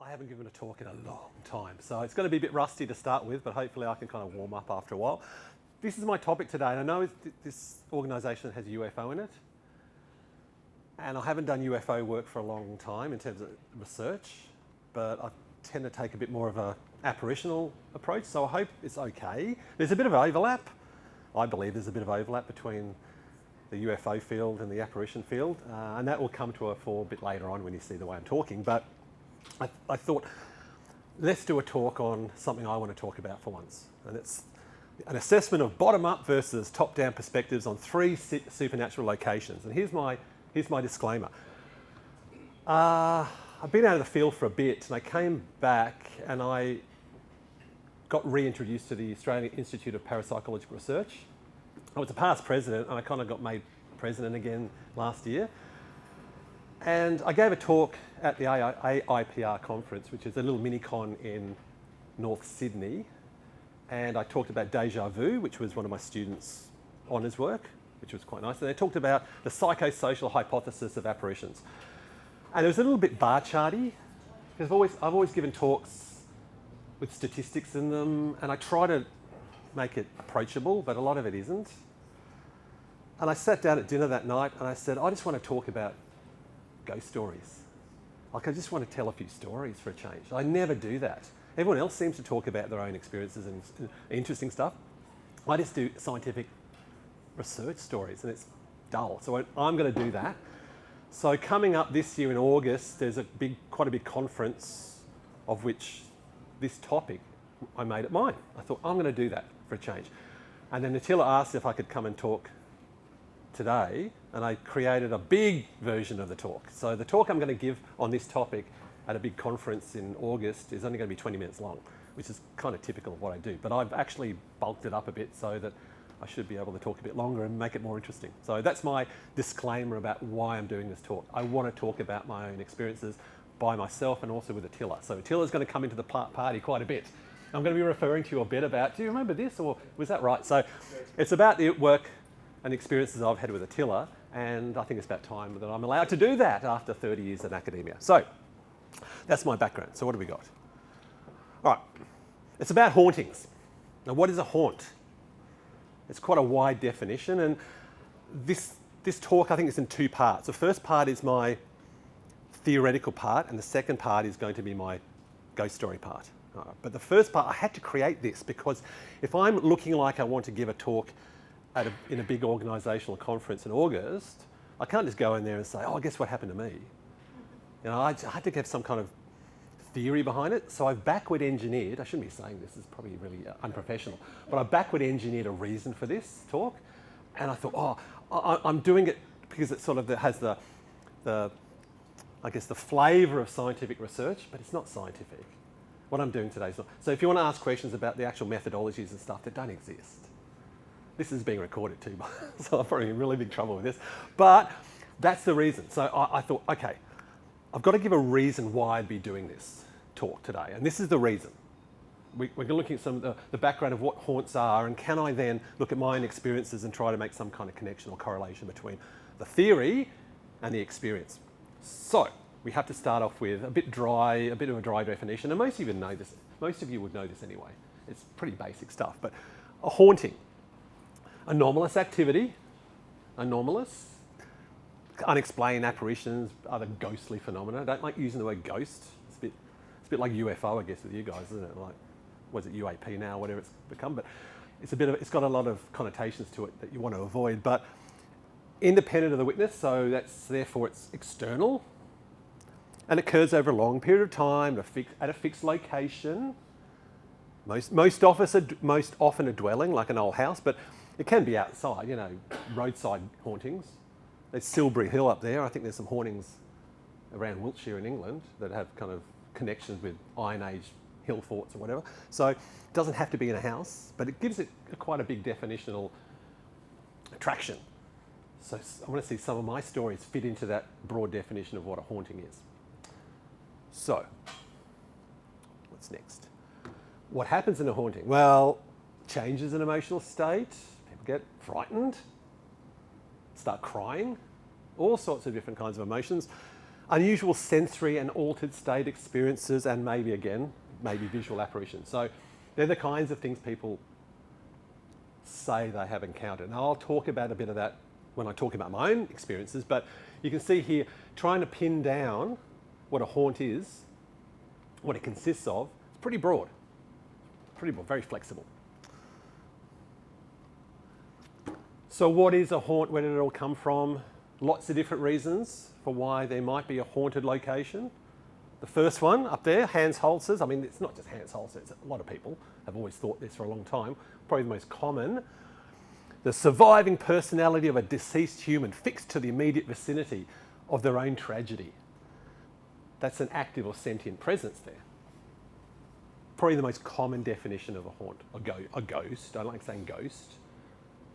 I haven't given a talk in a long time, so it's going to be a bit rusty to start with, but hopefully I can kind of warm up after a while. This is my topic today, and I know this organisation has UFO in it, and I haven't done UFO work for a long time in terms of research, but I tend to take a bit more of a apparitional approach, so I hope it's okay. There's a bit of overlap. I believe there's a bit of overlap between the UFO field and the apparition field, and that will come to a fore a bit later on when you see the way I'm talking, but I thought, let's do a talk on something I want to talk about for once, and it's an assessment of bottom-up versus top-down perspectives on three supernatural locations. And here's my disclaimer. I've been out of the field for a bit, and I came back and I got reintroduced to the Australian Institute of Parapsychological Research. I was a past president, and I kind of got made president again last year. And I gave a talk at the AIPR conference, which is a little mini-con in North Sydney. And I talked about déjà vu, which was one of my students' honours work, which was quite nice. And they talked about the psychosocial hypothesis of apparitions. And it was a little bit bar charty, because I've always given talks with statistics in them, and I try to make it approachable, but a lot of it isn't. And I sat down at dinner that night and I said, I just want to talk about ghost stories. Like, I just want to tell a few stories for a change. I never do that. Everyone else seems to talk about their own experiences and interesting stuff. I just do scientific research stories, and it's dull. So I'm going to do that. So coming up this year in August, there's quite a big conference of which this topic I made it mine. I thought, I'm going to do that for a change. And then Attila asked if I could come and talk today, and I created a big version of the talk. So the talk I'm going to give on this topic at a big conference in August is only going to be 20 minutes long, which is kind of typical of what I do. But I've actually bulked it up a bit so that I should be able to talk a bit longer and make it more interesting. So that's my disclaimer about why I'm doing this talk. I want to talk about my own experiences by myself and also with Attila. So Attila's going to come into the party quite a bit. I'm going to be referring to you a bit about, do you remember this, or was that right? So it's about the work and experiences I've had with Attila, and I think it's about time that I'm allowed to do that after 30 years in academia. So that's my background. So what have we got? All right, it's about hauntings. Now, what is a haunt? It's quite a wide definition, and this talk, I think, is in two parts. The first part is my theoretical part, and the second part is going to be my ghost story part. But the first part, I had to create this because if I'm looking like I want to give a talk in a big organisational conference in August, I can't just go in there and say, oh, guess what happened to me? You know, I had to have some kind of theory behind it. So I've backward engineered, I shouldn't be saying this, it's probably really unprofessional, but I backward engineered a reason for this talk. And I thought, I'm doing it because it sort of has the I guess the flavour of scientific research, but it's not scientific. What I'm doing today is not. So if you want to ask questions about the actual methodologies and stuff that don't exist, this is being recorded too, so I'm probably in really big trouble with this. But that's the reason. So I thought, okay, I've got to give a reason why I'd be doing this talk today. And this is the reason. We're going to look at some of the background of what haunts are, and can I then look at my own experiences and try to make some kind of connection or correlation between the theory and the experience. So we have to start off with a bit of a dry definition, and most of you know this. Most of you would know this anyway. It's pretty basic stuff. But a haunting, anomalous activity, anomalous, unexplained apparitions, other ghostly phenomena. I don't like using the word ghost. It's a bit like UFO, I guess, with you guys, isn't it? Like, was it UAP now, whatever it's become? But it's got a lot of connotations to it that you want to avoid. But independent of the witness, so therefore it's external, and occurs over a long period of time at a fixed location. Most often a dwelling, like an old house, but it can be outside, you know, roadside hauntings. There's Silbury Hill up there. I think there's some hauntings around Wiltshire in England that have kind of connections with Iron Age hill forts or whatever. So it doesn't have to be in a house, but it gives it quite a big definitional attraction. So I want to see some of my stories fit into that broad definition of what a haunting is. So, what's next? What happens in a haunting? Well, changes in emotional state, people get frightened, start crying, all sorts of different kinds of emotions. unusual sensory and altered state experiences, and maybe visual apparitions. So they're the kinds of things people say they have encountered. And I'll talk about a bit of that when I talk about my own experiences, but you can see here, trying to pin down what a haunt is, what it consists of, it's pretty broad, very flexible. So what is a haunt? Where did it all come from? Lots of different reasons for why there might be a haunted location. The first one up there, Hans Holz's. I mean, it's not just Hans Holzer, it's a lot of people have always thought this for a long time. Probably the most common. The surviving personality of a deceased human fixed to the immediate vicinity of their own tragedy. That's an active or sentient presence there. Probably the most common definition of a haunt, a ghost. I don't like saying ghost,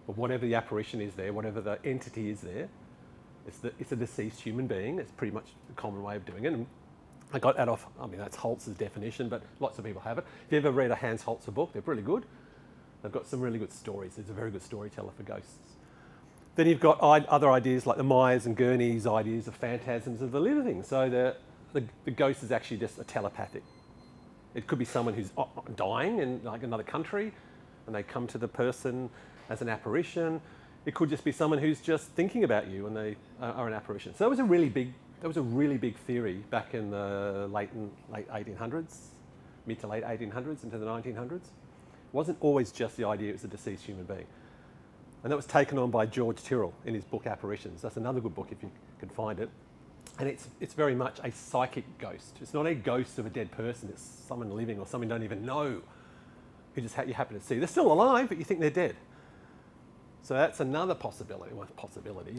but whatever the apparition is there, whatever the entity is there, it's a deceased human being. It's pretty much the common way of doing it. And I got that off, I mean, that's Holz's definition, but lots of people have it. If you ever read a Hans Holzer book, they're really good. They've got some really good stories. He's a very good storyteller for ghosts. Then you've got other ideas like the Myers and Gurney's ideas of phantasms of the living. So the ghost is actually just a telepathic. It could be someone who's dying in like another country and they come to the person as an apparition. It could just be someone who's just thinking about you and they are an apparition. So that was a really big theory back in the late 1800s, mid to late 1800s into the 1900s. It wasn't always just the idea it was a deceased human being. And that was taken on by George Tyrrell in his book Apparitions. That's another good book if you can find it. And it's very much a psychic ghost. It's not a ghost of a dead person. It's someone living or someone you don't even know who just you happen to see. They're still alive, but you think they're dead. So that's another possibility,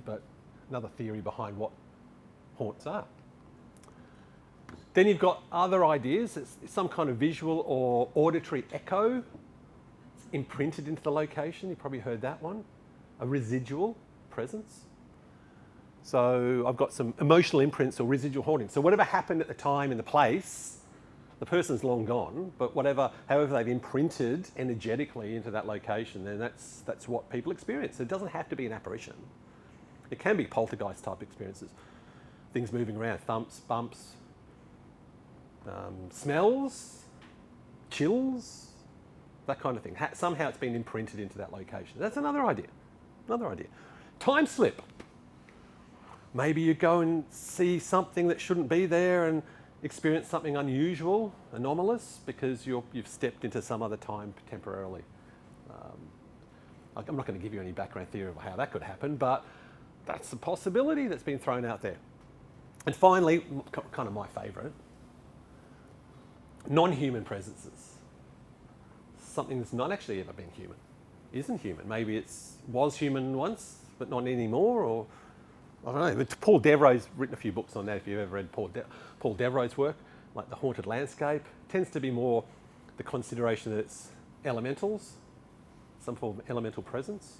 but another theory behind what haunts are. Then you've got other ideas. It's some kind of visual or auditory echo. It's imprinted into the location. You've probably heard that one. A residual presence. So I've got some emotional imprints or residual hauntings. So whatever happened at the time in the place, the person's long gone, but however they've imprinted energetically into that location, then that's what people experience. It doesn't have to be an apparition. It can be poltergeist type experiences. Things moving around, thumps, bumps, smells, chills, that kind of thing. Somehow it's been imprinted into that location. That's another idea. Time slip. Maybe you go and see something that shouldn't be there and experience something unusual, anomalous, because you've stepped into some other time temporarily. I'm not going to give you any background theory of how that could happen, but that's a possibility that's been thrown out there. And finally, kind of my favourite, non-human presences. Something that's not actually ever been human, isn't human. Maybe it was human once, but not anymore, or I don't know. But Paul Devereux's written a few books on that. If you've ever read Paul Devereux's work, like The Haunted Landscape, tends to be more the consideration that it's elementals, some form of elemental presence,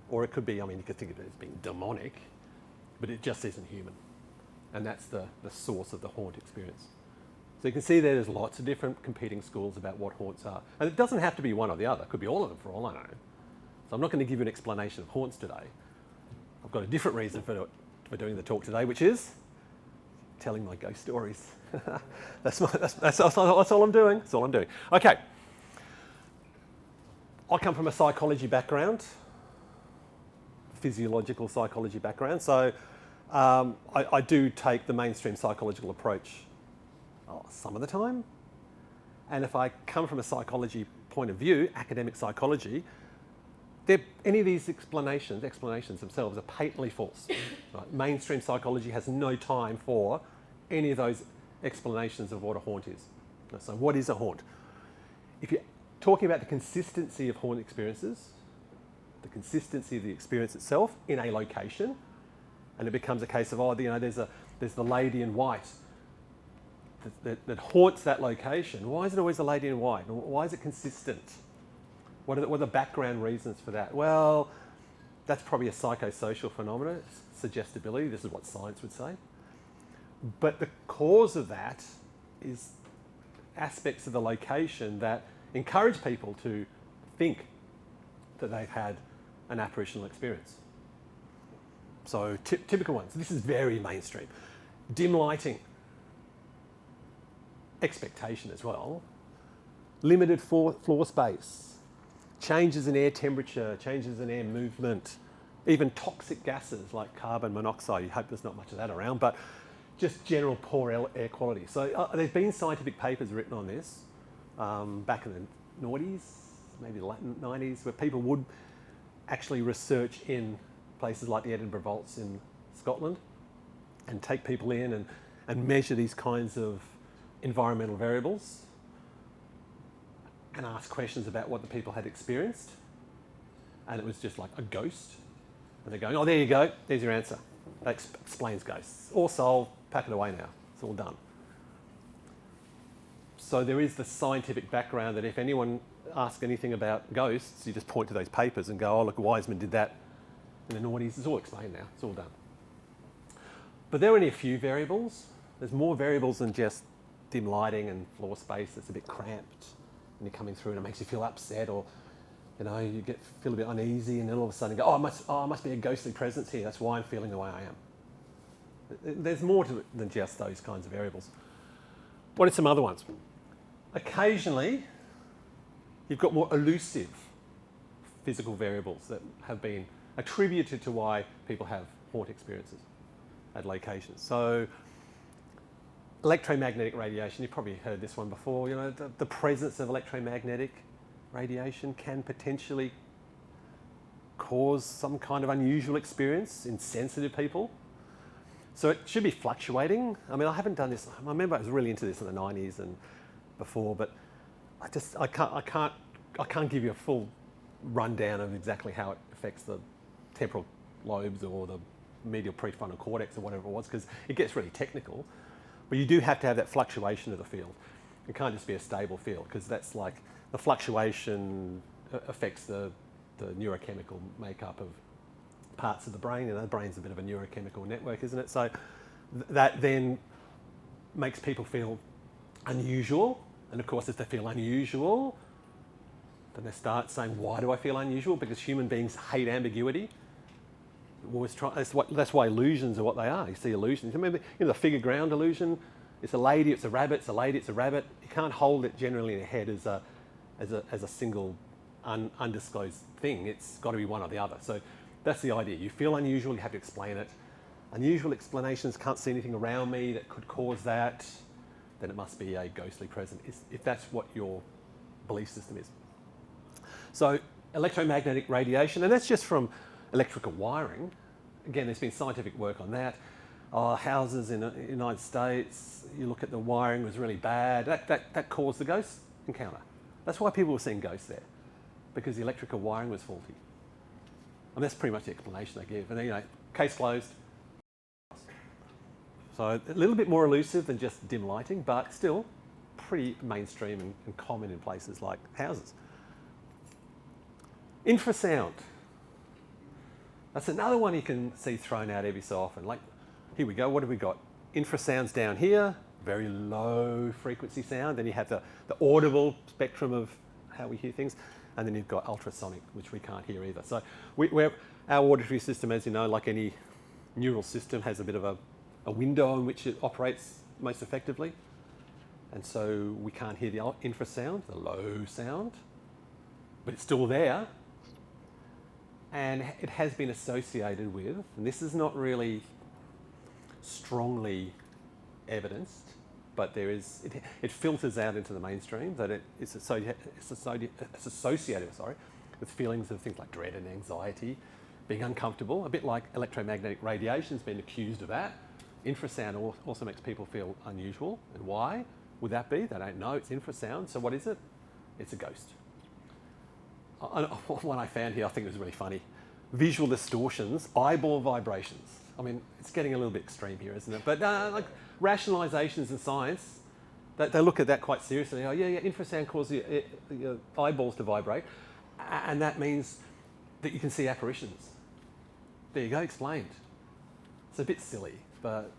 or it could be, I mean, you could think of it as being demonic, but it just isn't human. And that's the source of the haunt experience. So you can see there's lots of different competing schools about what haunts are. And it doesn't have to be one or the other. It could be all of them for all I know. So I'm not going to give you an explanation of haunts today. I've got a different reason for doing the talk today, which is telling my ghost stories. That's all I'm doing. That's all I'm doing. Okay. I come from a psychology background, physiological psychology background. So I do take the mainstream psychological approach some of the time. And if I come from a psychology point of view, academic psychology, any of these explanations themselves are patently false. Right? Mainstream psychology has no time for any of those explanations of what a haunt is. So what is a haunt? If you're talking about the consistency of haunt experiences, the consistency of the experience itself in a location, and it becomes a case of, there's the lady in white that haunts that location. Why is it always a lady in white? Why is it consistent? What are the background reasons for that? Well, that's probably a psychosocial phenomenon, suggestibility. This is what science would say. But the cause of that is aspects of the location that encourage people to think that they've had an apparitional experience. So typical ones. This is very mainstream. dim lighting, expectation as well, limited floor space, changes in air temperature, changes in air movement, even toxic gases like carbon monoxide. You hope there's not much of that around, but just general poor air quality. So there's been scientific papers written on this back in the noughties, maybe the late 90s, where people would actually research in places like the Edinburgh Vaults in Scotland and take people in and measure these kinds of environmental variables and ask questions about what the people had experienced. And it was just like a ghost. And they're going, oh, there you go, there's your answer. That explains ghosts. All solved, pack it away now. It's all done. So there is the scientific background that if anyone asks anything about ghosts, you just point to those papers and go, oh, look, Wiseman did that in the noughties. It's all explained now. It's all done. But there are only a few variables. There's more variables than just dim lighting and floor space that's a bit cramped when you're coming through and it makes you feel upset, or you feel a bit uneasy, and then all of a sudden you go, oh, it must be a ghostly presence here. That's why I'm feeling the way I am. There's more to it than just those kinds of variables. What are some other ones? Occasionally, you've got more elusive physical variables that have been attributed to why people have haunt experiences at locations. So electromagnetic radiation, you've probably heard this one before. The presence of electromagnetic radiation can potentially cause some kind of unusual experience in sensitive people. So it should be fluctuating. I mean, I haven't done this. I remember I was really into this in the 90s and before, but I can't give you a full rundown of exactly how it affects the temporal lobes or the medial prefrontal cortex or whatever it was, because it gets really technical. But you do have to have that fluctuation of the field. It can't just be a stable field, because that's like the fluctuation affects the neurochemical makeup of parts of the brain. The brain's a bit of a neurochemical network, isn't it? So that then makes people feel unusual. And of course, if they feel unusual, then they start saying, why do I feel unusual? Because human beings hate ambiguity. That's why illusions are what they are. You see illusions. Remember, the figure ground illusion? It's a lady, it's a rabbit, it's a lady, it's a rabbit. You can't hold it generally in your head as a single undisclosed thing. It's got to be one or the other. So that's the idea. You feel unusual, you have to explain it. Unusual explanations, can't see anything around me that could cause that, then it must be a ghostly presence, if that's what your belief system is. So electromagnetic radiation, and that's just from electrical wiring. Again, there's been scientific work on that. Houses in the United States, you look at the wiring was really bad. That caused the ghost encounter. That's why people were seeing ghosts there, because the electrical wiring was faulty. And that's pretty much the explanation they give. And then, case closed. So a little bit more elusive than just dim lighting, but still pretty mainstream and common in places like houses. Infrasound. That's another one you can see thrown out every so often. Like, here we go, what have we got? Infrasound's down here, very low frequency sound. Then you have the audible spectrum of how we hear things. And then you've got ultrasonic, which we can't hear either. So our auditory system, as you know, like any neural system, has a bit of a window in which it operates most effectively. And so we can't hear the infrasound, the low sound, but it's still there. And it has been associated with, and this is not really strongly evidenced, but it filters out into the mainstream that it's associated with feelings of things like dread and anxiety, being uncomfortable, a bit like electromagnetic radiation has been accused of that. Infrasound also makes people feel unusual. And why would that be? They don't know. It's infrasound. So what is it? It's a ghost. One I found here, I think it was really funny. Visual distortions, eyeball vibrations. I mean, it's getting a little bit extreme here, isn't it? But like rationalizations in science, they look at that quite seriously. Oh, yeah, infrasound causes your eyeballs to vibrate. And that means that you can see apparitions. There you go, explained. It's a bit silly, but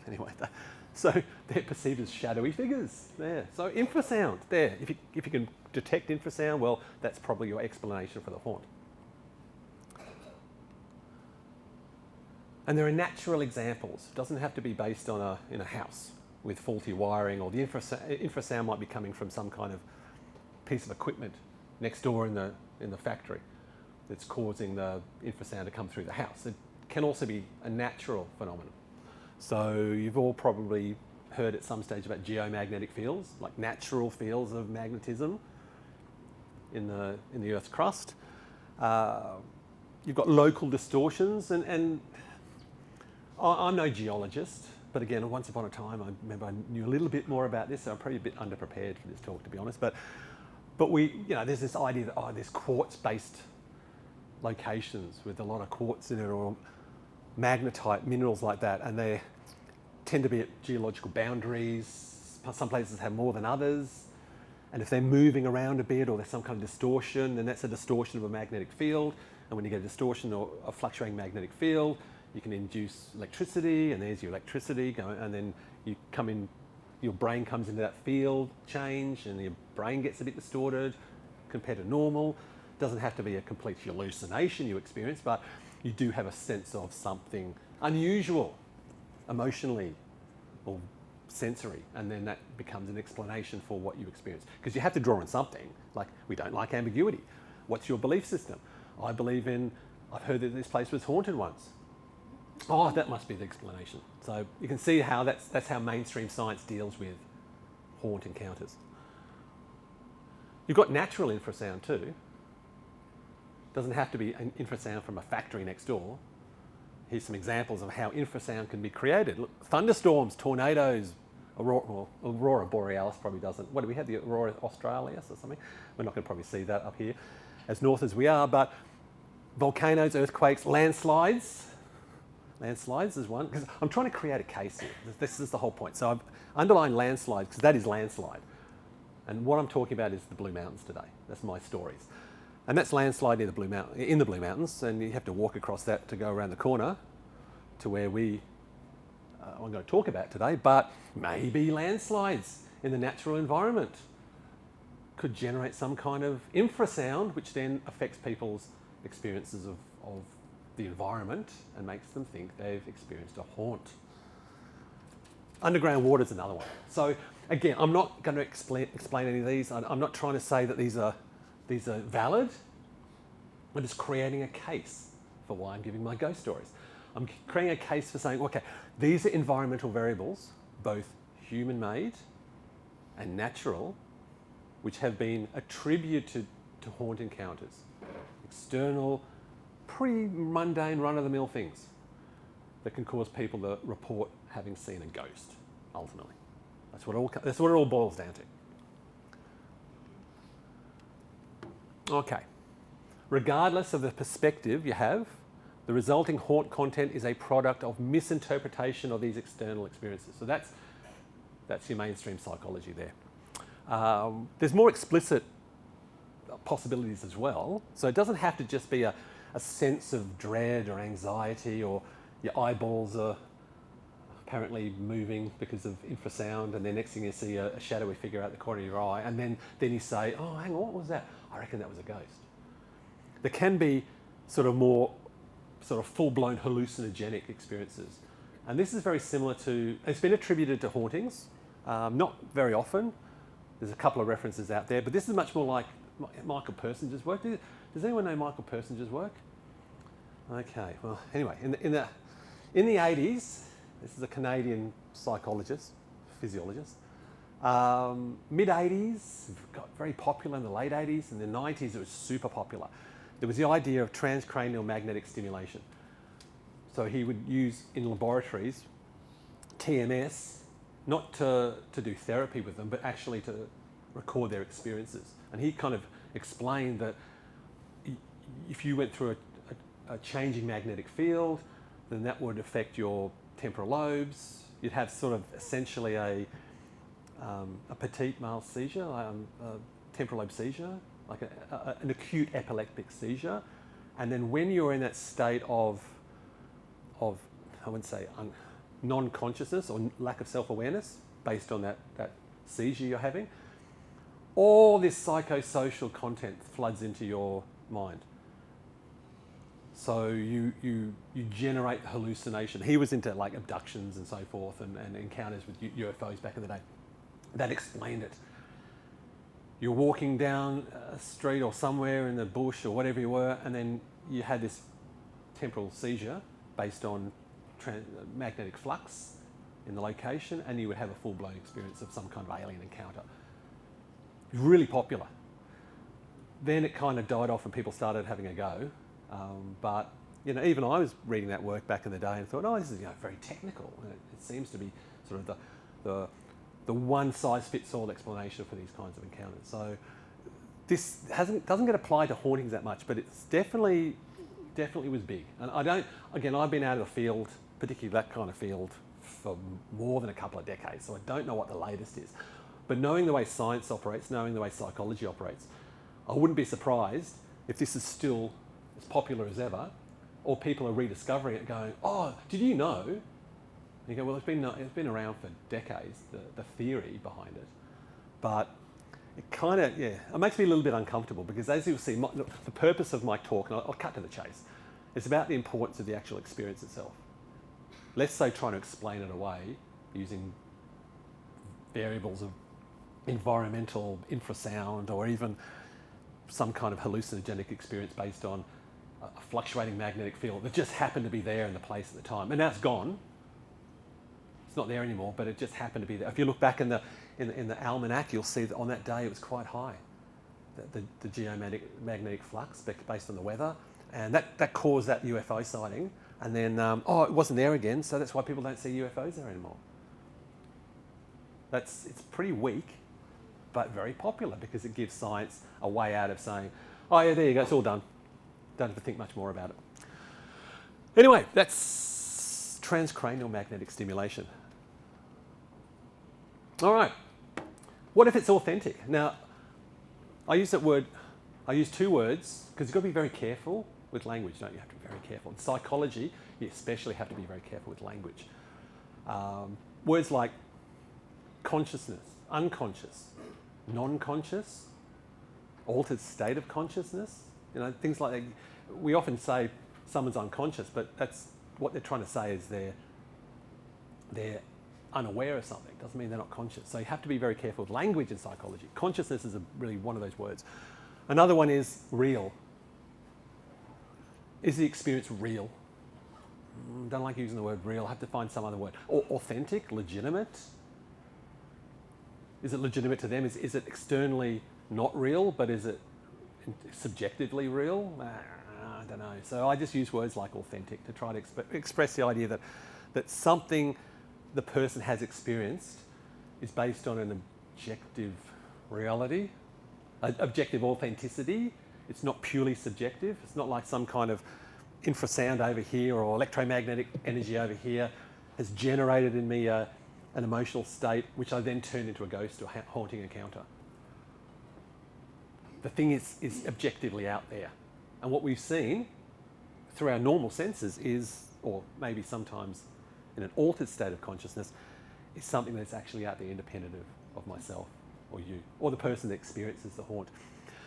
anyway. So they're perceived as shadowy figures there. So infrasound there. If you can detect infrasound, well, that's probably your explanation for the haunt. And there are natural examples. It doesn't have to be based on in a house with faulty wiring, or the infrasound might be coming from some kind of piece of equipment next door in the factory that's causing the infrasound to come through the house. It can also be a natural phenomenon. So you've all probably heard at some stage about geomagnetic fields, like natural fields of magnetism in the Earth's crust. You've got local distortions, and I'm no geologist, but again, once upon a time, I remember I knew a little bit more about this, so I'm probably a bit underprepared for this talk, to be honest. But there's this idea that there's quartz-based locations with a lot of quartz in it, or magnetite minerals like that, and they tend to be at geological boundaries. Some places have more than others, and if they're moving around a bit, or there's some kind of distortion, then that's a distortion of a magnetic field. And when you get a distortion or a fluctuating magnetic field, you can induce electricity, and there's your electricity going, and then you come in, your brain comes into that field change, and your brain gets a bit distorted compared to normal. It doesn't have to be a complete hallucination you experience, but you do have a sense of something unusual, emotionally or sensory, and then that becomes an explanation for what you experience. Because you have to draw on something, like we don't like ambiguity. What's your belief system? I've heard that this place was haunted once. Oh, that must be the explanation. So you can see how that's how mainstream science deals with haunt encounters. You've got natural infrasound too. Doesn't have to be an infrasound from a factory next door. Here's some examples of how infrasound can be created. Look, thunderstorms, tornadoes, Aurora Borealis probably doesn't. What do we have? The Aurora Australis or something? We're not going to probably see that up here as north as we are, but volcanoes, earthquakes, landslides. Landslides is one, because I'm trying to create a case here. This is the whole point. So I've underlined landslide, because that is landslide. And what I'm talking about is the Blue Mountains today. That's my stories. And that's landslide in the Blue Mountains, and you have to walk across that to go around the corner to where I'm going to talk about today, but maybe landslides in the natural environment could generate some kind of infrasound, which then affects people's experiences of the environment and makes them think they've experienced a haunt. Underground water is another one. So again, I'm not going to explain any of these. I'm not trying to say that these are valid. I'm just creating a case for why I'm giving my ghost stories. I'm creating a case for saying, okay, these are environmental variables, both human-made and natural, which have been attributed to haunt encounters. External, pretty mundane, run-of-the-mill things that can cause people to report having seen a ghost, ultimately. That's what it all boils down to. Okay. Regardless of the perspective you have, the resulting haunt content is a product of misinterpretation of these external experiences. So that's your mainstream psychology there. There's more explicit possibilities as well. So it doesn't have to just be a sense of dread or anxiety, or your eyeballs are apparently moving because of infrasound, and then next thing you see a shadowy figure out the corner of your eye, and then you say, oh, hang on, what was that? I reckon that was a ghost. There can be more full-blown hallucinogenic experiences. And this is very similar to, it's been attributed to hauntings, not very often. There's a couple of references out there, but this is much more like Michael Persinger's work. Does anyone know Michael Persinger's work? Okay, well, anyway, in the 80s, this is a Canadian psychologist, physiologist. Mid-80s, got very popular in the late 80s. In the 90s, it was super popular. There was the idea of transcranial magnetic stimulation. So he would use, in laboratories, TMS, not to do therapy with them, but actually to record their experiences. And he kind of explained that if you went through a changing magnetic field, then that would affect your temporal lobes. You'd have essentially a petite mal seizure, a temporal lobe seizure, like an acute epileptic seizure. And then when you're in that state of I wouldn't say non-consciousness or lack of self-awareness based on that seizure you're having, all this psychosocial content floods into your mind. So you generate the hallucination. He was into like abductions and so forth and encounters with UFOs back in the day. That explained it. You're walking down a street or somewhere in the bush or whatever you were, and then you had this temporal seizure based on magnetic flux in the location, and you would have a full-blown experience of some kind of alien encounter. Really popular. Then it kind of died off and people started having a go. But you know, even I was reading that work back in the day and thought, oh, this is very technical. And it seems to be sort of the one-size-fits-all explanation for these kinds of encounters. So this doesn't get applied to hauntings that much, but it's definitely was big. And I've been out of the field, particularly that kind of field, for more than a couple of decades, so I don't know what the latest is. But knowing the way science operates, knowing the way psychology operates, I wouldn't be surprised if this is still as popular as ever, or people are rediscovering it going, oh, did you know? And you go, well, it's been around for decades, the theory behind it. But it kind of, it makes me a little bit uncomfortable because as you'll see, the purpose of my talk, and I'll cut to the chase, is about the importance of the actual experience itself. Less so trying to explain it away using variables of environmental infrasound or even some kind of hallucinogenic experience based on a fluctuating magnetic field that just happened to be there in the place at the time. And now it's gone. It's not there anymore, but it just happened to be there. If you look back in the almanac, you'll see that on that day it was quite high, the geomagnetic flux based on the weather. And that caused that UFO sighting. And then, it wasn't there again, so that's why people don't see UFOs there anymore. It's pretty weak, but very popular because it gives science a way out of saying, oh yeah, there you go, it's all done. Don't have to think much more about it. Anyway, that's transcranial magnetic stimulation. All right, what if it's authentic? Now, I use two words because you've got to be very careful with language, don't you? You have to be very careful. In psychology, you especially have to be very careful with language. Words like consciousness, unconscious, non-conscious, altered state of consciousness, things like that. We often say someone's unconscious, but that's what they're trying to say is they're unaware of something. Doesn't mean they're not conscious. So you have to be very careful with language in psychology. Consciousness is really one of those words. Another one is real. Is the experience real? Don't like using the word real. I have to find some other word. Or authentic, legitimate. Is it legitimate to them? Is it externally not real, but is it subjectively real? I don't know. So I just use words like authentic to try to express the idea that something the person has experienced is based on an objective reality, objective authenticity. It's not purely subjective. It's not like some kind of infrasound over here or electromagnetic energy over here has generated in me an emotional state which I then turn into a ghost or haunting encounter. The thing is objectively out there. And what we've seen through our normal senses is, or maybe sometimes in an altered state of consciousness, is something that's actually out there independent of myself or you, or the person that experiences the haunt.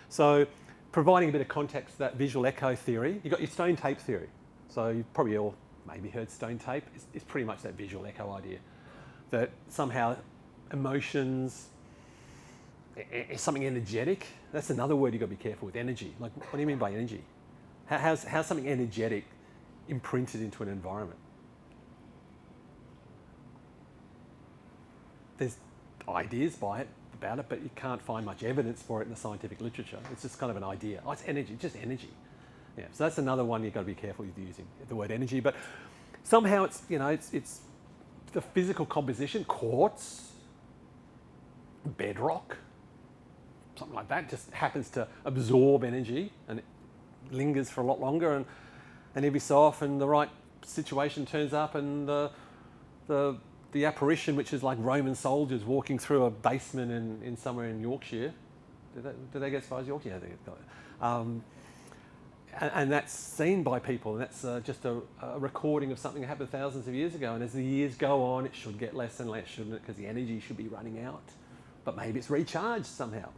So providing a bit of context to that visual echo theory, you've got your stone tape theory. So you've probably all maybe heard stone tape. It's pretty much that visual echo idea. That somehow emotions is something energetic. That's another word you've got to be careful with, energy. Like, what do you mean by energy? How's something energetic imprinted into an environment? There's ideas about it, but you can't find much evidence for it in the scientific literature. It's just kind of an idea. Oh, it's energy, just energy. Yeah, so that's another one you've got to be careful with using, the word energy. But somehow it's the physical composition, quartz, bedrock, something like that, just happens to absorb energy and it lingers for a lot longer, and every so often the right situation turns up and the apparition, which is like Roman soldiers walking through a basement in somewhere in Yorkshire. Did they get as far as Yorkshire? I think it's got it. And that's seen by people, and that's just a recording of something that happened thousands of years ago. And as the years go on, it should get less and less, shouldn't it? Because the energy should be running out. But maybe it's recharged somehow.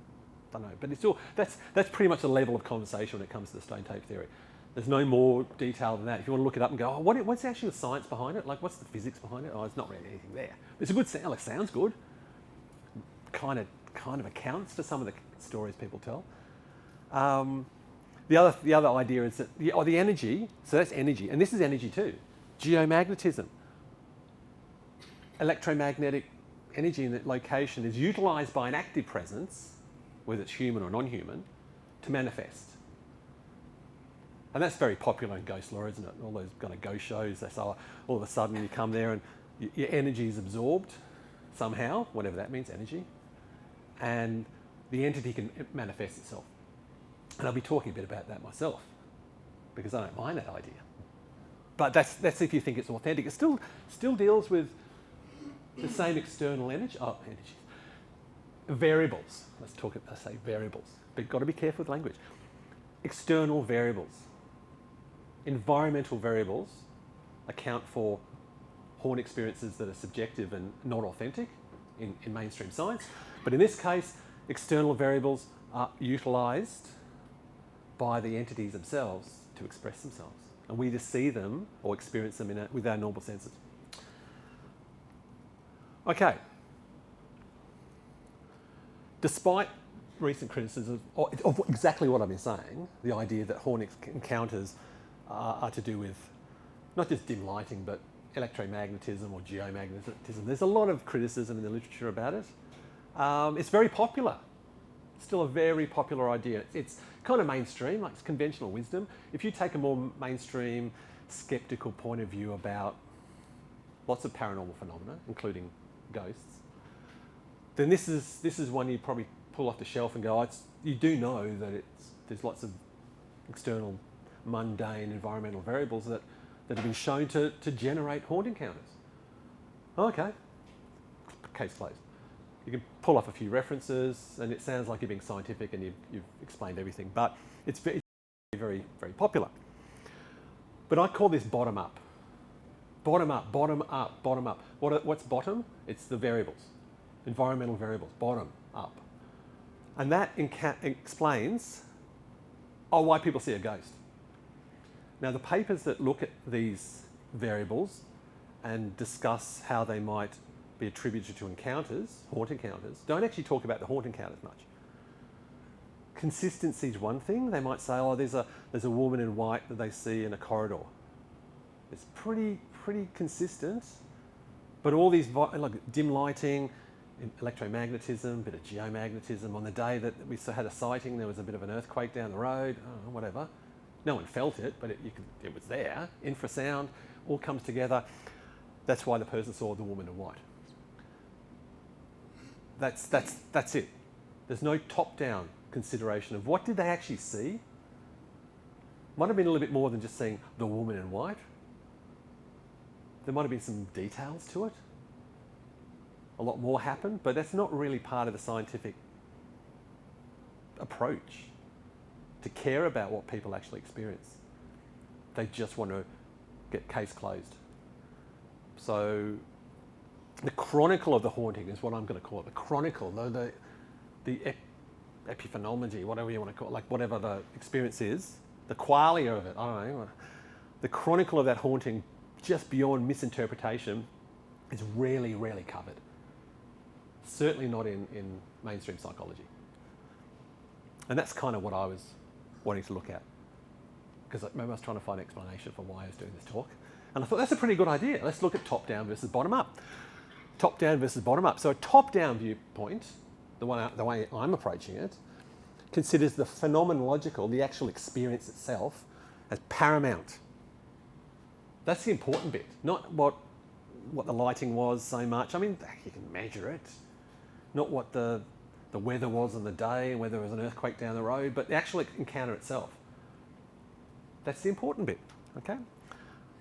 Don't know. But it's all that's pretty much the level of conversation when it comes to the stone tape theory. There's no more detail than that. If you want to look it up and go, oh, what's the actual science behind it? Like, what's the physics behind it? Oh, it's not really anything there. It's a good sound. Like, sounds good. Kind of accounts for some of the stories people tell. The other idea is that the energy. So that's energy, and this is energy too. Geomagnetism. Electromagnetic energy in that location is utilised by an active presence, whether it's human or non-human, to manifest. And that's very popular in ghost lore, isn't it? All those kind of ghost shows, they say, oh, all of a sudden you come there and your energy is absorbed somehow, whatever that means, energy, and the entity can manifest itself. And I'll be talking a bit about that myself, because I don't mind that idea. But that's if you think it's authentic. It still deals with the same external energies. Variables. Let's say variables. But you've got to be careful with language. External variables. Environmental variables account for haunt experiences that are subjective and not authentic in mainstream science. But in this case, external variables are utilised by the entities themselves to express themselves. And we just see them or experience them with our normal senses. Okay. Despite recent criticism of exactly what I've been saying, the idea that haunt encounters are to do with not just dim lighting, but electromagnetism or geomagnetism. There's a lot of criticism in the literature about it. It's very popular. Still a very popular idea. It's kind of mainstream, like it's conventional wisdom. If you take a more mainstream, skeptical point of view about lots of paranormal phenomena, including ghosts, then this is one you probably pull off the shelf and go, you do know that there's lots of external, mundane environmental variables that have been shown to generate haunt encounters. Okay, case closed. You can pull off a few references and it sounds like you're being scientific and you've explained everything, but it's very, very, very popular. But I call this bottom up. Bottom up, bottom up, bottom up. What's bottom? It's the variables, environmental variables, bottom up. And that explains why people see a ghost. Now, the papers that look at these variables and discuss how they might be attributed to encounters, haunt encounters, don't actually talk about the haunt encounters much. Consistency is one thing. They might say, oh, there's a woman in white that they see in a corridor. It's pretty consistent, but all these like dim lighting, electromagnetism, bit of geomagnetism. On the day that we had a sighting, there was a bit of an earthquake down the road, whatever. No one felt it, but it was there. Infrasound, all comes together. That's why the person saw the woman in white. That's it. There's no top-down consideration of what did they actually see. Might have been a little bit more than just seeing the woman in white. There might have been some details to it. A lot more happened, but that's not really part of the scientific approach to care about what people actually experience. They just want to get case closed. So the chronicle of the haunting is what I'm going to call it. The chronicle, the epiphenomenology, whatever you want to call it, like whatever the experience is, the qualia of it, I don't know. The chronicle of that haunting, just beyond misinterpretation, is rarely covered. Certainly not in mainstream psychology. And that's kind of what I was wanting to look at. Because maybe I was trying to find an explanation for why I was doing this talk. And I thought, that's a pretty good idea. Let's look at top-down versus bottom-up. Top-down versus bottom-up. So a top-down viewpoint, the way I'm approaching it, considers the phenomenological, the actual experience itself, as paramount. That's the important bit, not what the lighting was so much. I mean, you can measure it. Not what the weather was on the day and whether there was an earthquake down the road, but the actual encounter itself. That's the important bit, okay?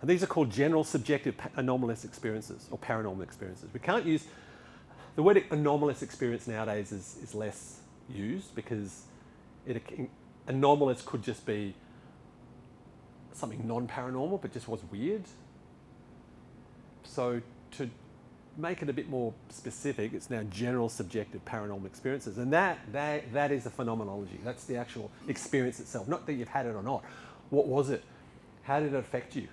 And these are called general subjective anomalous experiences or paranormal experiences. We can't use, the word anomalous experience nowadays is less used because anomalous could just be something non-paranormal but just was weird. So to make it a bit more specific, it's now general subjective paranormal experiences. And that is the phenomenology. That's the actual experience itself. Not that you've had it or not. What was it? How did it affect you?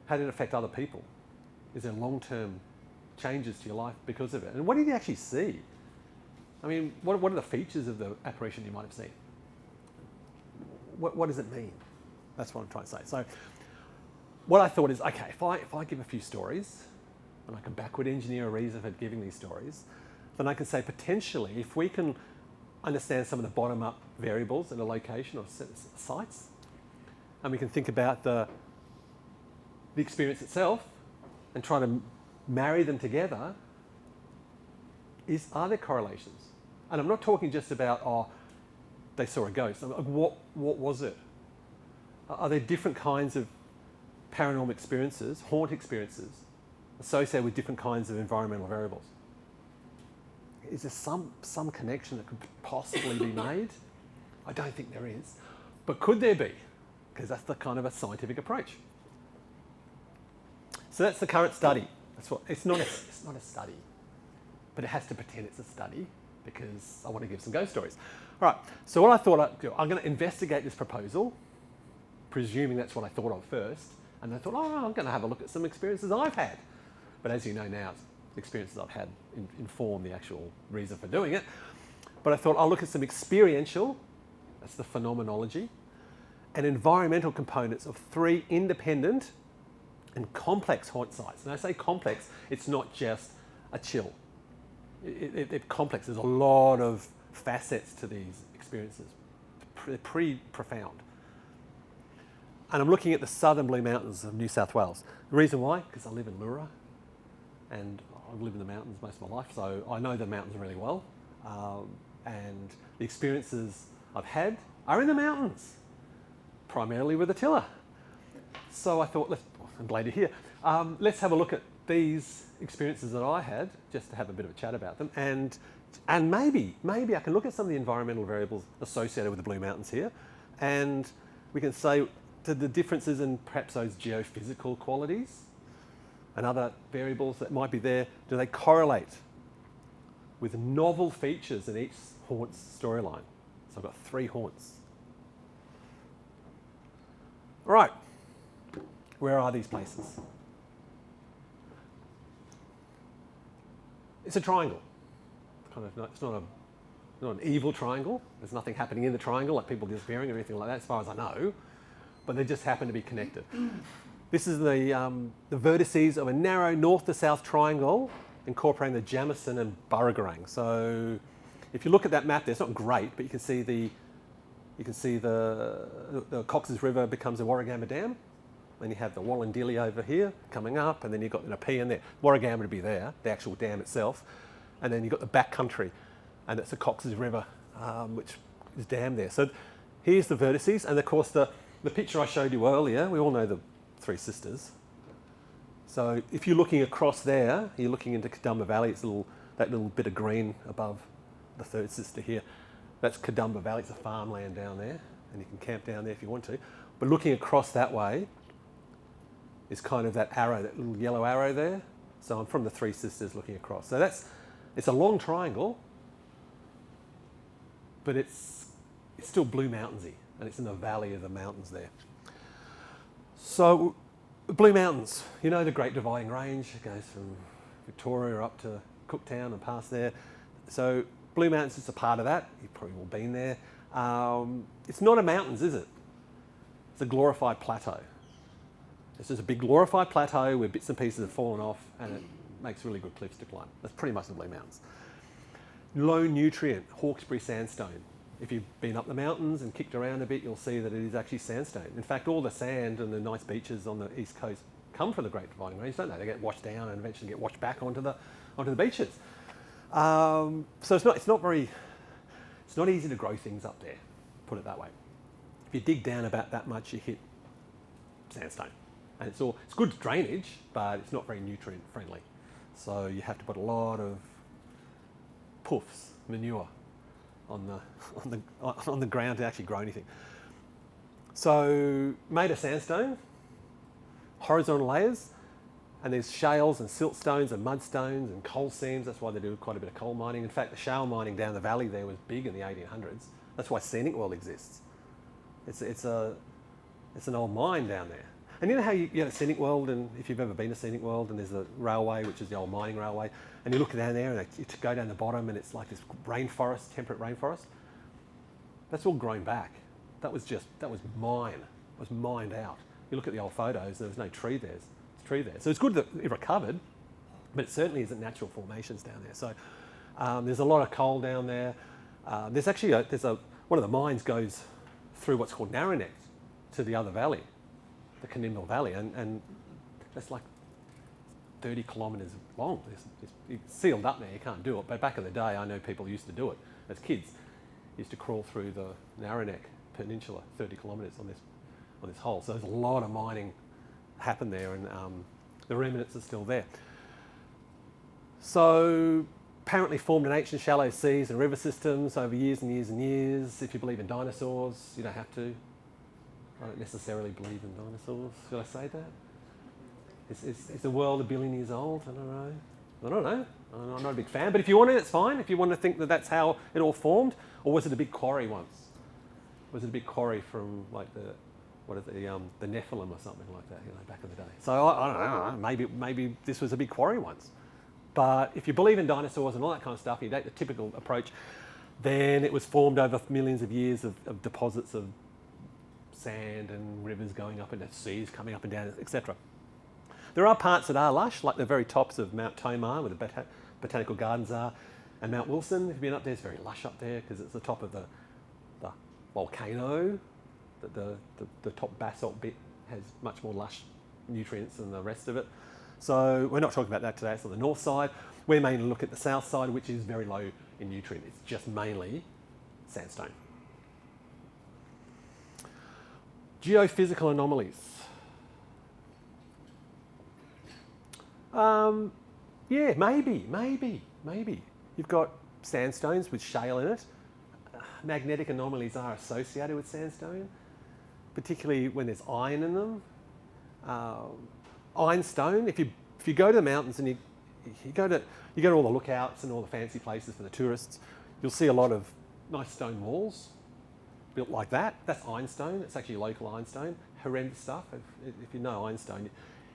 How did it affect other people? Is there long-term changes to your life because of it? And what did you actually see? I mean, what are the features of the apparition you might have seen? What does it mean? That's what I'm trying to say. So what I thought is, okay, if I give a few stories, and I can backward engineer a reason for giving these stories, then I can say potentially, if we can understand some of the bottom-up variables in a location or sites, and we can think about the experience itself and try to marry them together, are there correlations? And I'm not talking just about, oh, they saw a ghost. I'm like, what was it? Are there different kinds of paranormal experiences, haunt experiences, associated with different kinds of environmental variables? Is there some connection that could possibly be made? I don't think there is. But could there be? Because that's the kind of a scientific approach. So that's the current study. It's not a study, but it has to pretend it's a study because I want to give some ghost stories. All right, so what I thought I'd do, I'm going to investigate this proposal, presuming that's what I thought of first, and I thought, oh, I'm going to have a look at some experiences I've had. But as you know now, the experiences I've had inform the actual reason for doing it. But I thought I'll look at some experiential, that's the phenomenology, and environmental components of 3 independent and complex haunt sites. And I say complex, it's not just a chill. It's complex. There's a lot of facets to these experiences. They're pretty profound. And I'm looking at the southern Blue Mountains of New South Wales. The reason why? Because I live in Leura, and I've lived in the mountains most of my life, so I know the mountains really well. And the experiences I've had are in the mountains, primarily with Attila. So I thought, I'm glad you're here. Let's have a look at these experiences that I had, just to have a bit of a chat about them, and maybe I can look at some of the environmental variables associated with the Blue Mountains here, and we can say the differences in perhaps those geophysical qualities and other variables that might be there, do they correlate with novel features in each haunt's storyline? So I've got 3 haunts. All right, where are these places? It's a triangle. It's not an evil triangle. There's nothing happening in the triangle, like people disappearing or anything like that, as far as I know. But they just happen to be connected. This is the vertices of a narrow north to south triangle incorporating the Jamison and Burragarang. So if you look at that map there, it's not great, but you can see the Cox's River becomes the Warragamba Dam. Then you have the Wallandilly over here coming up, and then you've got the Nepean there. Warragamba would be there, the actual dam itself. And then you've got the back country, and it's the Cox's River, which is dammed there. So here's the vertices, and of course the picture I showed you earlier, we all know the 3 sisters. So if you're looking across there, you're looking into Kadumba Valley, it's that little bit of green above the 3rd sister here. That's Kadumba Valley, it's a farmland down there, and you can camp down there if you want to. But looking across that way is kind of that arrow, that little yellow arrow there. So I'm from the 3 sisters looking across. So it's a long triangle, but it's still Blue Mountainsy, and it's in the valley of the mountains there. So Blue Mountains, you know the Great Dividing Range, it goes from Victoria up to Cooktown and past there. So Blue Mountains is a part of that. You've probably all been there. It's not a mountains, is it? It's a glorified plateau. It's just a big glorified plateau where bits and pieces have fallen off, and it makes really good cliffs to climb. That's pretty much the Blue Mountains. Low nutrient, Hawkesbury sandstone. If you've been up the mountains and kicked around a bit, you'll see that it is actually sandstone. In fact, all the sand and the nice beaches on the east coast come from the Great Dividing Range, don't they? They get washed down and eventually get washed back onto the beaches. So it's not easy to grow things up there, put it that way. If you dig down about that much, you hit sandstone. And it's good drainage, but it's not very nutrient friendly. So you have to put a lot of poofs, manure, on the ground to actually grow anything. So made of sandstone, horizontal layers, and there's shales and siltstones and mudstones and coal seams. That's why they do quite a bit of coal mining. In fact, the shale mining down the valley there was big in the 1800s. That's why Scenic World exists. It's an old mine down there. And you know how you get a scenic world, and if you've ever been to scenic world, and there's a railway, which is the old mining railway, and you look down there and you go down the bottom and it's like this rainforest, temperate rainforest. That's all grown back. That was mine. It was mined out. You look at the old photos, there was no tree there. It's tree there. So it's good that it recovered, but it certainly isn't natural formations down there. So there's a lot of coal down there. There's actually one of the mines goes through what's called narrow neck to the other valley, the Canimble Valley, and that's like 30 kilometres long. It's sealed up there, you can't do it. But back in the day, I know people used to do it as kids. Used to crawl through the narrow neck peninsula, 30 kilometres on this hole. So there's a lot of mining happened there, and the remnants are still there. So apparently formed in ancient shallow seas and river systems over years and years and years. If you believe in dinosaurs, you don't have to. I don't necessarily believe in dinosaurs. Should I say that? Is the world 1 billion years old? I don't know. I'm not a big fan. But if you want it, it's fine. If you want to think that that's how it all formed, or was it a big quarry once? Was it a big quarry from like the Nephilim or something like that, back in the day? So I don't know. Maybe this was a big quarry once. But if you believe in dinosaurs and all that kind of stuff, you take the typical approach, then it was formed over millions of years of deposits of sand and rivers going up into seas, coming up and down, etc. There are parts that are lush, like the very tops of Mount Tomar, where the botanical gardens are, and Mount Wilson. If you've been up there, it's very lush up there because it's the top of the volcano. The top basalt bit has much more lush nutrients than the rest of it. So we're not talking about that today. It's on the north side. We're mainly look at the south side, which is very low in nutrient. It's just mainly sandstone. Geophysical anomalies. Yeah, maybe. You've got sandstones with shale in it. Magnetic anomalies are associated with sandstone, particularly when there's iron in them. Ironstone, if you go to the mountains and you go to all the lookouts and all the fancy places for the tourists, you'll see a lot of nice stone walls built like that. That's ironstone. It's actually local ironstone. Horrendous stuff. If you know ironstone,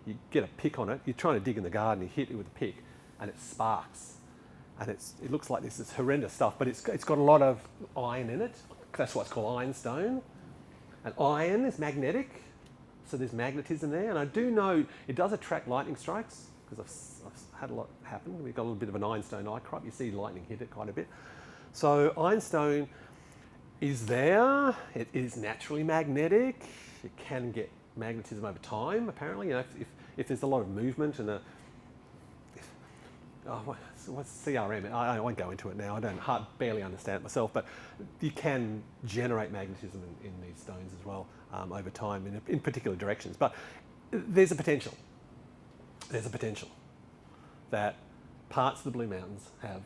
you get a pick on it. You're trying to dig in the garden. You hit it with a pick, and it sparks, and it looks like this is horrendous stuff. But it's got a lot of iron in it. That's what's called ironstone. And iron is magnetic. So there's magnetism there, and I do know it does attract lightning strikes because I've had a lot happen. We've got a little bit of an ironstone eye crop. You see lightning hit it quite a bit. So ironstone is there. It is naturally magnetic. It can get magnetism over time, apparently. If there's a lot of movement and what's CRM? I won't go into it now. I barely understand it myself, but you can generate magnetism in these stones as well over time in particular directions. But there's a potential. There's a potential that parts of the Blue Mountains have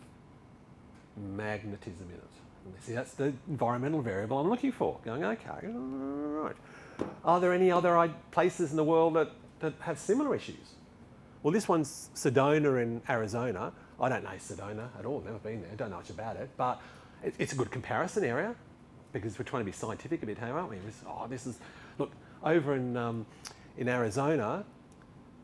magnetism in it. And see, that's the environmental variable I'm looking for. Going, okay, right. Are there any other places in the world that have similar issues? Well, this one's Sedona in Arizona. I don't know Sedona at all, never been there, don't know much about it, but it's a good comparison area because we're trying to be scientific a bit here, aren't we? Look, over in Arizona,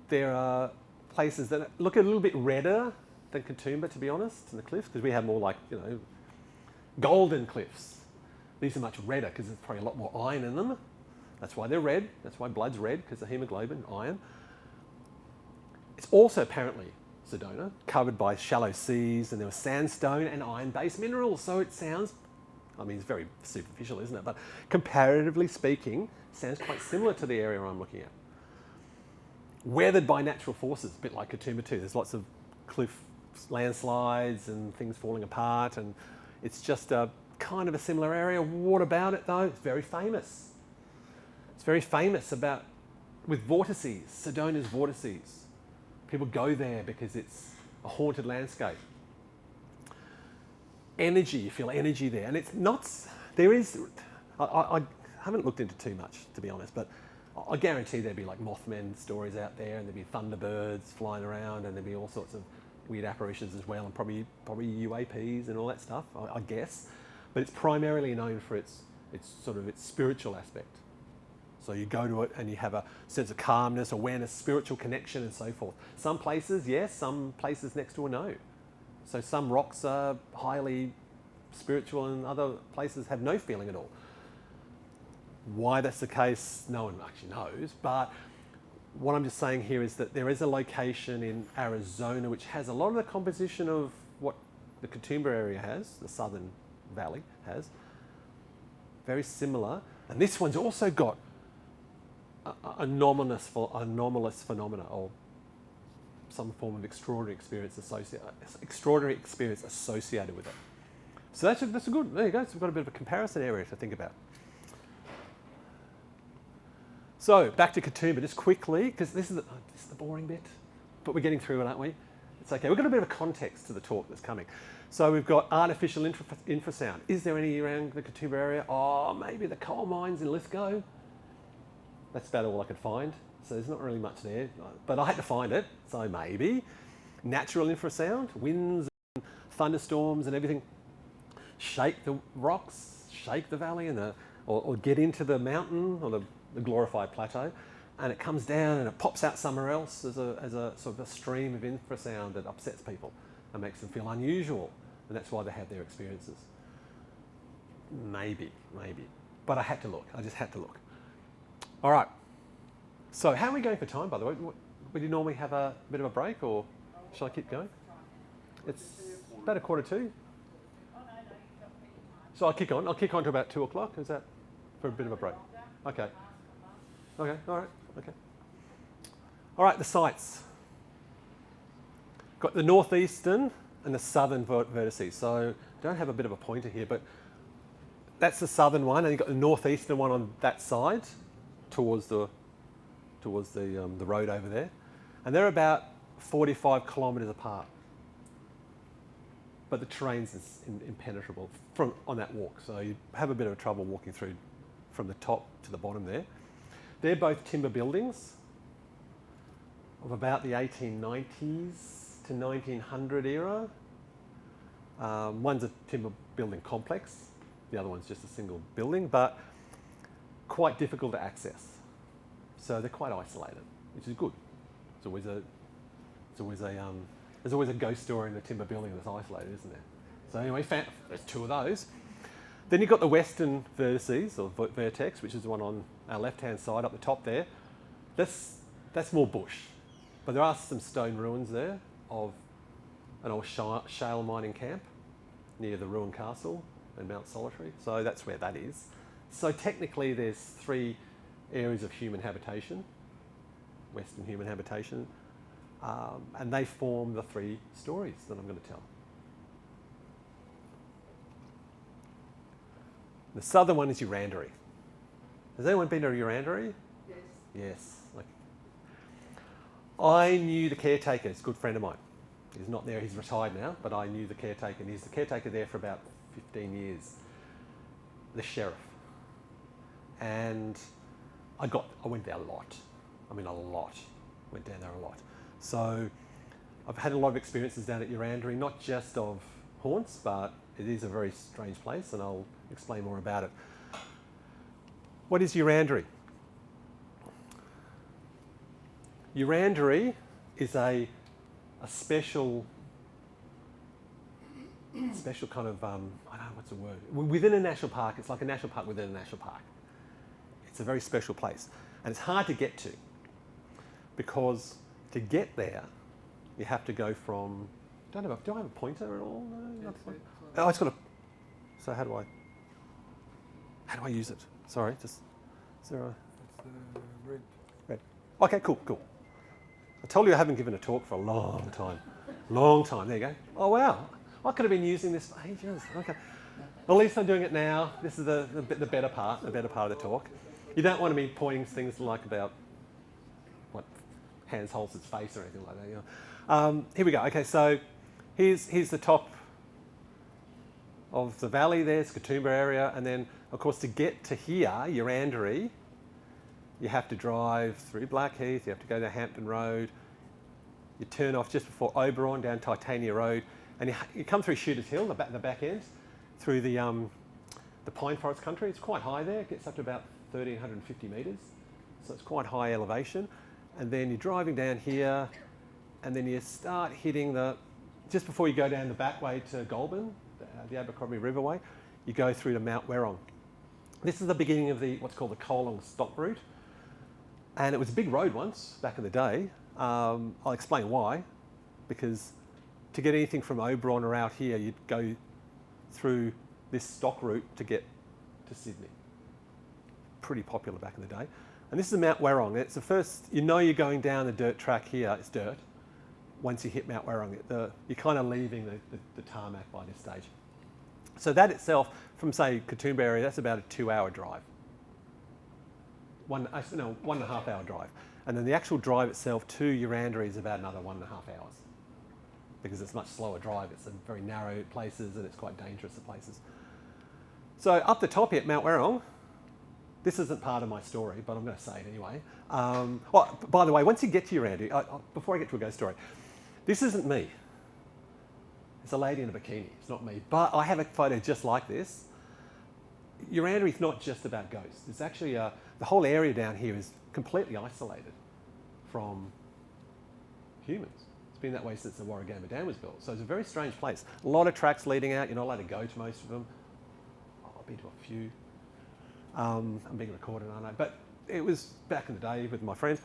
there are places that look a little bit redder than Katoomba, to be honest, in the cliffs, because we have more like, golden cliffs. These are much redder because there's probably a lot more iron in them. That's why they're red. That's why blood's red, because of hemoglobin, iron. It's also apparently Sedona, covered by shallow seas, and there was sandstone and iron-based minerals. So it sounds, it's very superficial, isn't it? But comparatively speaking, sounds quite similar to the area I'm looking at. Weathered by natural forces, a bit like Katoomba too. There's lots of cliff landslides and things falling apart, and it's just a kind of a similar area. What about it though? It's very famous. It's very famous with vortices, Sedona's vortices. People go there because it's a haunted landscape. Energy, you feel energy there. And it's not, I haven't looked into too much, to be honest, but I guarantee there'd be like Mothman stories out there, and there'd be thunderbirds flying around, and there'd be all sorts of weird apparitions as well, and probably UAPs and all that stuff, I guess. But it's primarily known for its It's sort of its spiritual aspect. So you go to it and you have a sense of calmness, awareness, spiritual connection and so forth. Some places, yes, some places next door, no. So some rocks are highly spiritual and other places have no feeling at all. Why that's the case, no one actually knows, but what I'm just saying here is that there is a location in Arizona which has a lot of the composition of what the Katoomba area has, the Southern Valley has, very similar. And this one's also got anomalous phenomena, or some form of extraordinary experience associated with it. So that's a good, there you go, so we've got a bit of a comparison area to think about. So back to Katoomba, just quickly, because this is the boring bit, but we're getting through it, aren't we? It's okay. We've got a bit of a context to the talk that's coming. So we've got artificial infrasound. Is there any around the Katoomba area? Oh, maybe the coal mines in Lithgow. That's about all I could find. So there's not really much there, but I had to find it, so maybe. Natural infrasound, winds and thunderstorms and everything. Shake the rocks, shake the valley, and or get into the mountain or the glorified plateau, and it comes down and it pops out somewhere else as a sort of a stream of infrasound that upsets people and makes them feel unusual, and that's why they have their experiences. Maybe. But I had to look. I just had to look. All right. So how are we going for time, by the way? Would you normally have a bit of a break, or shall I keep going? It's about 1:45. So I'll kick on. I'll kick on to about 2 o'clock. Is that for a bit of a break? Okay. Okay, all right, okay. All right, the sites. Got the northeastern and the southern vertices. So don't have a bit of a pointer here, but that's the southern one, and you've got the northeastern one on that side towards the road over there. And they're about 45 kilometres apart. But the terrain's impenetrable on that walk, so you have a bit of trouble walking through from the top to the bottom there. They're both timber buildings of about the 1890s to 1900 era. One's a timber building complex, the other one's just a single building, but quite difficult to access. So they're quite isolated, which is good. There's always a ghost story in the timber building that's isolated, isn't there? So anyway, there's 2 of those. Then you've got the western vertices, or vertex, which is the one on our left-hand side up the top there. That's more bush. But there are some stone ruins there of an old shale mining camp near the ruined castle and Mount Solitary. So that's where that is. So technically there's 3 areas of human habitation, western human habitation, and they form the 3 stories that I'm going to tell. The southern one is Urandery. Has anyone been to Urandery? Yes. Yes. Okay. I knew the caretaker, he's a good friend of mine. He's not there, he's retired now, but I knew the caretaker, and he's the caretaker there for about 15 years. The sheriff. And I went there a lot. I mean, a lot. Went down there a lot. So I've had a lot of experiences down at Urandery, not just of haunts, but it is a very strange place, and I'll explain more about it. What is Urandery? Urandery is a special kind of, I don't know what's the word, within a national park. It's like a national park within a national park. It's a very special place, and it's hard to get to, because to get there you have to go from, do I have a pointer at all? No, oh, it's got a, so how do I use it? Sorry, just, is there a... It's red. Red. Okay, cool. I told you I haven't given a talk for a long time. Long time, there you go. Oh wow, I could have been using this for ages. Okay, well, at least I'm doing it now. This is the better part of the talk. You don't want to be pointing things like about what Hans Holz's face or anything like that. You know. Here we go. Okay, so here's the top of the valley. There's Katoomba area, and then of course to get to here, Urandery, you have to drive through Blackheath. You have to go down Hampton Road. You turn off just before Oberon down Titania Road, and you come through Shooters Hill, the back end, through the the pine forest country. It's quite high there. It gets up to about 1,350 metres. So it's quite high elevation. And then you're driving down here, and then you start hitting just before you go down the back way to Goulburn, the Abercrombie Riverway, you go through to Mount Werrong. This is the beginning of what's called the Colong Stop Route. And it was a big road once, back in the day. I'll explain why. Because to get anything from Oberon or out here, you'd go through this stock route to get to Sydney. Pretty popular back in the day. And this is Mount Werrong. It's the first, you're going down the dirt track here. It's dirt. Once you hit Mount Werrong, you're kind of leaving the tarmac by this stage. So that itself, from say Katoomba area, that's about a 2-hour drive. 1.5 hour drive. And then the actual drive itself to Urandra is about another 1.5 hours. Because it's a much slower drive. It's in very narrow places and it's quite dangerous at places. So up the top here at Mount Werrong, this isn't part of my story, but I'm going to say it anyway. By the way, once you get to Urandra, before I get to a ghost story, this isn't me. It's a lady in a bikini. It's not me. But I have a photo just like this. Urandra is not just about ghosts. It's actually, the whole area down here is completely isolated from humans. It's been that way since the Warragamba Dam was built. So it's a very strange place. A lot of tracks leading out. You're not allowed to go to most of them. I've been to a few. I'm being recorded, aren't I? But it was back in the day with my friends.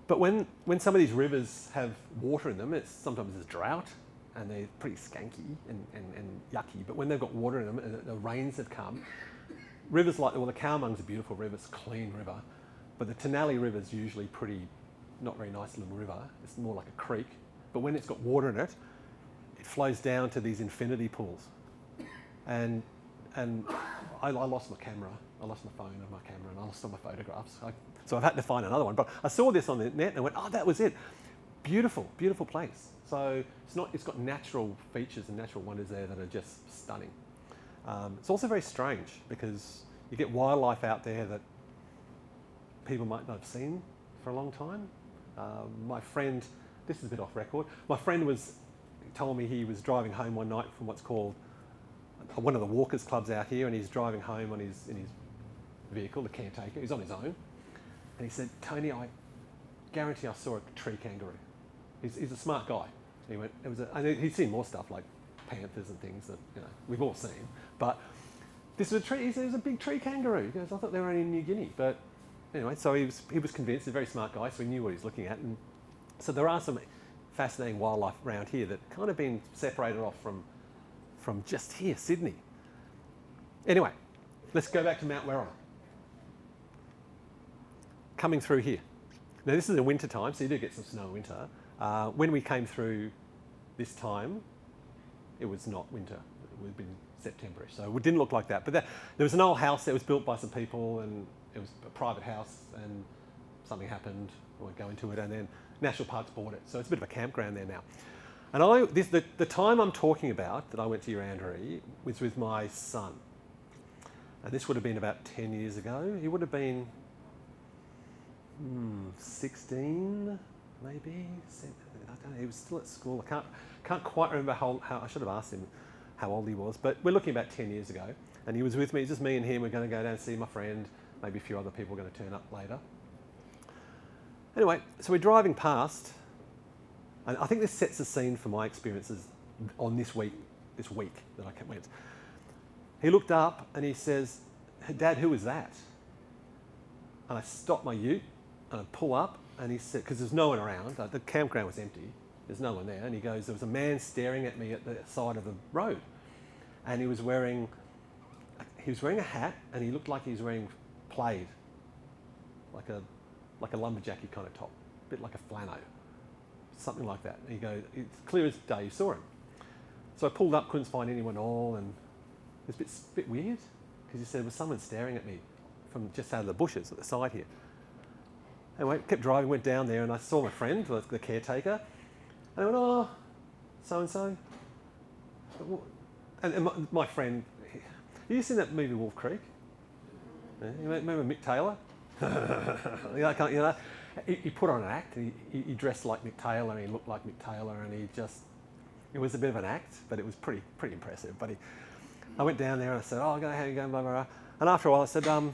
But when some of these rivers have water in them, sometimes there's drought and they're pretty skanky and yucky. But when they've got water in them and the rains have come, rivers like, the Cowmung's a beautiful river, it's a clean river. But the Tenali River's usually not very nice little river. It's more like a creek. But when it's got water in it, it flows down to these infinity pools. And I lost my camera. I lost my phone and my camera, and I lost all my photographs. So I've had to find another one. But I saw this on the net and I went, oh, that was it. Beautiful, beautiful place. So it's got natural features and natural wonders there that are just stunning. It's also very strange because you get wildlife out there that people might not have seen for a long time. My friend, this is a bit off record, my friend told me he was driving home one night from what's called one of the walkers clubs out here, and he's driving home in his vehicle, the caretaker. He's on his own, and he said, "Tony, I guarantee I saw a tree kangaroo." He's a smart guy. He went, he's seen more stuff like panthers and things that we've all seen, but this was a tree. He said it was a big tree kangaroo. He goes, "I thought they were only in New Guinea," but anyway, so he was convinced. He's a very smart guy, so he knew what he was looking at, and so there are some fascinating wildlife around here that kind of been separated off from just here, Sydney. Anyway, let's go back to Mount Werrong. Coming through here. Now this is in winter time, so you do get some snow in winter. When we came through this time, it was not winter. It would have been September-ish, so it didn't look like that. But there was an old house that was built by some people, and it was a private house, and something happened. I won't go into it, and then National Parks bought it. So it's a bit of a campground there now. And the time I'm talking about that I went to Urandra was with my son. And this would have been about 10 years ago. He would have been 16, maybe. I don't know. He was still at school. I can't quite remember how I should have asked him how old he was. But we're looking about 10 years ago. And he was with me, just me and him. We're going to go down and see my friend. Maybe a few other people are going to turn up later. Anyway, so we're driving past. And I think this sets the scene for my experiences on this week that I went. He looked up and he says, "Dad, who is that?" And I stop my ute and I pull up, and he said, because there's no one around, the campground was empty, there's no one there, and he goes, "There was a man staring at me at the side of the road, and he was wearing a hat, and he looked like he was wearing plaid, like a lumberjacky kind of top, a bit like a flannel. Something like that." And he goes, "It's clear as day you saw him." So I pulled up, couldn't find anyone at all, and it was a bit weird, because he said there was someone staring at me from just out of the bushes at the side here. Anyway, kept driving, went down there, and I saw my friend, the caretaker, and I went, "Oh, so-and-so." And my friend, you seen that movie Wolf Creek? Yeah, you remember Mick Taylor? He put on an act. He dressed like Mick Taylor, and he looked like Mick Taylor, and it was a bit of an act, but it was pretty impressive. But I went down there and I said, oh, how are you going, blah, blah, blah. And after a while I said, oh,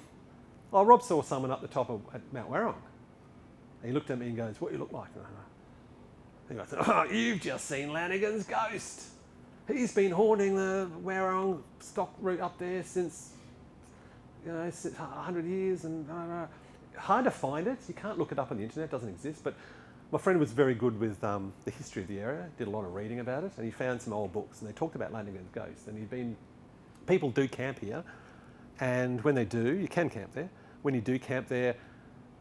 Rob saw someone up the top of at Mount Werrong. And he looked at me and goes, what do you look like? And I said, oh, you've just seen Lanigan's ghost. He's been haunting the Werrong stock route up there since, 100 years. And hard to find it. You can't look it up on the internet. It doesn't exist. But my friend was very good with the history of the area. Did a lot of reading about it, and he found some old books, and they talked about Lanigan's ghost. And people do camp here, and when they do, you can camp there. When you do camp there,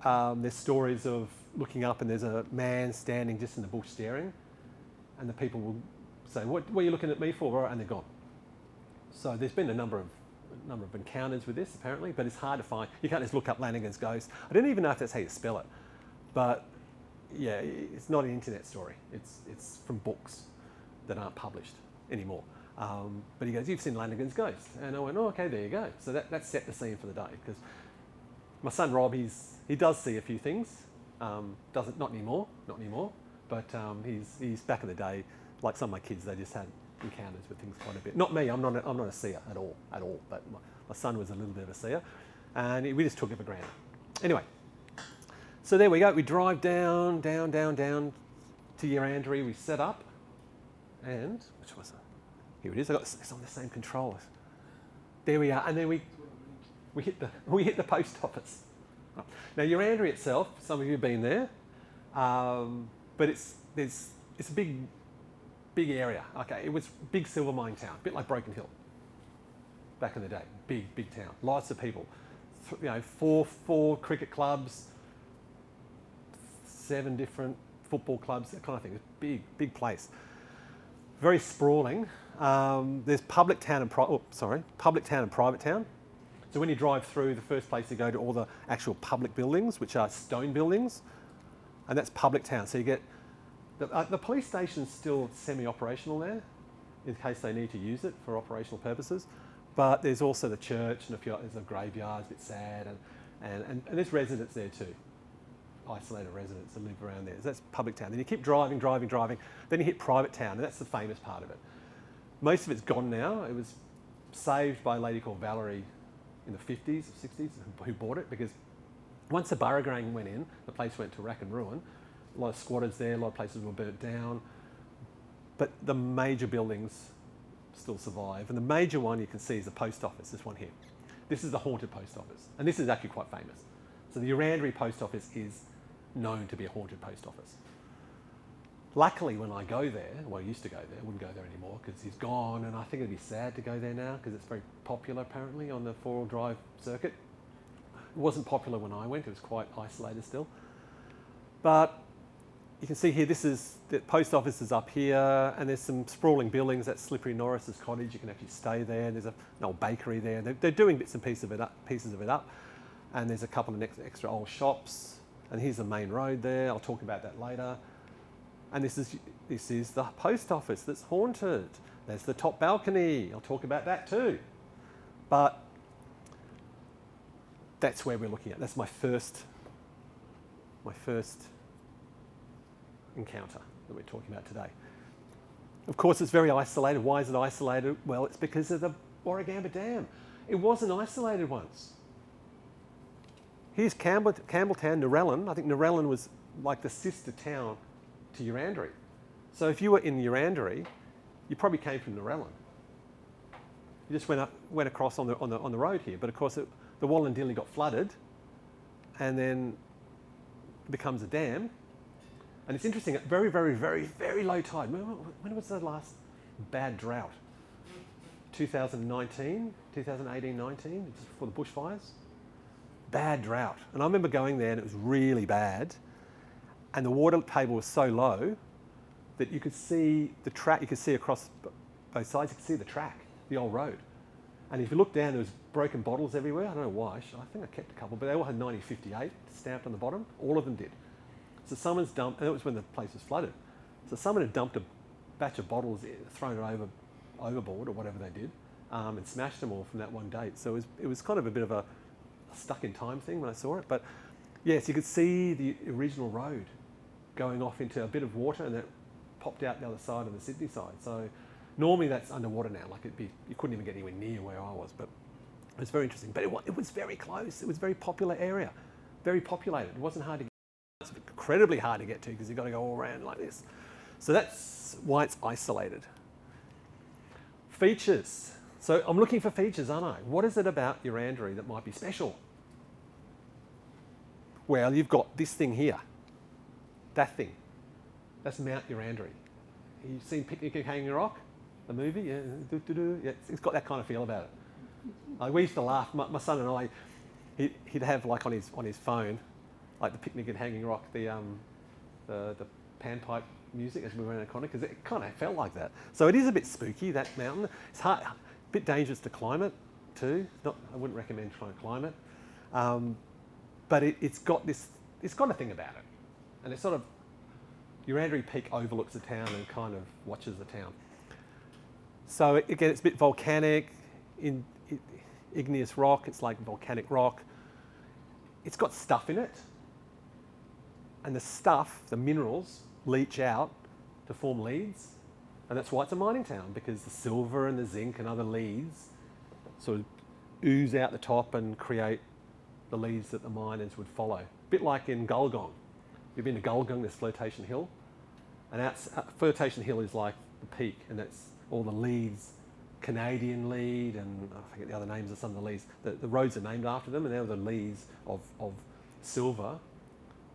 there's stories of looking up and there's a man standing just in the bush staring, and the people will say, what are you looking at me for? And they're gone. So there's been a number of encounters with this apparently, but it's hard to find. You can't just look up Lanigan's ghost. I don't even know if that's how you spell it, but yeah, it's not an internet story. It's from books that aren't published anymore. But he goes, you've seen Lanigan's ghost. And I went, oh, okay, there you go. So that set the scene for the day, because my son Rob, he does see a few things. Not anymore, but he's back in the day, like some of my kids, they just had encounters with things quite a bit. Not me, I'm not a seer at all, but my son was a little bit of a seer, and we just took it for granted. Anyway, so there we go. We drive down to Urandri, we set up, and, which was it? Here it is, it's on the same controllers. There we are, and then we hit the post office. Now Urandri itself, some of you have been there, but it's a big area. Okay, it was a big silver mine town, a bit like Broken Hill back in the day. Big town, lots of people. Four cricket clubs, 7 different football clubs, that kind of thing. It's a big place. Very sprawling. There's public town and private town. So when you drive through, the first place you go to all the actual public buildings, which are stone buildings, and that's public town. So you get the police station's still semi-operational there, in case they need to use it for operational purposes. But there's also the church and there's a graveyard, it's a bit sad, and there's residents there too, isolated residents that live around there. So that's public town. Then you keep driving, then you hit private town, and that's the famous part of it. Most of it's gone now. It was saved by a lady called Valerie in the 50s or 60s who bought it, because once the Burragang went in, the place went to rack and ruin. A lot of squatters there, a lot of places were burnt down, but the major buildings still survive. And the major one you can see is the post office, this one here. This is the haunted post office, and this is actually quite famous. So the Urandri post office is known to be a haunted post office. Luckily, when I go there, well, I used to go there, I wouldn't go there anymore because he's gone, and I think it'd be sad to go there now because it's very popular apparently on the 4-wheel drive circuit. It wasn't popular when I went, it was quite isolated still. But you can see here, the post office is up here, and there's some sprawling buildings. That's Slippery Norris's cottage. You can actually stay there. There's an old bakery there. They're doing bits and pieces of it up. And there's a couple of extra old shops. And here's the main road there. I'll talk about that later. And this is the post office that's haunted. There's the top balcony. I'll talk about that too. But that's where we're looking at. That's my first encounter that we're talking about today. Of course, it's very isolated. Why is it isolated? Well, it's because of the Warragamba Dam. It wasn't isolated once. Here's Campbelltown, Narellan. I think Narellan was like the sister town to Urandri. So if you were in Urandri, you probably came from Narellan. You just went across on the road here. But of course, the Wallandilly got flooded, and then it becomes a dam. And it's interesting, at very, very, very, very low tide. When was the last bad drought? 2018, 19, just before the bushfires. Bad drought. And I remember going there and it was really bad. And the water table was so low that you could see the track, you could see across both sides, you could see the track, the old road. And if you look down, there was broken bottles everywhere. I don't know why. I think I kept a couple, but they all had 1958 stamped on the bottom. All of them did. So someone's dumped, and it was when the place was flooded. So someone had dumped a batch of bottles, thrown it overboard or whatever they did, and smashed them all from that one date. So it was kind of a bit of a stuck in time thing when I saw it. But yes, you could see the original road going off into a bit of water, and then it popped out the other side on the Sydney side. So Normally that's underwater now, like you couldn't even get anywhere near where I was, but it was very interesting. But it was very close. It was a very popular area, very populated. It wasn't hard to get to. It's incredibly hard to get to because you've got to go all around like this. So that's why it's isolated. Features. So I'm looking for features, aren't I? What is it about Urandery that might be special? Well, you've got this thing here. That thing. That's Mount Urandery. You've seen Picnic at Hanging Rock? The movie? Yeah, yeah, it's got that kind of feel about it. We used to laugh. My son and I, he'd have like on his phone, like the Picnic at Hanging Rock, the panpipe music as we went around the corner, because it kind of felt like that. So it is a bit spooky, that mountain. It's hard, a bit dangerous to climb it too. I wouldn't recommend trying to climb it. But it's got a thing about it. And it's sort of, Urandery Peak overlooks the town and kind of watches the town. So again, it's a bit volcanic, igneous rock, it's like volcanic rock. It's got stuff in it. And the stuff, the minerals, leach out to form leads. And that's why it's a mining town, because the silver and the zinc and other leads sort of ooze out the top and create the leads that the miners would follow. A bit like in Gulgong. You've been to Gulgong, there's Flotation Hill. And Flotation Hill is like the peak, and that's all the leads, Canadian lead, and I forget the other names of some of the leads. The roads are named after them, and they're the leads of silver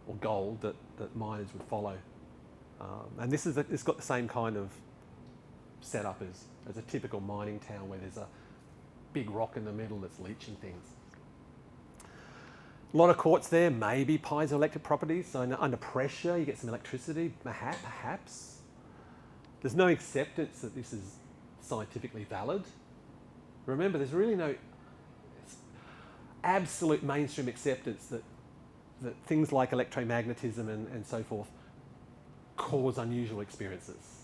or gold that miners would follow. And it's got the same kind of setup as a typical mining town, where there's a big rock in the middle that's leaching things. A lot of quartz there, maybe piezoelectric properties, so under pressure you get some electricity, perhaps. There's no acceptance that this is scientifically valid. Remember, there's really no absolute mainstream acceptance that things like electromagnetism and so forth cause unusual experiences.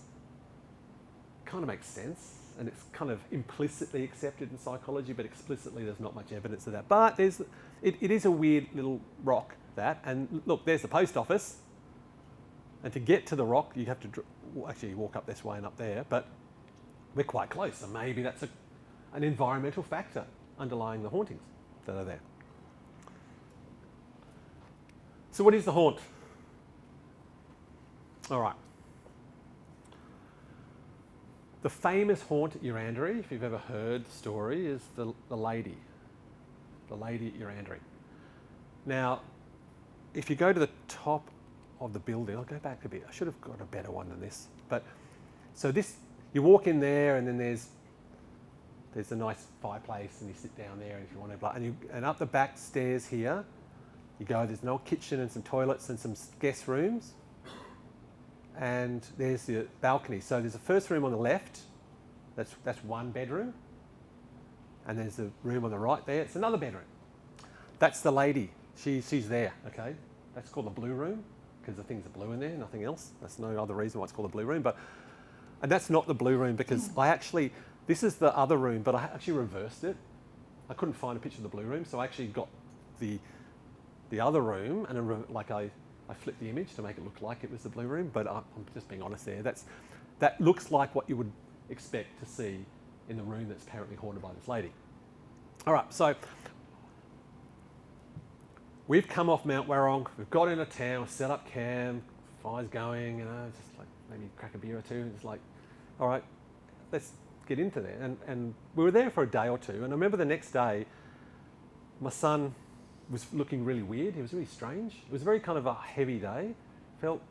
Kind of makes sense, and it's kind of implicitly accepted in psychology, but explicitly there's not much evidence of that. But it is a weird little rock, that, and look, there's the post office, and to get to the rock you have to actually walk up this way and up there, but we're quite close, so maybe that's an environmental factor underlying the hauntings that are there. So what is the haunt? All right. The famous haunt at Urandery, if you've ever heard the story, is the lady at Urandery. Now, if you go to the top of the building, I'll go back a bit. I should have got a better one than this. But so this, you walk in there, and then there's a nice fireplace, and you sit down there, and if you want to, and up the back stairs here, you go. There's an old kitchen and some toilets and some guest rooms. And there's the balcony. So there's a first room on the left. That's one bedroom. And there's a room on the right there. It's another bedroom. That's the lady. She's there, okay? That's called the blue room, because the things are blue in there, nothing else. That's no other reason why it's called the blue room. And that's not the blue room, because this is the other room, but I actually reversed it. I couldn't find a picture of the blue room, so I actually got the other room, and I flipped the image to make it look like it was the blue room, but I'm just being honest there. That looks like what you would expect to see in the room that's apparently haunted by this lady. All right, so we've come off Mount Warong, we've got into town, set up camp, fire's going, just like maybe crack a beer or two. It's like, all right, let's get into there. And we were there for a day or two, and I remember the next day, my son was looking really weird. He was really strange. It was very kind of a heavy day. Felt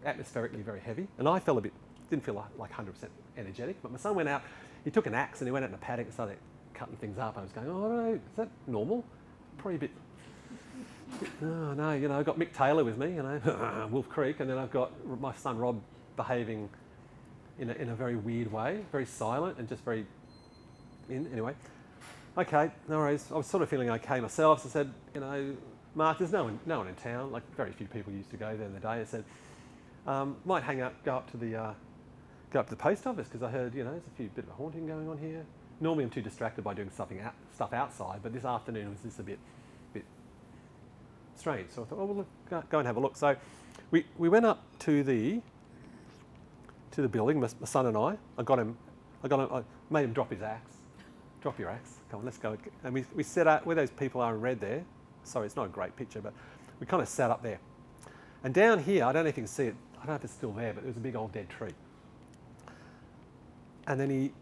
atmospherically very heavy. And I didn't feel like 100% energetic. But my son went out, he took an axe and he went out in a paddock and started cutting things up. I was going, oh, no, is that normal? Probably a bit, oh no, I've got Mick Taylor with me, Wolf Creek, and then I've got my son Rob behaving in a very weird way, very silent and just very anyway. Okay, no worries. I was sort of feeling okay myself. So I said, Mark, there's no one in town. Like very few people used to go there in the day. I said, might hang up, go up to the post office, because I heard, there's a bit of a haunting going on here. Normally I'm too distracted by doing stuff outside, but this afternoon was just a bit strange. So I thought, well, look, go and have a look. So we went up to the building, my son and I got him I made him drop his axe. Drop your axe. Come on, let's go. And we set up where those people are in red there. Sorry, it's not a great picture, but we kind of sat up there. And down here, I don't know if you can see it. I don't know if it's still there, but there was a big old dead tree. And then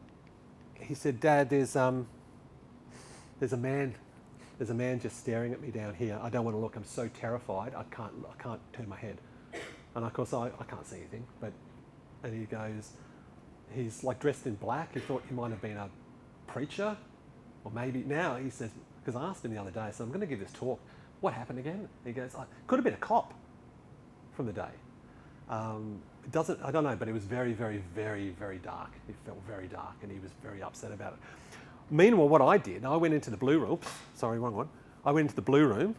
he said, "Dad, there's a man just staring at me down here. I don't want to look. I'm so terrified. I can't turn my head." And of course, I can't see anything. And he goes, he's like dressed in black. He thought he might have been a preacher, or maybe now he says, because I asked him the other day, so I'm going to give this talk. What happened again? He goes, could have been a cop from the day. It doesn't. I don't know, but it was very, very, very, very dark. It felt very dark, and he was very upset about it. Meanwhile, what I did, I went into the blue room. Oops, sorry, wrong one. I went into the blue room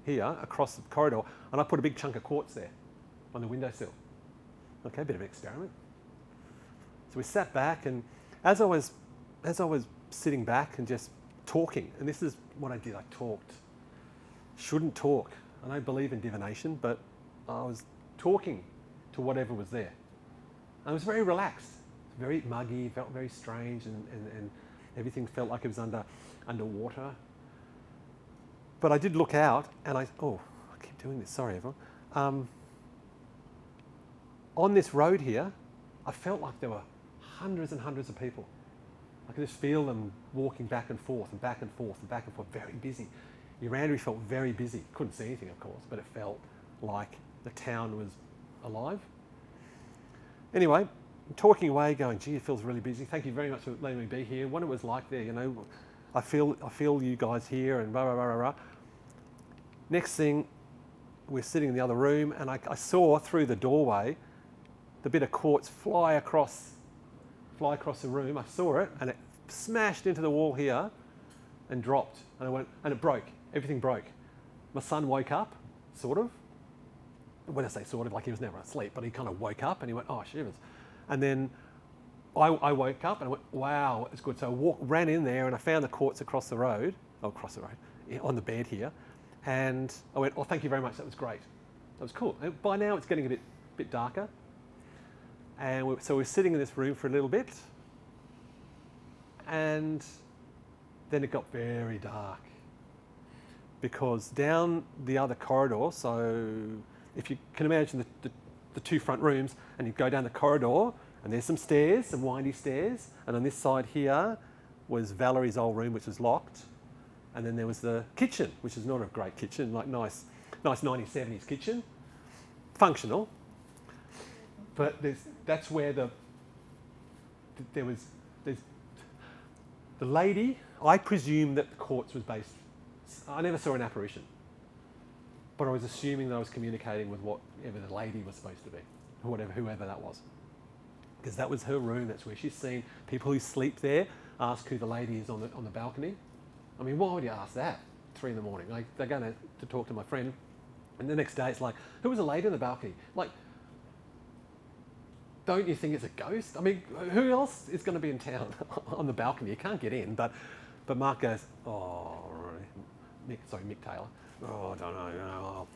here across the corridor, and I put a big chunk of quartz there on the windowsill. Okay, a bit of an experiment. So we sat back, and as I was sitting back and just talking, and this is what I did. I talked. Shouldn't talk. I don't believe in divination, but I was talking to whatever was there. I was very relaxed, very muggy, felt very strange, and everything felt like it was underwater. But I did look out, and I keep doing this, sorry everyone. On this road here, I felt like there were hundreds and hundreds of people. I could just feel them walking back and forth and back and forth and back and forth, very busy. Urandary felt very busy. Couldn't see anything, of course, but it felt like the town was alive. Anyway, I'm talking away, going, gee, it feels really busy. Thank you very much for letting me be here. What it was like there, you know, I feel you guys here, and blah, blah, blah, blah, blah. Next thing, we're sitting in the other room, and I saw through the doorway the bit of quartz fly across the room. I saw it, and it smashed into the wall here and dropped, and it broke. Everything broke. My son woke up, sort of. When I say sort of, like he was never asleep, but he kind of woke up and he went, oh, shivers. And then I woke up and I went, wow, it's good. So I ran in there and I found the quartz across the road, on the bed here. And I went, oh, thank you very much, that was great. That was cool. And by now it's getting a bit darker. And so we're sitting in this room for a little bit. And then it got very dark. Because down the other corridor, so if you can imagine the two front rooms, and you go down the corridor, and there's some stairs, some windy stairs, and on this side here was Valerie's old room, which was locked, and then there was the kitchen, which is not a great kitchen, like nice 1970s kitchen, functional, but that's where the lady, I presume that the quartz was based. I never saw an apparition, but I was assuming that I was communicating with whatever the lady was supposed to be, or whoever that was. Because that was her room, that's where she's seen people who sleep there ask who the lady is on the balcony. I mean, why would you ask that? 3 a.m. Like, they're going to talk to my friend, and the next day it's like, who was a lady on the balcony? Like, don't you think it's a ghost? I mean, who else is going to be in town on the balcony? You can't get in, but Mark goes, Mick Taylor. Oh, I don't know.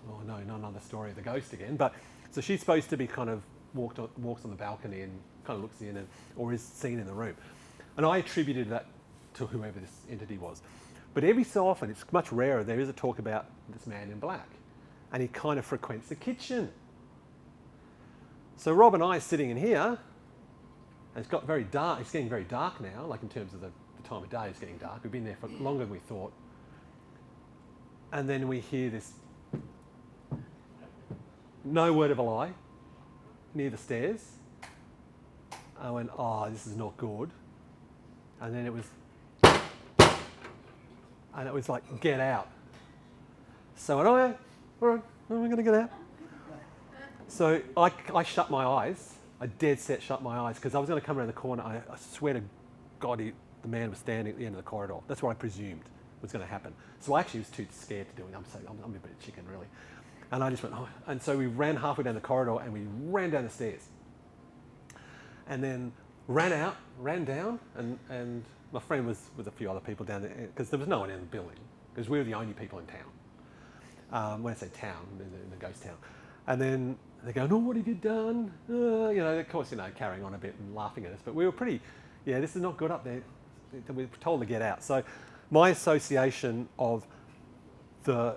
Oh no, not another story of the ghost again. But so she's supposed to be kind of walks on the balcony and kind of looks in or is seen in the room. And I attributed that to whoever this entity was. But every so often, it's much rarer, there is a talk about this man in black. And he kind of frequents the kitchen. So Rob and I are sitting in here, and it's got very dark. It's getting very dark now, like in terms of the time of day, it's getting dark. We've been there for longer than we thought. And then we hear this, no word of a lie, near the stairs. I went, oh, this is not good. And then it was like, get out. So all right, we're going to get out. So I shut my eyes. I dead set shut my eyes because I was going to come around the corner. I swear to God, the man was standing at the end of the corridor. That's what I presumed was going to happen. So I actually was too scared to do it. I'm a bit of a chicken, really. And I just went, oh. And so we ran halfway down the corridor and we ran down the stairs. And then ran down, and my friend was with a few other people down there because there was no one in the building because we were the only people in town. When I say town, in the ghost town. And then they're going, oh, what have you done? You know, of course, you know, carrying on a bit and laughing at us. But we were pretty, yeah, this is not good up there. We were told to get out. So my association of the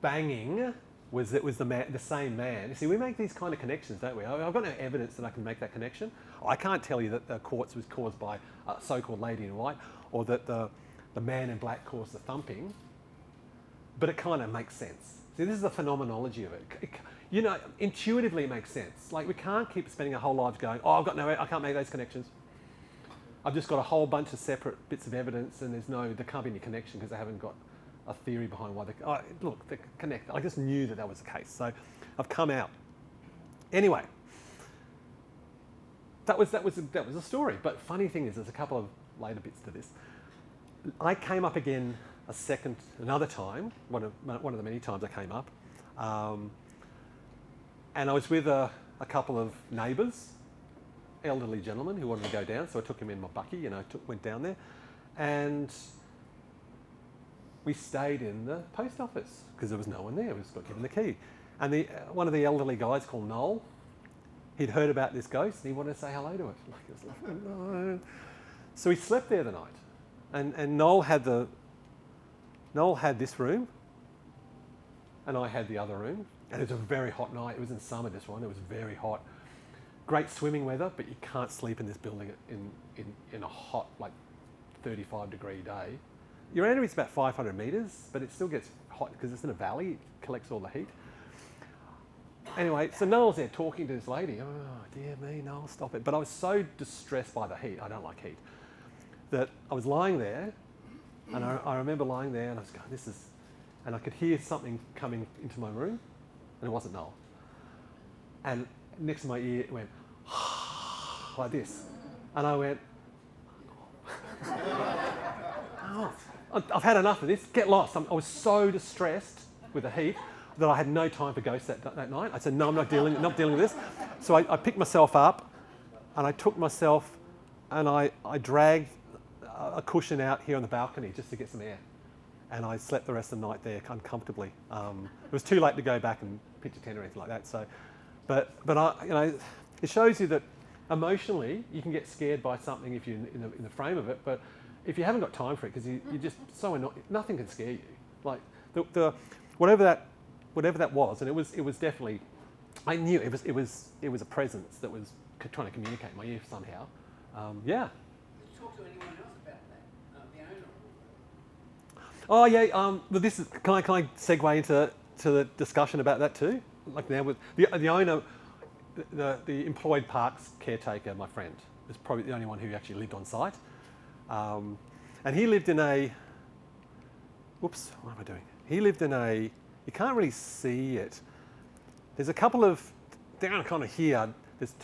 banging was that was the same man. You see, we make these kind of connections, don't we? I've got no evidence that I can make that connection. I can't tell you that the quartz was caused by a so-called lady in white, or that the man in black caused the thumping, but it kind of makes sense. See, this is the phenomenology of it. You know, intuitively it makes sense. Like, we can't keep spending our whole lives going, oh, I can't make those connections. I've just got a whole bunch of separate bits of evidence, and there can't be any connection because I haven't got a theory behind why they're connected. I just knew that was the case, so I've come out. Anyway, that was a story. But funny thing is, there's a couple of later bits to this. I came up again another time, one of the many times I came up, and I was with a couple of neighbours, elderly gentlemen who wanted to go down, so I took him in my bucky and I went down there, and we stayed in the post office because there was no one there. We just got given the key, and one of the elderly guys called Noel, he'd heard about this ghost and he wanted to say hello to it. No. So we slept there the night, and Noel had this room, and I had the other room, and it was a very hot night. It was in summer, this one. It was very hot. Great swimming weather, but you can't sleep in this building in a hot, like 35-degree day. Your area is about 500 metres, but it still gets hot because it's in a valley. It collects all the heat. Anyway, so Noel's there talking to this lady. Oh, dear me, Noel, stop it. But I was so distressed by the heat, I don't like heat, that I was lying there, and I remember lying there and I was going, and I could hear something coming into my room, and it wasn't Noel. And next to my ear, it went, like this. And I went, oh, I've had enough of this, get lost. I was so distressed with the heat that I had no time for ghosts that night. I said, no, I'm not dealing with this. So I picked myself up, and I took myself, and I dragged a cushion out here on the balcony just to get some air. And I slept the rest of the night there uncomfortably. It was too late to go back and pitch a tent or anything like that. So, but it shows you that emotionally you can get scared by something if you're in the frame of it. But if you haven't got time for it, because you're just so annoyed, nothing can scare you. Like whatever that was, and it was definitely, I knew it was a presence that was trying to communicate in my ear somehow. Yeah. Did you talk to anyone else about that? The owner? Oh yeah. But this is can I segue into the discussion about that too? Like now with the owner, the employed parks caretaker, my friend, is probably the only one who actually lived on site, and he lived in a. Whoops, what am I doing? He lived in a. You can't really see it. There's a couple of down kind of here. There's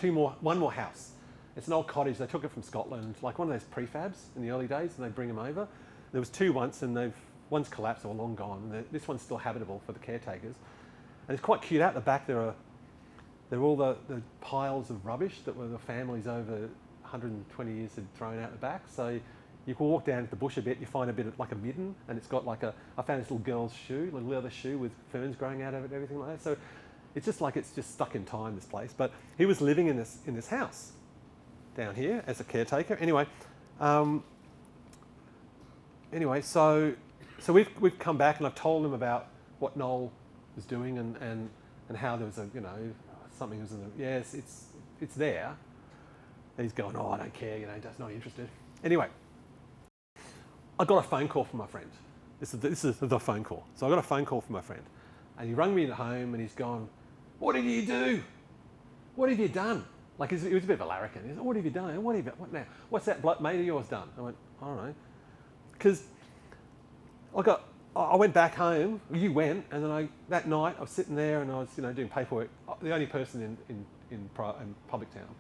one more house. It's an old cottage. They took it from Scotland, like one of those prefabs in the early days, and they bring them over. There was two once, and one's collapsed or long gone. And this one's still habitable for the caretakers, and it's quite cute. Out the back, there are all the piles of rubbish that were the families over 120 years had thrown out the back. So you can walk down to the bush a bit. You find a bit of like a midden, and it's got like I found this little girl's shoe, like a leather shoe with ferns growing out of it, and everything like that. So it's just like it's just stuck in time, this place. But he was living in this house down here as a caretaker. Anyway, so we've come back, and I've told him about what Noel was doing and how there was something was in the yes, it's there. And he's going, oh, I don't care, just not interested. Anyway, I got a phone call from my friend. This is the phone call. So I got a phone call from my friend, and he rang me at home, and he's gone, what did you do? What have you done? Like, he was a bit of a larrikin. He said, what have you done? What now? What's that mate of yours done? I went, I don't know. Because I went back home, you went, and then that night I was sitting there and I was doing paperwork. The only person in private town,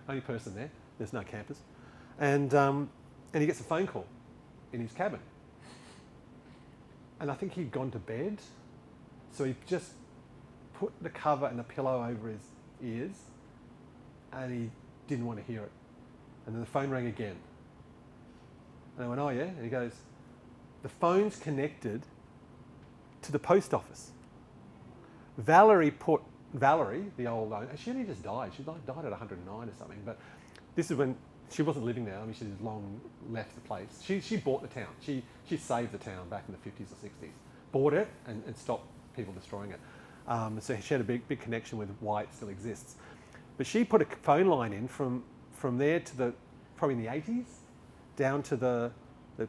only person there. There's no campers, and he gets a phone call in his cabin, and I think he'd gone to bed, so he just put the cover and the pillow over his ears, and he didn't want to hear it, and then the phone rang again, and I went, oh yeah, and he goes, the phone's connected to the post office. Valerie, the old owner, she only just died. She died at 109 or something. But this is when she wasn't living there. I mean, she's long left the place. She bought the town. She saved the town back in the 50s or 60s. Bought it and stopped people destroying it. So she had a big connection with why it still exists. But she put a phone line in from there to probably in the 80s, down to the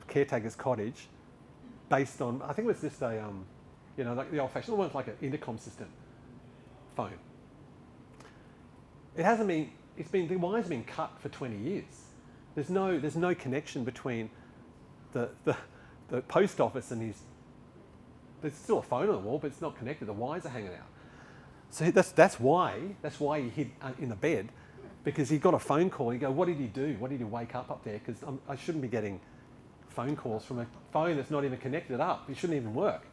caretaker's cottage, based on, I think it was just a, like the old-fashioned, almost like an intercom system phone. It hasn't been, the wire's been cut for 20 years. There's no connection between the post office and there's still a phone on the wall, but it's not connected. The wires are hanging out. So that's why he hid in the bed, because he got a phone call. You go, what did he do? What did he wake up there? Because I shouldn't be getting phone calls from a phone that's not even connected up. It shouldn't even work.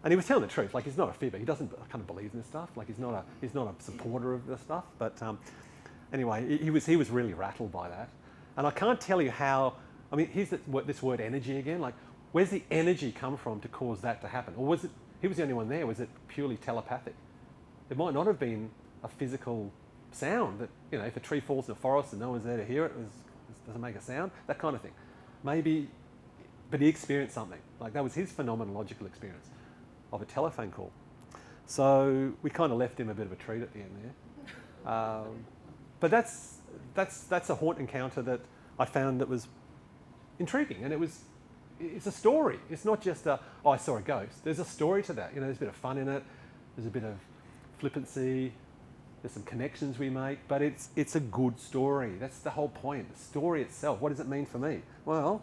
And he was telling the truth. Like, he's not a fibber. He doesn't kind of believe in this stuff. Like, he's not a supporter of this stuff. But anyway, he was really rattled by that. And I can't tell you how. I mean, here's this word energy again. Like, where's the energy come from to cause that to happen? Or was it he was the only one there? Was it purely telepathic? It might not have been a physical sound that, if a tree falls in a forest and no one's there to hear it, doesn't make a sound, that kind of thing. Maybe, but he experienced something. Like, that was his phenomenological experience of a telephone call. So we kind of left him a bit of a treat at the end there. But that's a haunt encounter that I found that was intriguing, and it's a story. It's not just I saw a ghost. There's a story to that. There's a bit of fun in it. There's a bit of flippancy. There's some connections we make, but it's a good story. That's the whole point. The story itself. What does it mean for me? Well,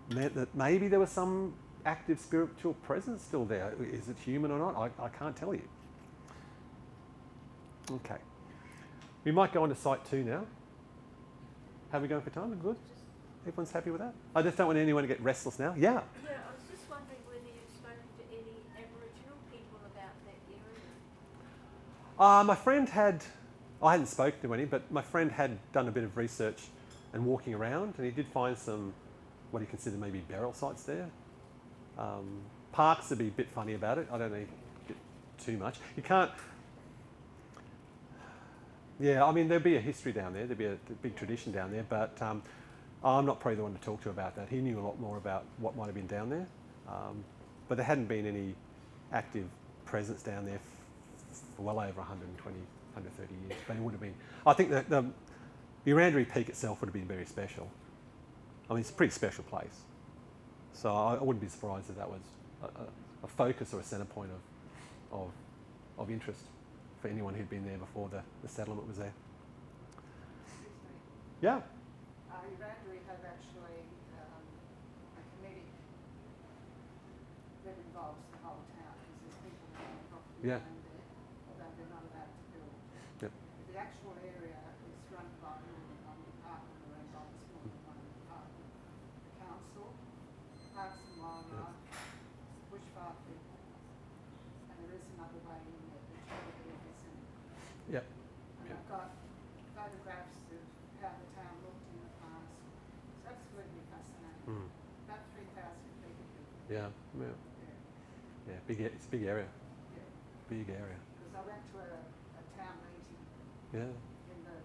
meant that maybe there was some active spiritual presence still there. Is it human or not? I can't tell you. Okay. We might go on to site 2 now. How are we going for time? Good? Everyone's happy with that? I just don't want anyone to get restless now. Yeah? Yeah, I was just wondering whether you've spoken to any Aboriginal people about that area. My friend I hadn't spoken to any, but my friend had done a bit of research and walking around, and he did find some, what he considered maybe burial sites there. Parks would be a bit funny about it. I don't need to get too much. You can't... Yeah, I mean, there'd be a history down there. There'd be a big tradition down there, but I'm not probably the one to talk to about that. He knew a lot more about what might have been down there, but there hadn't been any active presence down there for well over 120, 130 years. But it would have been... I think that the Urandery Peak itself would have been very special. I mean, it's a pretty special place. So I wouldn't be surprised if that was a focus or a centre point of interest for anyone who'd been there before the settlement was there. Yeah. Urandery have actually a committee that involves the whole town, because there's people that own property Yeah. around there, although they're not allowed to build. Yep. The actual area is run by the department, or run by the small department, the council, Parks and Wildlife, bushfire people, and there is another way in there that should be missing. Yep. And I've got photographs of how the town looked in the past. It's absolutely fascinating. About 3,000 people. Yeah. It's a big area. Yeah. Big area. Because I went to a town meeting Yeah. in the...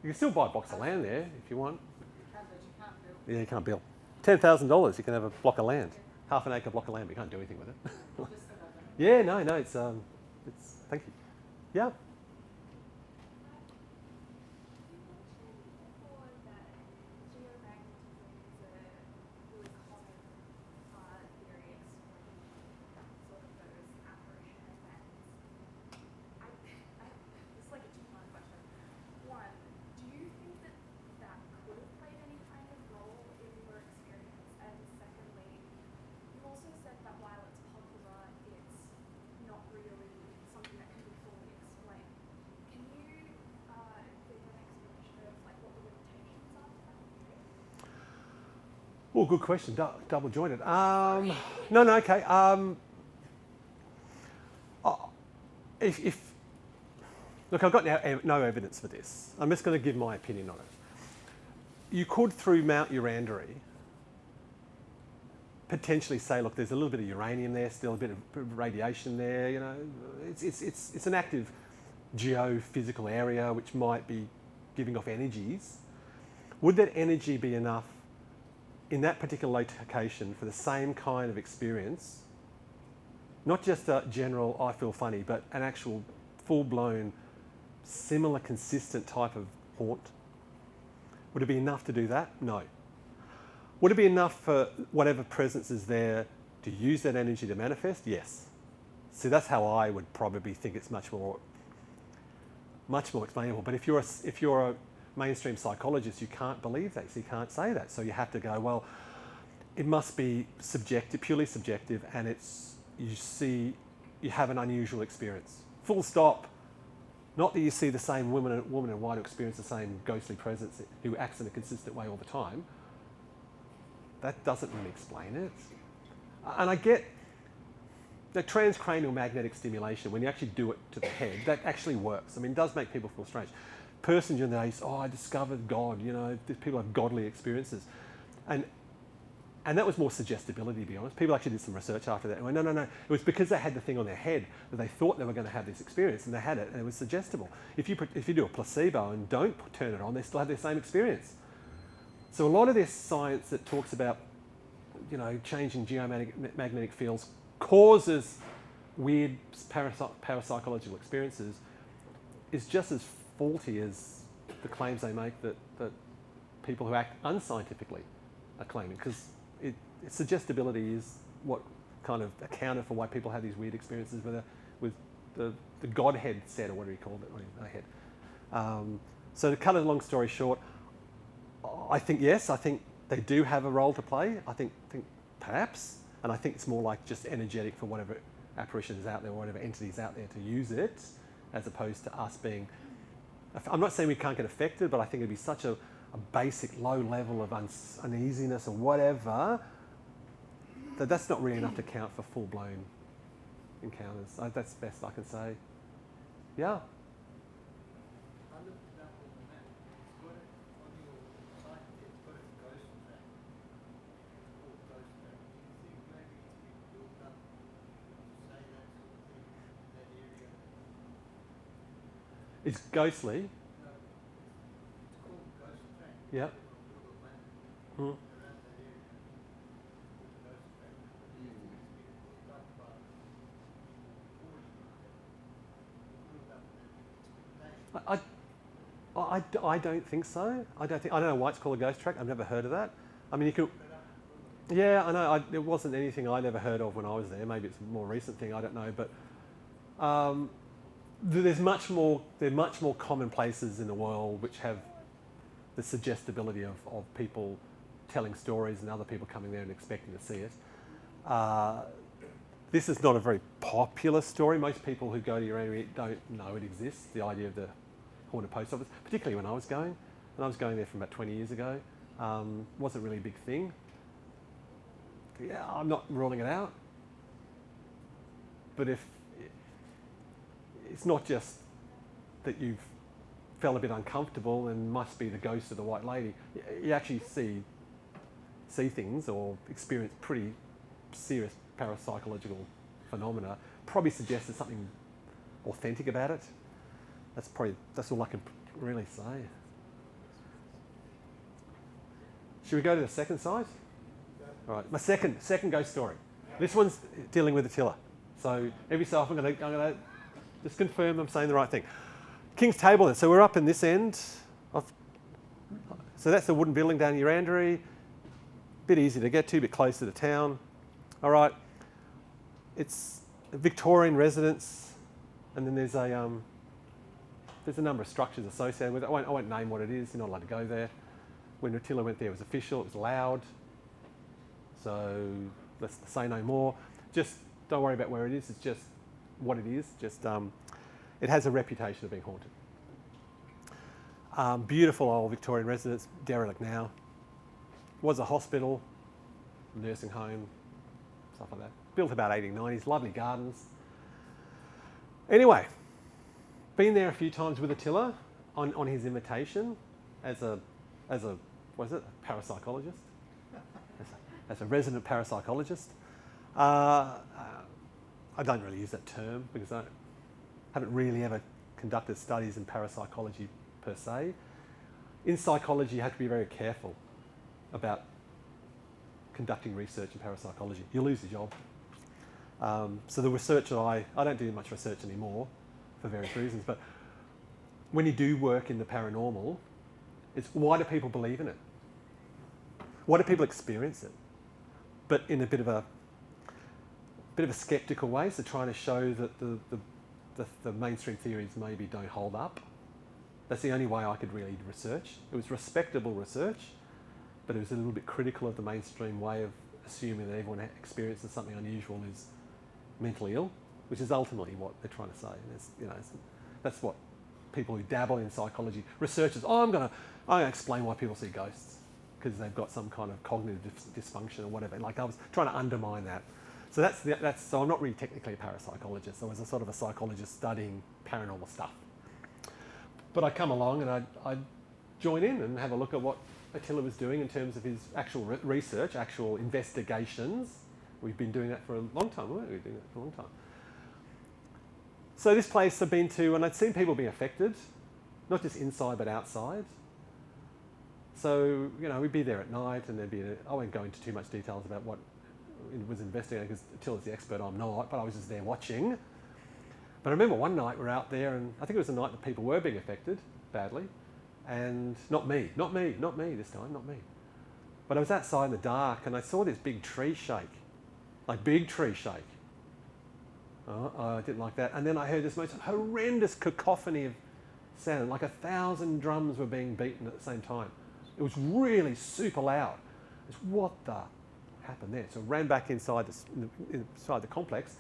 You can still buy a box of land there if you want. You can, but you can't build. Yeah, you can't build. $10,000, you can have a block of land. Half an acre block of land, but you can't do anything with it. Just that I don't... Yeah, no, it's thank you. Yeah. Oh, good question. Double jointed. No, okay. Look, I've got no evidence for this. I'm just going to give my opinion on it. You could, through Mount Urandery, potentially say, look, there's a little bit of uranium there, still a bit of radiation there. You know, it's an active geophysical area which might be giving off energies. Would that energy be enough in that particular location for the same kind of experience? Not just a general, I feel funny, but an actual full-blown, similar, consistent type of haunt? Would it be enough to do that? No. Would it be enough for whatever presence is there to use that energy to manifest? Yes. See, that's how I would probably think it's much more explainable. But if you're a mainstream psychologist, you can't believe that, so you can't say that. So you have to go, well, it must be subjective, purely subjective, and you have an unusual experience. Full stop. Not that you see the same woman in white who experience the same ghostly presence who acts in a consistent way all the time. That doesn't really explain it. And I get the transcranial magnetic stimulation, when you actually do it to the head, that actually works. I mean, it does make people feel strange. Person during the day says, oh, I discovered God, you know, people have godly experiences. And that was more suggestibility, to be honest. People actually did some research after that and went, no. It was because they had the thing on their head that they thought they were going to have this experience, and they had it, and it was suggestible. If you do a placebo and don't turn it on, they still have their same experience. So a lot of this science that talks about, you know, changing geomagnetic fields causes weird parapsychological experiences is just as faulty as the claims they make that people who act unscientifically are claiming, because suggestibility is what kind of accounted for why people have these weird experiences with the Godhead set, or whatever he called it, so to cut a long story short, I think yes, I think they do have a role to play. I think perhaps, and I think it's more like just energetic for whatever apparition is out there or whatever entity is out there to use it, as opposed to us being... I'm not saying we can't get affected, but I think it'd be such a basic low level of uneasiness or whatever, that's not really enough to count for full-blown encounters. That's the best I can say. Yeah. I looked it up on the map. It's got it on your site. It's got a ghost track. It's called ghost track. Do you think maybe it's been built up to say that sort of thing in that area? It's ghostly. No, it's called ghost track. Yeah. On Google Maps Hmm. around that area. It's called ghost track. Do you think it's been built up by people built up an expectation? I don't think so. I don't know why it's called a ghost track. I've never heard of that. I mean, you could... Yeah, I know. It wasn't anything I'd ever heard of when I was there. Maybe it's a more recent thing, I don't know. But there's much more common places in the world which have the suggestibility of people telling stories and other people coming there and expecting to see it. This is not a very popular story. Most people who go to your area don't know it exists, the idea of the haunted post office, particularly when I was going. And I was going there from about 20 years ago. Wasn't really a big thing. Yeah, I'm not ruling it out. But if it's not just that you've felt a bit uncomfortable and must be the ghost of the white lady, you actually see things or experience pretty serious parapsychological phenomena, probably suggests there's something authentic about it. That's all I can really say. Should we go to the second side? All right, my second ghost story. This one's dealing with a tiller. So every so often I'm going to just confirm I'm saying the right thing. King's Table then. So we're up in this end. So that's the wooden building down in Urandary. Bit easy to get to, a bit closer to town. All right. It's a Victorian residence, and then there's a number of structures associated with it. I won't name what it is. You're not allowed to go there. When Attila went there, it was official. It was loud. So let's say no more. Just don't worry about where it is. It's just what it is. Just it has a reputation of being haunted. Beautiful old Victorian residence, derelict now. Was a hospital, nursing home, stuff like that. Built about 1890s, lovely gardens. Anyway, been there a few times with Attila on his invitation as a what is it, a parapsychologist? as a resident parapsychologist. I don't really use that term because I haven't really ever conducted studies in parapsychology per se. In psychology, you have to be very careful about conducting research in parapsychology. You lose your job. So the research that I don't do much research anymore for various reasons, but when you do work in the paranormal, it's why do people believe in it? Why do people experience it? But in a bit of a skeptical way, so trying to show that the mainstream theories maybe don't hold up. That's the only way I could really research. It was respectable research, but it was a little bit critical of the mainstream way of assuming that everyone experiences something unusual is mentally ill, which is ultimately what they're trying to say. And that's what people who dabble in psychology, researchers, I'm going to explain why people see ghosts, because they've got some kind of cognitive dysfunction or whatever. Like I was trying to undermine that. So so I'm not really technically a parapsychologist. I was a sort of a psychologist studying paranormal stuff. But I come along and I join in and have a look at what Attila was doing in terms of his actual research, actual investigations. We've been doing that for a long time, weren't we? We've been doing that for a long time. So this place I've been to, and I'd seen people being affected, not just inside but outside. So, we'd be there at night and I won't go into too much details about what it was investigating because Attila's the expert, I'm not, but I was just there watching. But I remember one night we're out there and I think it was the night that people were being affected badly. And not me this time, not me. But I was outside in the dark and I saw this big tree shake, like big tree shake. I didn't like that. And then I heard this most horrendous cacophony of sound, like 1,000 drums were being beaten at the same time. It was really super loud. What the happened there? So I ran back inside the complex.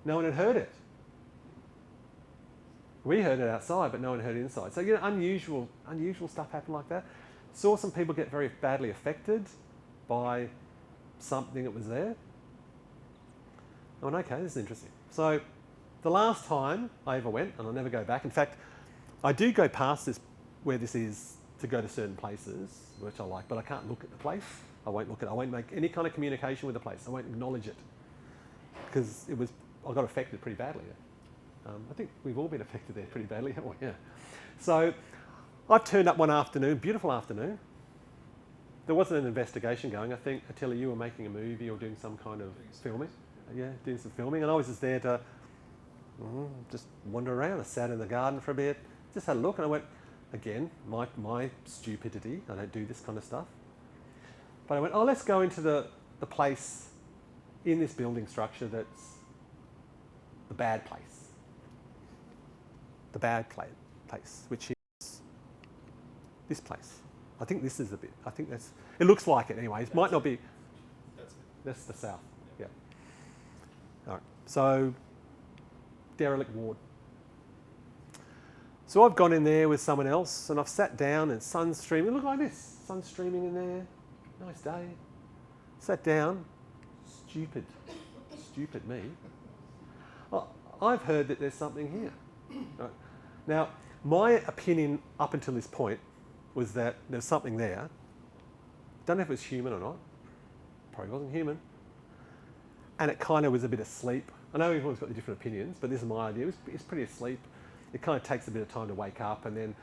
No one had heard it. We heard it outside, but no one heard it inside. So unusual stuff happened like that. Saw some people get very badly affected by something that was there. I went, okay, this is interesting. So the last time I ever went, and I'll never go back. In fact, I do go past this where this is to go to certain places, which I like, but I can't look at the place. I won't make any kind of communication with the place. I won't acknowledge it because I got affected pretty badly. I think we've all been affected there pretty badly, haven't we? Yeah. So I've turned up one afternoon, beautiful afternoon. There wasn't an investigation going. I think, Attila, you were making a movie or doing some kind of filming. Yeah, doing some filming. And I was just there to just wander around. I sat in the garden for a bit, just had a look, and I went, again, my stupidity, I don't do this kind of stuff. But I went, let's go into the place in this building structure that's the bad place. The bad place, which is this place. I think this is it looks like it anyway. It might not be. That's the south. Yeah. All right. So, derelict ward. So I've gone in there with someone else and I've sat down and sun's streaming. Look like this. Sun's streaming in there. Nice day. Sat down. Stupid me. I've heard that there's something here. Right. Now, my opinion up until this point was that there's something there. Don't know if it was human or not. Probably wasn't human. And it kind of was a bit asleep. I know everyone's got the different opinions, but this is my idea. It's pretty asleep. It kind of takes a bit of time to wake up, and then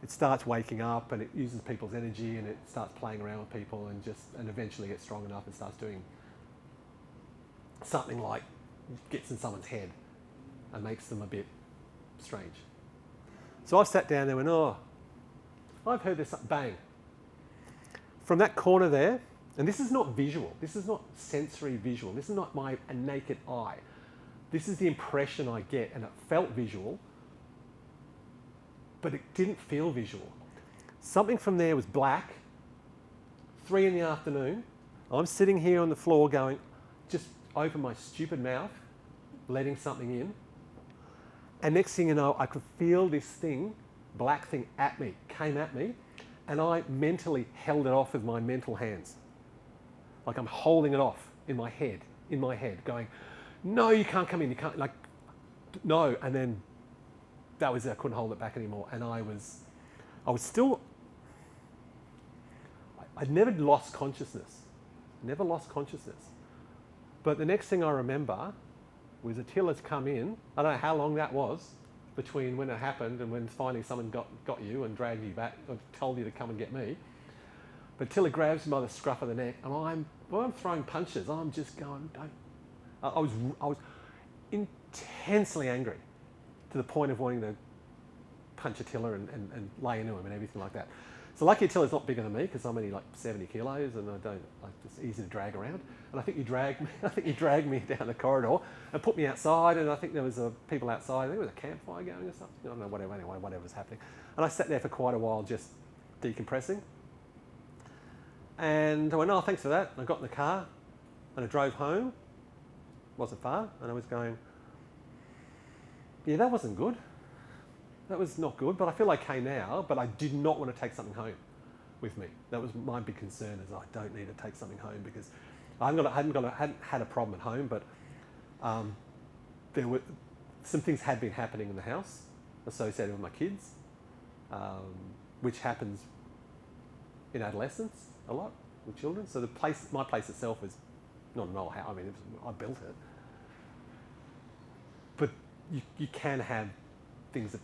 it starts waking up and it uses people's energy and it starts playing around with people and eventually gets strong enough and starts doing something like gets in someone's head and makes them a bit strange. So I've sat down there and I've heard this bang. From that corner there, and this is not visual, this is not sensory visual, this is not a naked eye. This is the impression I get, and it felt visual, but it didn't feel visual. Something from there was black, 3 in the afternoon. I'm sitting here on the floor going, just open my stupid mouth, letting something in. And next thing you know, I could feel this thing, black thing came at me, and I mentally held it off with my mental hands. Like I'm holding it off in my head, going, no, you can't come in, you can't, like, no. And then that was it, I couldn't hold it back anymore. And I was still, I'd never lost consciousness. Never lost consciousness. But the next thing I remember was Attila's come in. I don't know how long that was between when it happened and when finally someone got you and dragged you back or told you to come and get me. But Attila grabs me by the scruff of the neck, and I'm throwing punches. I'm just going, don't. I was intensely angry to the point of wanting to punch Attila and lay into him and everything like that. So lucky Attila's not bigger than me because I'm only like 70 kilos and it's easy to drag around. And I think you dragged me down the corridor and put me outside, and I think there was people outside. I think there was a campfire going or something. I don't know, whatever was happening. And I sat there for quite a while just decompressing. And I went, oh, thanks for that. And I got in the car and I drove home. Wasn't far. And I was going, yeah, that wasn't good. That was not good, but I feel okay now, but I did not want to take something home with me. That was my big concern, is I don't need to take something home because I hadn't had a problem at home, but there were some things had been happening in the house associated with my kids, which happens in adolescence a lot with children. So my place itself is not an old house. I mean, I built it, but you can have things that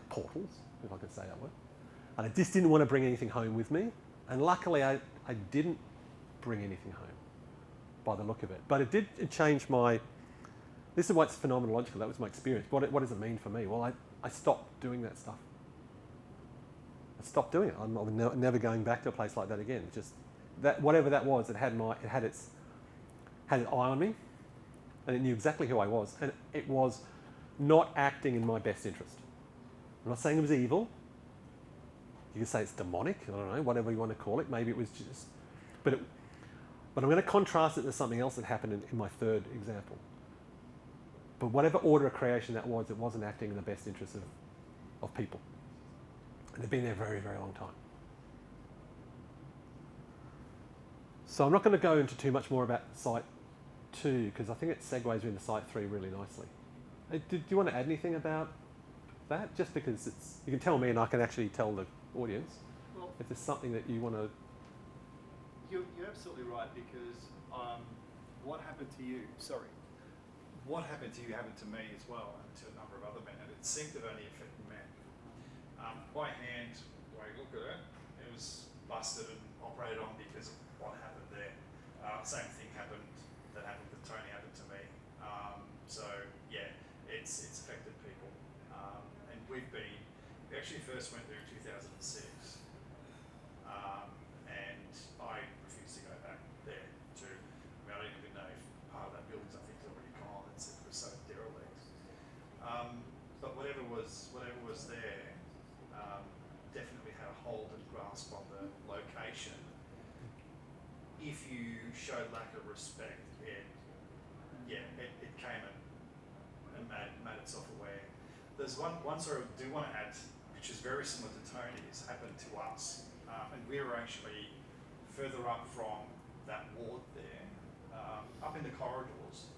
portals, if I can say that word. And I just didn't want to bring anything home with me. And luckily, I didn't bring anything home by the look of it. But it changed my... This is why it's phenomenological. That was my experience. What does it mean for me? Well, I stopped doing that stuff. I stopped doing it. I'm never going back to a place like that again. Just that, whatever that was, it had an eye on me, and it knew exactly who I was, and it was not acting in my best interest. I'm not saying it was evil. You could say it's demonic. I don't know, whatever you want to call it. Maybe it was just, but I'm going to contrast it to something else that happened in my third example. But whatever order of creation that was, it wasn't acting in the best interest of people. And they've been there a very, very long time. So I'm not going to go into too much more about Site 2, because I think it segues into Site 3 really nicely. Do you want to add anything about that? Just because you can tell me and I can actually tell the audience if there's something that you want to... You're absolutely right, because what happened to you, what happened to you happened to me as well, and to a number of other men, and it seemed to only affect men. My hand, the way you look at it, it was busted and operated on because of what happened there. Same thing happened to Tony, happened to me. So yeah, it's affected people. And we actually first went there in 2006. And I refused to go back there I don't even know if part of that building's, I think, already gone. It was so derelict. But whatever was there definitely had a hold and grasp on the location. If you showed lack of respect, it came and made itself aware. There's one story I do want to add, which is very similar to Tony's, happened to us. And we were actually further up from that ward there, up in the corridors,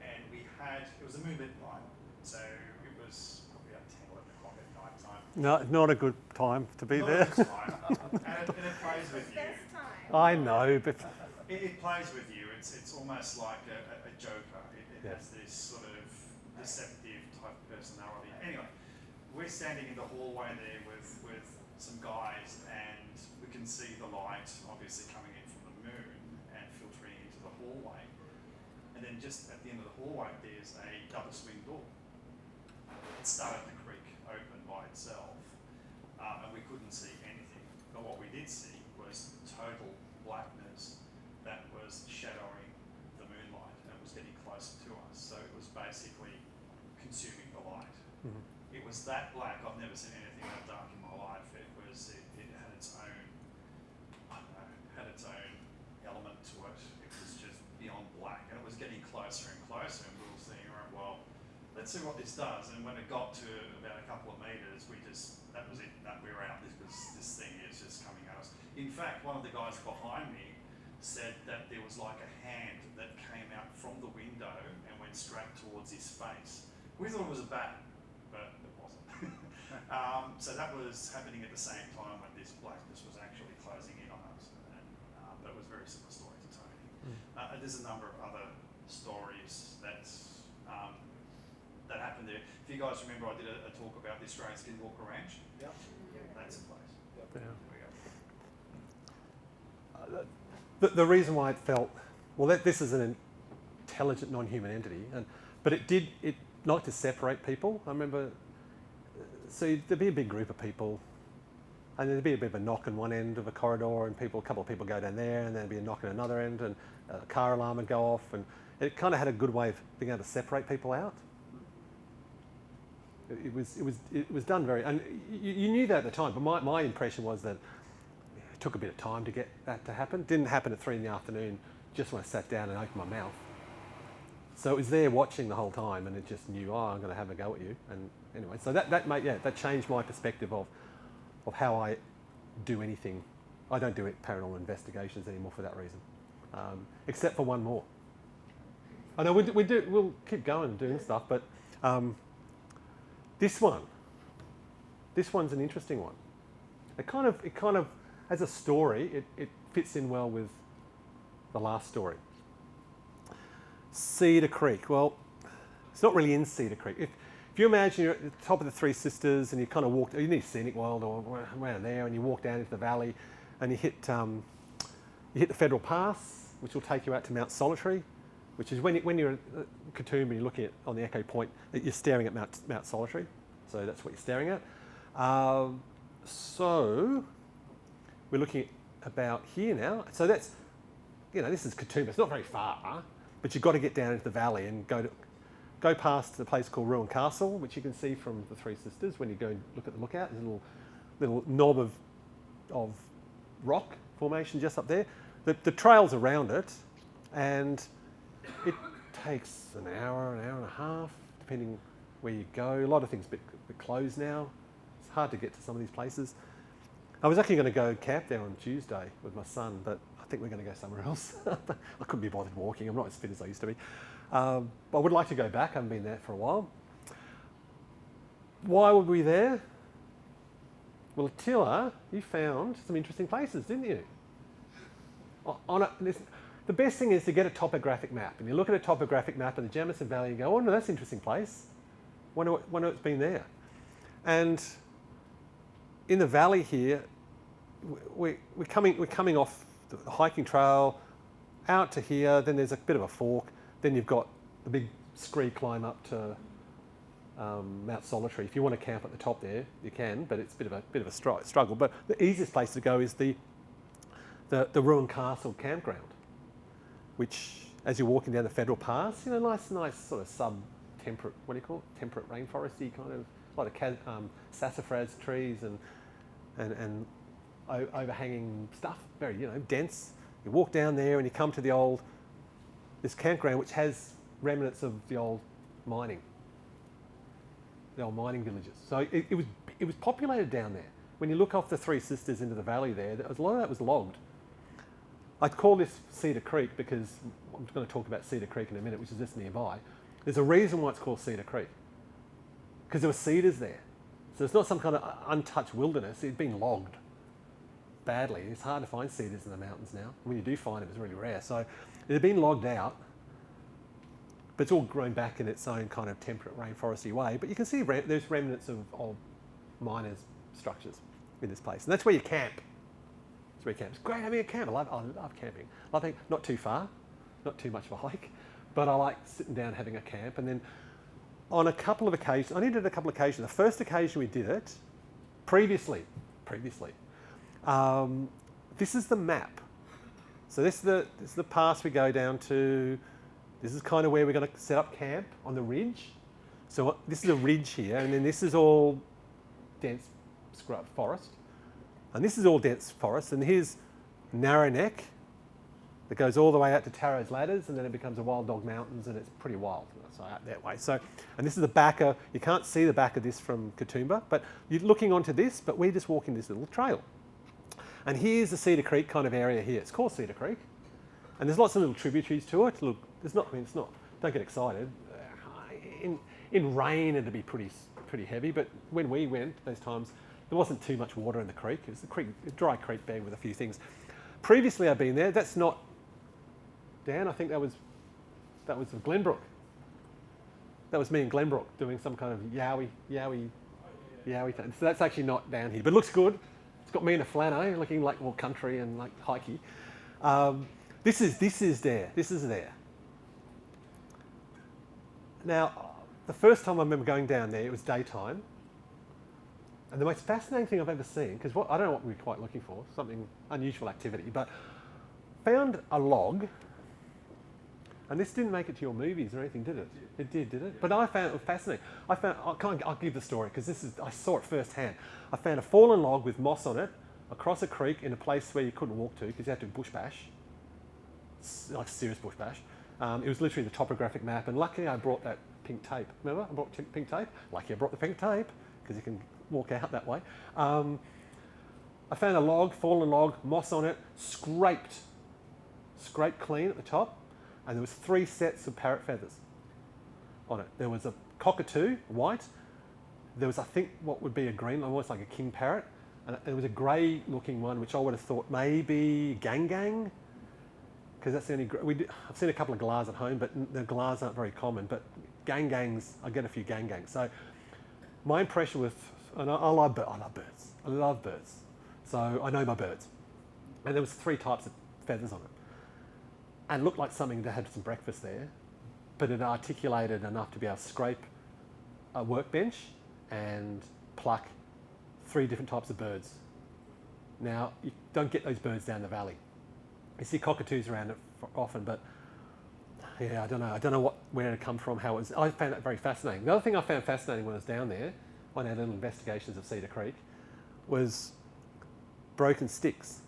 and it was a moonlit night, so it was probably about 10, 11 o'clock at night time. No, not a good time to be there. Not a good time. and it plays with you. Best time. I know, but... It plays with you. It's almost like a joker. It has this sort of deceptive type of personality. Anyway, we're standing in the hallway there with some guys, and we can see the light obviously coming in from the moon and filtering into the hallway. And then just at the end of the hallway, there's a double swing door. It started to creak open by itself, and we couldn't see anything. But what we did see was total blackness that was shadowing the moonlight, and it was getting closer to us. So it was basically consuming the light. Mm-hmm. It was that black. I've never seen anything that dark in my life. It had its own, had its own element to it. It was just beyond black, and it was getting closer and closer, and we were seeing, right, well, let's see what this does. And when it got to about a couple of meters, that was it, that we were out, this thing is just coming at us. In fact, one of the guys behind me said that there was like a hand that came out from the window and went straight towards his face. We thought it was a bat, but it wasn't. So that was happening at the same time when this blackness was actually closing in on us. And, but it was a very similar story to Tony. And there's a number of other stories that that happened there. If you guys remember, I did a talk about the Australian Skinwalker Ranch. Yep. That's a place. Yeah. There we go. The reason why it felt, well, this is an intelligent non-human entity, but it liked to separate people. I remember, so there'd be a big group of people, and there'd be a bit of a knock on one end of a corridor, and a couple of people go down there, and then there'd be a knock on another end, and a car alarm would go off, and it kind of had a good way of being able to separate people out. It was done very, and you knew that at the time, but my impression was that it took a bit of time to get that to happen. Didn't happen at 3 in the afternoon, just when I sat down and opened my mouth. So it was there watching the whole time, and it just knew, oh, I'm going to have a go at you. And anyway, so that changed my perspective of how I do anything. I don't do paranormal investigations anymore for that reason, except for one more. I know we'll keep going and doing stuff, but this one's an interesting one. It kind of, as a story, it fits in well with the last story. Cedar Creek. Well, it's not really in Cedar Creek. If you imagine you're at the top of the Three Sisters and you kind of walk, you need Scenic World or around there, and you walk down into the valley, and you hit the Federal Pass, which will take you out to Mount Solitary, which is when you're at Katoomba and you're looking at on the Echo Point, you're staring at Mount Solitary. So that's what you're staring at. So we're looking at about here now. So that's, this is Katoomba. It's not very far, but you've got to get down into the valley and go past the place called Ruin Castle, which you can see from the Three Sisters when you go and look at the lookout. There's a little knob of rock formation just up there. The trail's around it, and it takes an hour and a half, depending where you go. A lot of things are a bit closed now. It's hard to get to some of these places. I was actually going to go camp there on Tuesday with my son, but I think we're going to go somewhere else. I couldn't be bothered walking. I'm not as fit as I used to be. But I would like to go back. I haven't been there for a while. Why were we there? Well, Attila, you found some interesting places, didn't you? The best thing is to get a topographic map. And you look at a topographic map of the Jamison Valley and go, oh, no, that's an interesting place. Wonder it's been there. And in the valley here, we're coming off the hiking trail out to here, then there's a bit of a fork, then you've got the big scree climb up to Mount Solitary. If you want to camp at the top there, you can, but it's a bit of a struggle. But the easiest place to go is the Ruin Castle campground, which, as you're walking down the Federal Pass, nice sort of temperate rainforesty kind of, a lot of sassafras trees and overhanging stuff, very dense. You walk down there and you come to this campground, which has remnants of the old mining villages. So it was populated down there. When you look off the Three Sisters into the valley there, a lot of that was logged. I call this Cedar Creek because I'm going to talk about Cedar Creek in a minute, which is just nearby. There's a reason why it's called Cedar Creek, because there were cedars there. So it's not some kind of untouched wilderness. It's been logged badly. It's hard to find cedars in the mountains now. When you do find them, it's really rare. So it had been logged out, but it's all grown back in its own kind of temperate rainforesty way. But you can see there's remnants of miners' structures in this place. And that's where you camp. That's where you camp. It's great having a camp. I love camping. I think not too far, not too much of a hike, but I like sitting down having a camp. And then on a couple of occasions, I only did it a couple of occasions. The first occasion we did it, previously, this is the map. So this is the pass we go down to. This is kind of where we're going to set up camp on the ridge. So this is a ridge here, and then this is all dense scrub forest. And this is all dense forest, and here's Narrow Neck that goes all the way out to Tarrow's Ladders, and then it becomes a Wild Dog Mountains, and it's pretty wild, so out that way. So, and this is the back of, you can't see the back of this from Katoomba, but you're looking onto this, but we're just walking this little trail. And here's the Cedar Creek kind of area here. It's called Cedar Creek, and there's lots of little tributaries to it. Look, it's not, don't get excited. In rain it'd be pretty heavy, but when we went those times, there wasn't too much water in the creek. It was a dry creek bed with a few things. Previously I've been there. That's not Dan, I think that was Glenbrook. That was me and Glenbrook doing some kind of yowie thing. So that's actually not down here, but it looks good. It's got me in a flannel, looking like more country and like hikey. This is there. Now, the first time I remember going down there, it was daytime. And the most fascinating thing I've ever seen, because I don't know what we were quite looking for, something unusual activity, but found a log. And this didn't make it to your movies or anything, did it? It did it? But I found it fascinating. I'll give the story because I saw it firsthand. I found a fallen log with moss on it across a creek in a place where you couldn't walk to because you had to bush bash, like serious bush bash. It was literally the topographic map, and luckily I brought that pink tape. Remember, I brought pink tape. Lucky I brought the pink tape because you can walk out that way. I found a log, fallen log, moss on it, scraped clean at the top. And there was 3 sets of parrot feathers on it. There was a cockatoo, white. There was, I think, what would be a green, almost like a king parrot. And there was a grey looking one, which I would have thought maybe gang, because that's the only, I've seen a couple of galahs at home, but the galahs aren't very common. But gangs, I get a few gangs. So my impression was, and I love birds. I love birds. So I know my birds. And there was 3 types of feathers on it. And looked like something that had some breakfast there, but it articulated enough to be able to scrape a workbench and pluck 3 different types of birds. Now, you don't get those birds down the valley. You see cockatoos around it often, but yeah, I don't know where it come from, how it was. I found that very fascinating. The other thing I found fascinating when I was down there, on our little investigations of Cedar Creek, was broken sticks.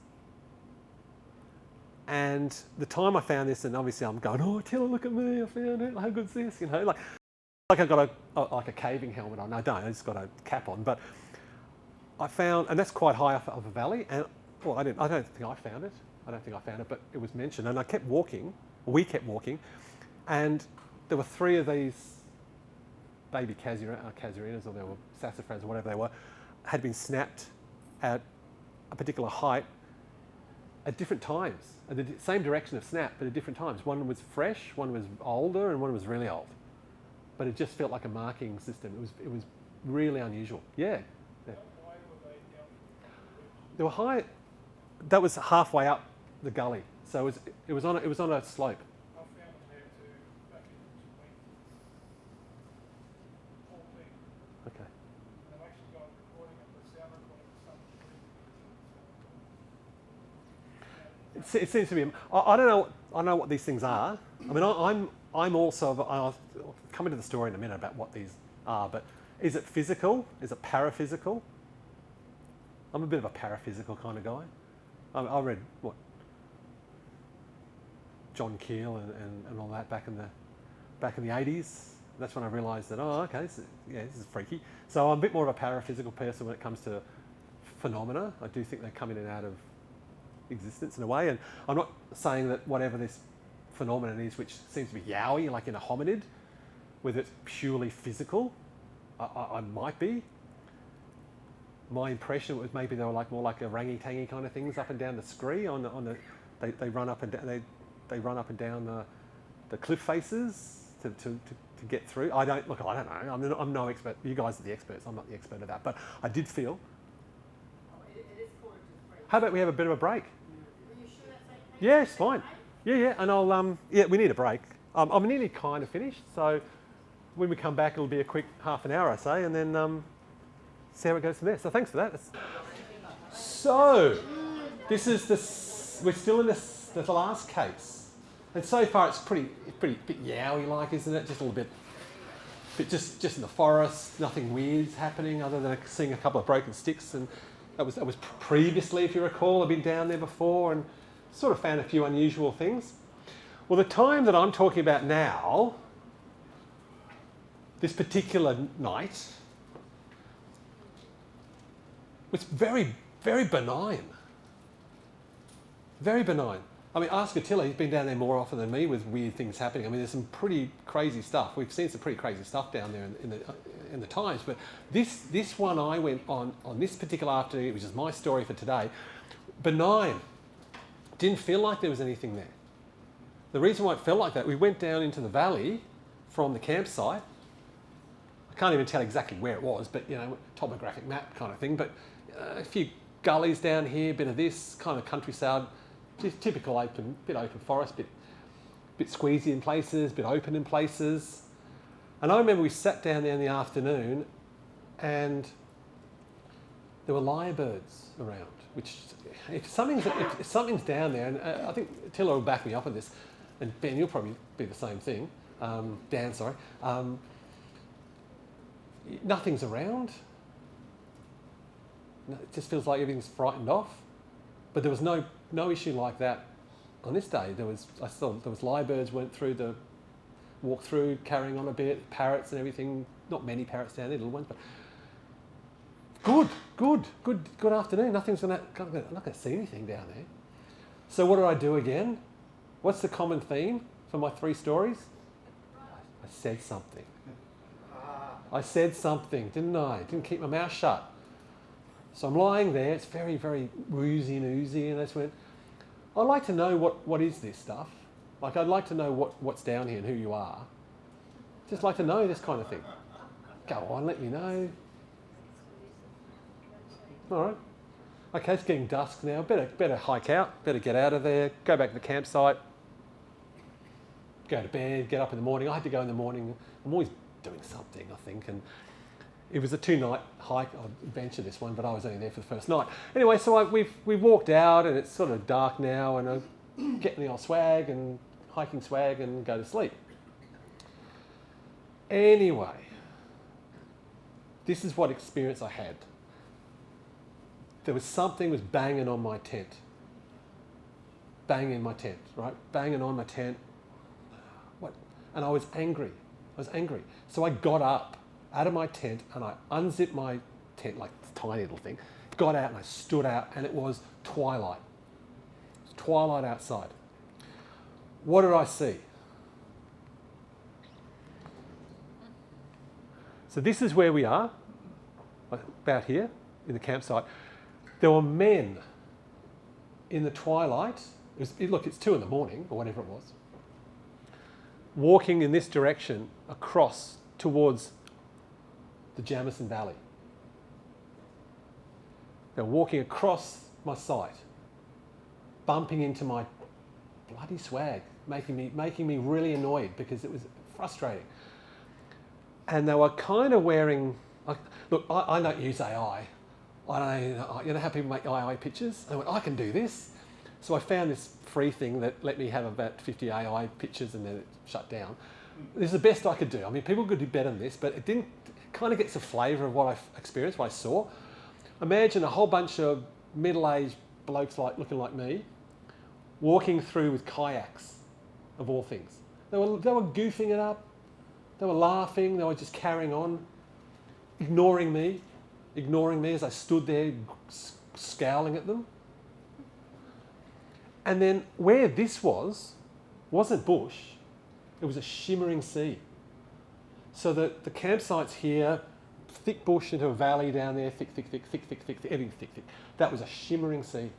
And the time I found this, and obviously I'm going, oh, Tilla, look at me, I found it, how good's this, you know, like I've got a caving helmet on. I don't, I just got a cap on, but I found, and that's quite high up of a valley, and well, I don't think I found it, but it was mentioned, and I kept walking, we kept walking, and there were 3 of these baby casuarinas, or they were sassafras, or whatever they were, had been snapped at a particular height at different times, at the same direction of snap, but at different times. One was fresh, one was older, and one was really old. But it just felt like a marking system. It was really unusual. Yeah. Why were they down? They were high. That was halfway up the gully, so it was on a slope. I found them there too, back in 2014. Okay. And I've actually got a recording of the sound recording of something. It seems to be. I don't know. I know what these things are. I mean, I'm also. I'll come into the story in a minute about what these are. But is it physical? Is it paraphysical? I'm a bit of a paraphysical kind of guy. I read what John Keel and all that back in the 80s. That's when I realised that this is freaky. So I'm a bit more of a paraphysical person when it comes to phenomena. I do think they come in and out of existence in a way, and I'm not saying that whatever this phenomenon is, which seems to be yowie, like in a hominid, whether it's purely physical, I might be. My impression was maybe they were like more like orangutangy kind of things up and down the scree they run up and down, they run up and down the cliff faces to get through. I don't know. I'm no expert. You guys are the experts. I'm not the expert of that, but I did feel. It is gorgeous. How about we have a bit of a break? Are you sure that's okay? Yeah, it's fine. Yeah, and I'll, we need a break. I'm nearly kind of finished, so when we come back, it'll be a quick half an hour, I say, and then see how it goes from there. So thanks for that. So, this is we're still in the last case, and so far it's pretty bit yowie-like, isn't it? Just a little bit just in the forest, nothing weird's happening other than seeing a couple of broken sticks, and that was previously, if you recall, I've been down there before and sort of found a few unusual things. Well, the time that I'm talking about now, this particular night, was very, very benign. Very benign. I mean, ask Attila, he's been down there more often than me with weird things happening. I mean, there's some pretty crazy stuff. We've seen some pretty crazy stuff down there in the times, but this one I went on this particular afternoon, which is my story for today, benign. Didn't feel like there was anything there. The reason why it felt like that, we went down into the valley from the campsite. I can't even tell exactly where it was, but, you know, topographic map kind of thing. But a few gullies down here, bit of this, kind of countryside, just typical open forest, bit squeezy in places, bit open in places. And I remember we sat down there in the afternoon and there were lyrebirds around, which if something's down there, and I think Tilla will back me up on this, and Ben, you'll probably be the same thing. Dan, sorry. Nothing's around. It just feels like everything's frightened off. But there was no issue like that on this day. I saw there was lyrebirds walked through, carrying on a bit, parrots and everything. Not many parrots down there, little ones, but good afternoon. I'm not going to see anything down there. So what do I do again? What's the common theme for my 3 stories? I said something. I said something, didn't I? Didn't keep my mouth shut. So I'm lying there, it's very, very woozy and oozy, and I just went, I'd like to know what is this stuff. Like, I'd like to know what's down here and who you are. Just like to know this kind of thing. Go on, let me know. All right. Okay, it's getting dusk now. Better hike out, better get out of there, go back to the campsite, go to bed, get up in the morning. I had to go in the morning. I'm always doing something, I think, and it was a 2-night hike. I'll venture this one, but I was only there for the first night. Anyway, so we've walked out, and it's sort of dark now, and I'm getting the old swag and hiking swag and go to sleep. Anyway, this is what experience I had. There was something was banging on my tent. Banging in my tent, right? Banging on my tent. What? And I was angry. So I got up out of my tent and I unzipped my tent, like this tiny little thing, got out and I stood out, and it was twilight. It was twilight outside. What did I see? So this is where we are, about here in the campsite. There were men in the twilight. Look, it's 2 in the morning or whatever it was, walking in this direction across towards the Jamison Valley. They're walking across my site, bumping into my bloody swag, making me really annoyed because it was frustrating. And they were kind of wearing, look, I don't use AI. You know how people make AI pictures? I went, I can do this. So I found this free thing that let me have about 50 AI pictures and then it shut down. This is the best I could do. I mean, people could do better than this, but it didn't, kind of gets a flavour of what I experienced, what I saw. Imagine a whole bunch of middle-aged blokes looking like me, walking through with kayaks, of all things. They were goofing it up. They were laughing. They were just carrying on, ignoring me as I stood there scowling at them. And then where this wasn't bush, it was a shimmering sea. So the campsite's here, thick bush into a valley down there, thick, everything thick. That was a shimmering sea.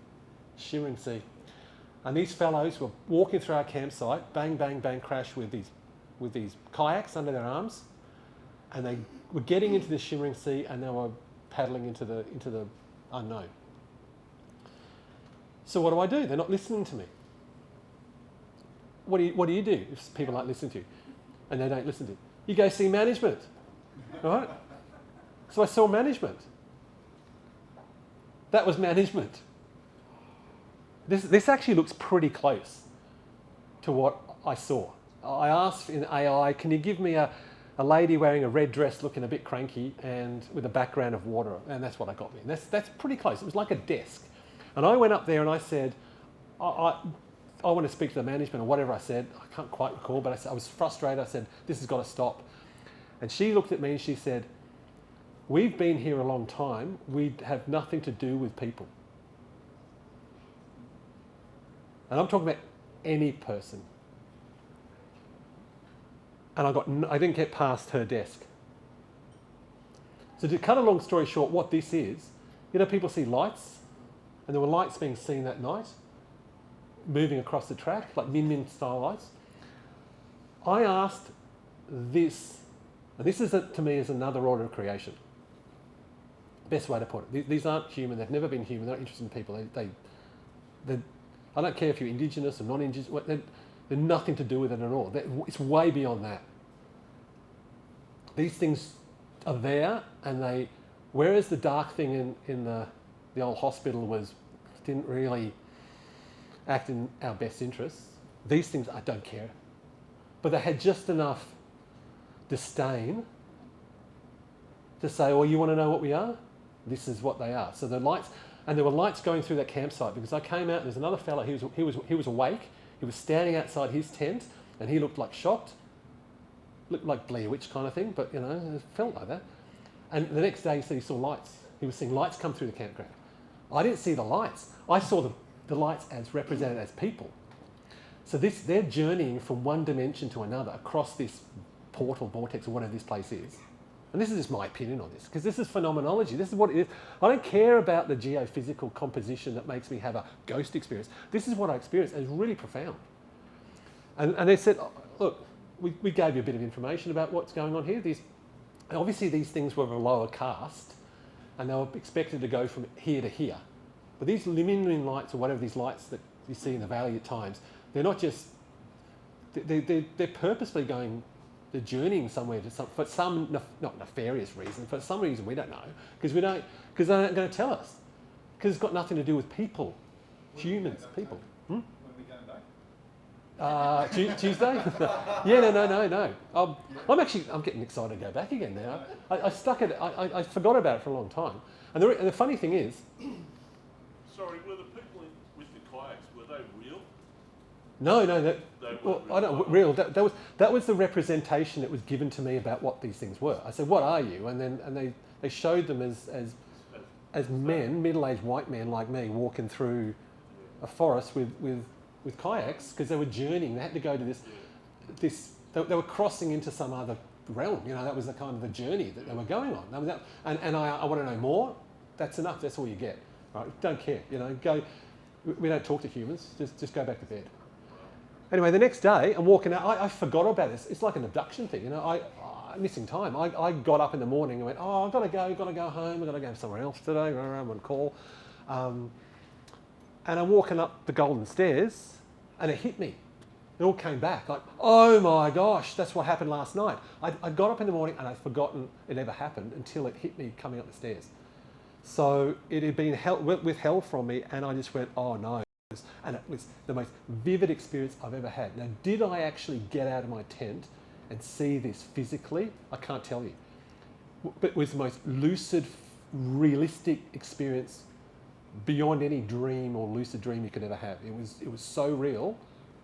And these fellows were walking through our campsite, bang, bang, bang, crash with these kayaks under their arms, and they were getting into the shimmering sea and they were paddling into the unknown. So what do? They're not listening to me. What do you do if people aren't listening to you and they don't listen to you? You go see management, right? So I saw management. That was management. This actually looks pretty close to what I saw. I asked in AI, can you give me a lady wearing a red dress looking a bit cranky and with a background of water? And that's what I got me. And that's pretty close. It was like a desk. And I went up there and I said, I want to speak to the management or whatever I said. I can't quite recall, but I was frustrated. I said, this has got to stop. And she looked at me and she said, we've been here a long time. We have nothing to do with people. And I'm talking about any person. And I didn't get past her desk. So to cut a long story short, what this is, you know, people see lights, and there were lights being seen that night. moving across the track, like min-min style lights. I asked this, and this is to me is another order of creation. Best way to put it. These aren't human. They've never been human. They're not interested in people. I don't care if you're Indigenous or non-Indigenous. They're nothing to do with it at all. It's way beyond that. These things are there, and whereas the dark thing in the old hospital didn't really act in our best interests, these things I don't care. But they had just enough disdain to say, "Oh, you want to know what we are? This is what they are." So the lights, and there were lights going through that campsite because I came out. There's another fella. He was awake. He was standing outside his tent, and he looked like shocked. Looked like Blair Witch kind of thing, but it felt like that. And the next day he said he saw lights. He was seeing lights come through the campground. I didn't see the lights. I saw the lights as represented as people. So they're journeying from one dimension to another across this portal, vortex, or whatever this place is. And this is just my opinion on this, because this is phenomenology. This is what it is. I don't care about the geophysical composition that makes me have a ghost experience. This is what I experienced, and it's really profound. And they said, "Oh, look, we gave you a bit of information about what's going on here. Obviously these things were of a lower caste, and they were expected to go from here to here. But these luminary lights, or whatever these lights that you see in the valley at times, they're not just, they're purposely going, they're journeying somewhere for some, not nefarious reason, for some reason we don't know, because they aren't going to tell us. Because it's got nothing to do with people, humans, people. When are we going back? Tuesday? Yeah, no. I'm getting excited to go back again now. I stuck it. I forgot about it for a long time. And the funny thing is, sorry, were the people with the kayaks, were they real? No. They I don't real. That was the representation that was given to me about what these things were. I said, "What are you?" And they showed them as men, middle-aged white men like me, walking through a forest with kayaks, because they were journeying. They had to go to this. They were crossing into some other realm. That was the kind of the journey that they were going on. And I want to know more. That's enough. That's all you get. Right? Don't care. Go. We don't talk to humans. Just go back to bed. Anyway, the next day, I'm walking out. I forgot about this. It's like an abduction thing. I'm missing time. I got up in the morning and went, "Oh, I've got to go home. I've got to go somewhere else today. I'm on call." And I'm walking up the golden stairs, and it hit me. It all came back. Like, oh my gosh, that's what happened last night. I got up in the morning and I'd forgotten it ever happened until it hit me coming up the stairs. So it had been withheld from me, and I just went, "Oh no." And it was the most vivid experience I've ever had. Now, did I actually get out of my tent and see this physically? I can't tell you. But it was the most lucid, realistic experience beyond any dream or lucid dream you could ever have. It was so real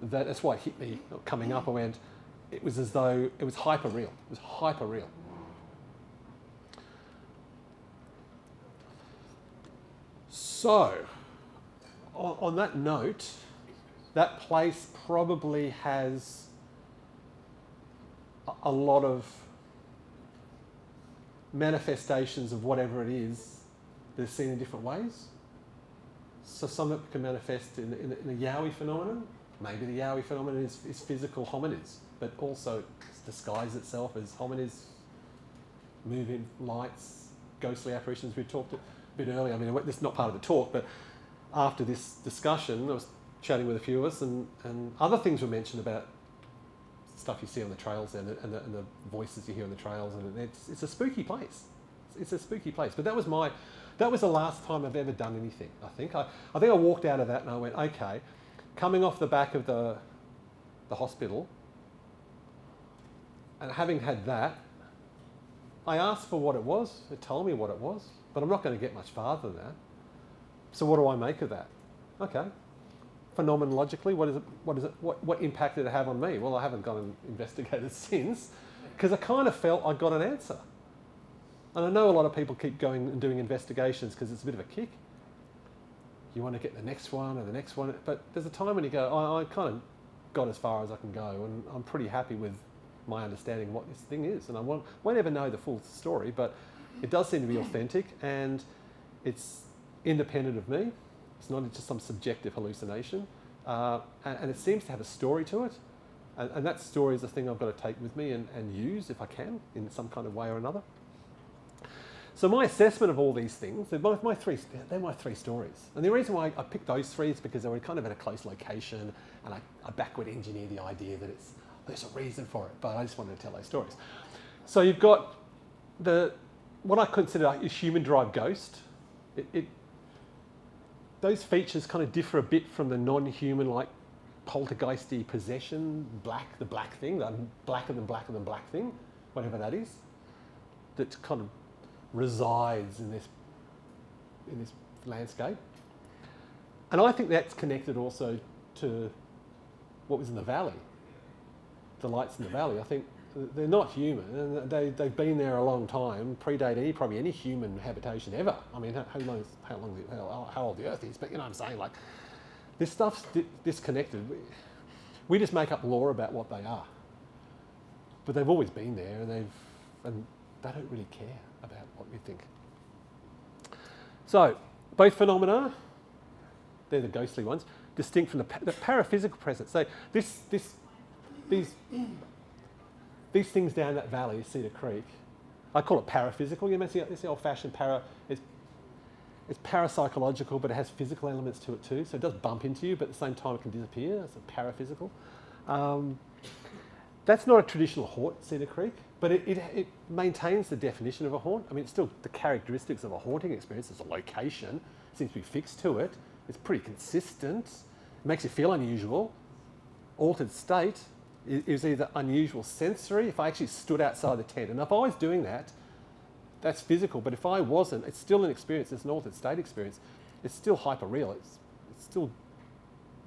that's why it hit me coming up. I went, it was as though it was hyper real. It was hyper real. So, on that note, that place probably has a lot of manifestations of whatever it is that's seen in different ways. So some of it can manifest in the Yowie phenomenon. Maybe the Yowie phenomenon is physical hominids, but also disguises itself as hominids, moving lights, ghostly apparitions. We talked a bit earlier. I mean, this is not part of the talk, but after this discussion, I was chatting with a few of us, and other things were mentioned about stuff you see on the trails and the voices you hear on the trails, and it's a spooky place. It's a spooky place. But that was the last time I've ever done anything. I think I walked out of that and I went, okay, coming off the back of the hospital, and having had that, I asked for what it was. It told me what it was, but I'm not going to get much farther than that. So what do I make of that? Okay. Phenomenologically, what impact did it have on me? Well, I haven't gone and investigated since, because I kind of felt I got an answer. And I know a lot of people keep going and doing investigations because it's a bit of a kick. You want to get the next one and the next one, but there's a time when you go, I kind of got as far as I can go, and I'm pretty happy with my understanding of what this thing is. And I won't ever know the full story, but it does seem to be authentic, and it's independent of me. It's not just some subjective hallucination. and it seems to have a story to it. And that story is the thing I've got to take with me and use if I can in some kind of way or another. So my assessment of all these things, they're my three stories. And the reason why I picked those three is because they were kind of in a close location, and I backward engineer the idea that there's a reason for it, but I just wanted to tell those stories. So you've got what I consider a human-derived ghost. Those features kind of differ a bit from the non-human, like poltergeisty possession, the black thing, the blacker than black thing, whatever that is, that kind of resides in this landscape. And I think that's connected also to what was in the valley, the lights in the valley. I think they're not human, and they've been there a long time, predate probably any human habitation ever. I mean, who knows how old the Earth is, but you know what I'm saying? Like, this stuff's disconnected. We just make up law about what they are, but they've always been there, and they don't really care about what we think. So, both phenomena, they're the ghostly ones, distinct from the paraphysical presence. So these things down that valley, Cedar Creek, I call it paraphysical. You know, it's the old-fashioned it's parapsychological, but it has physical elements to it too. So it does bump into you, but at the same time it can disappear. It's a paraphysical. That's not a traditional haunt, Cedar Creek, but it maintains the definition of a haunt. I mean, it's still the characteristics of a haunting experience. There's a location, seems to be fixed to it. It's pretty consistent. It makes you feel unusual. Altered state is either unusual sensory, if I actually stood outside the tent. And if I was doing that, that's physical. But if I wasn't, it's still an experience. It's an altered state experience. It's still hyper-real. It's still,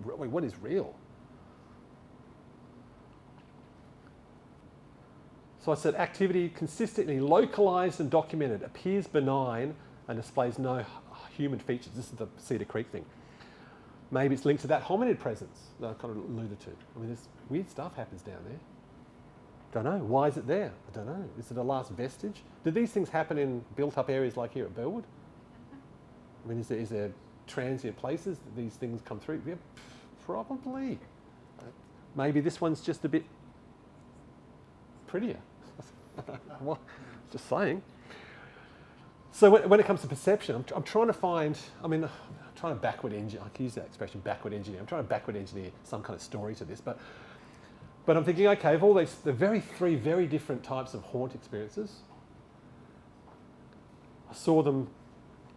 what is real? So I said activity consistently localised and documented, appears benign and displays no human features. This is the Cedar Creek thing. Maybe it's linked to that hominid presence that I kind of alluded to. I mean, this weird stuff happens down there. Don't know. Why is it there? I don't know. Is it a last vestige? Did these things happen in built-up areas like here at Burwood? I mean, is there transient places that these things come through? Yeah, probably. Maybe this one's just a bit prettier. Well, just saying. So when it comes to perception, I'm trying to find, I'm trying to backward engineer, I can use that expression, backward engineer. I'm trying to backward engineer some kind of story to this, but I'm thinking, okay, of all these, three very different types of haunt experiences, I saw them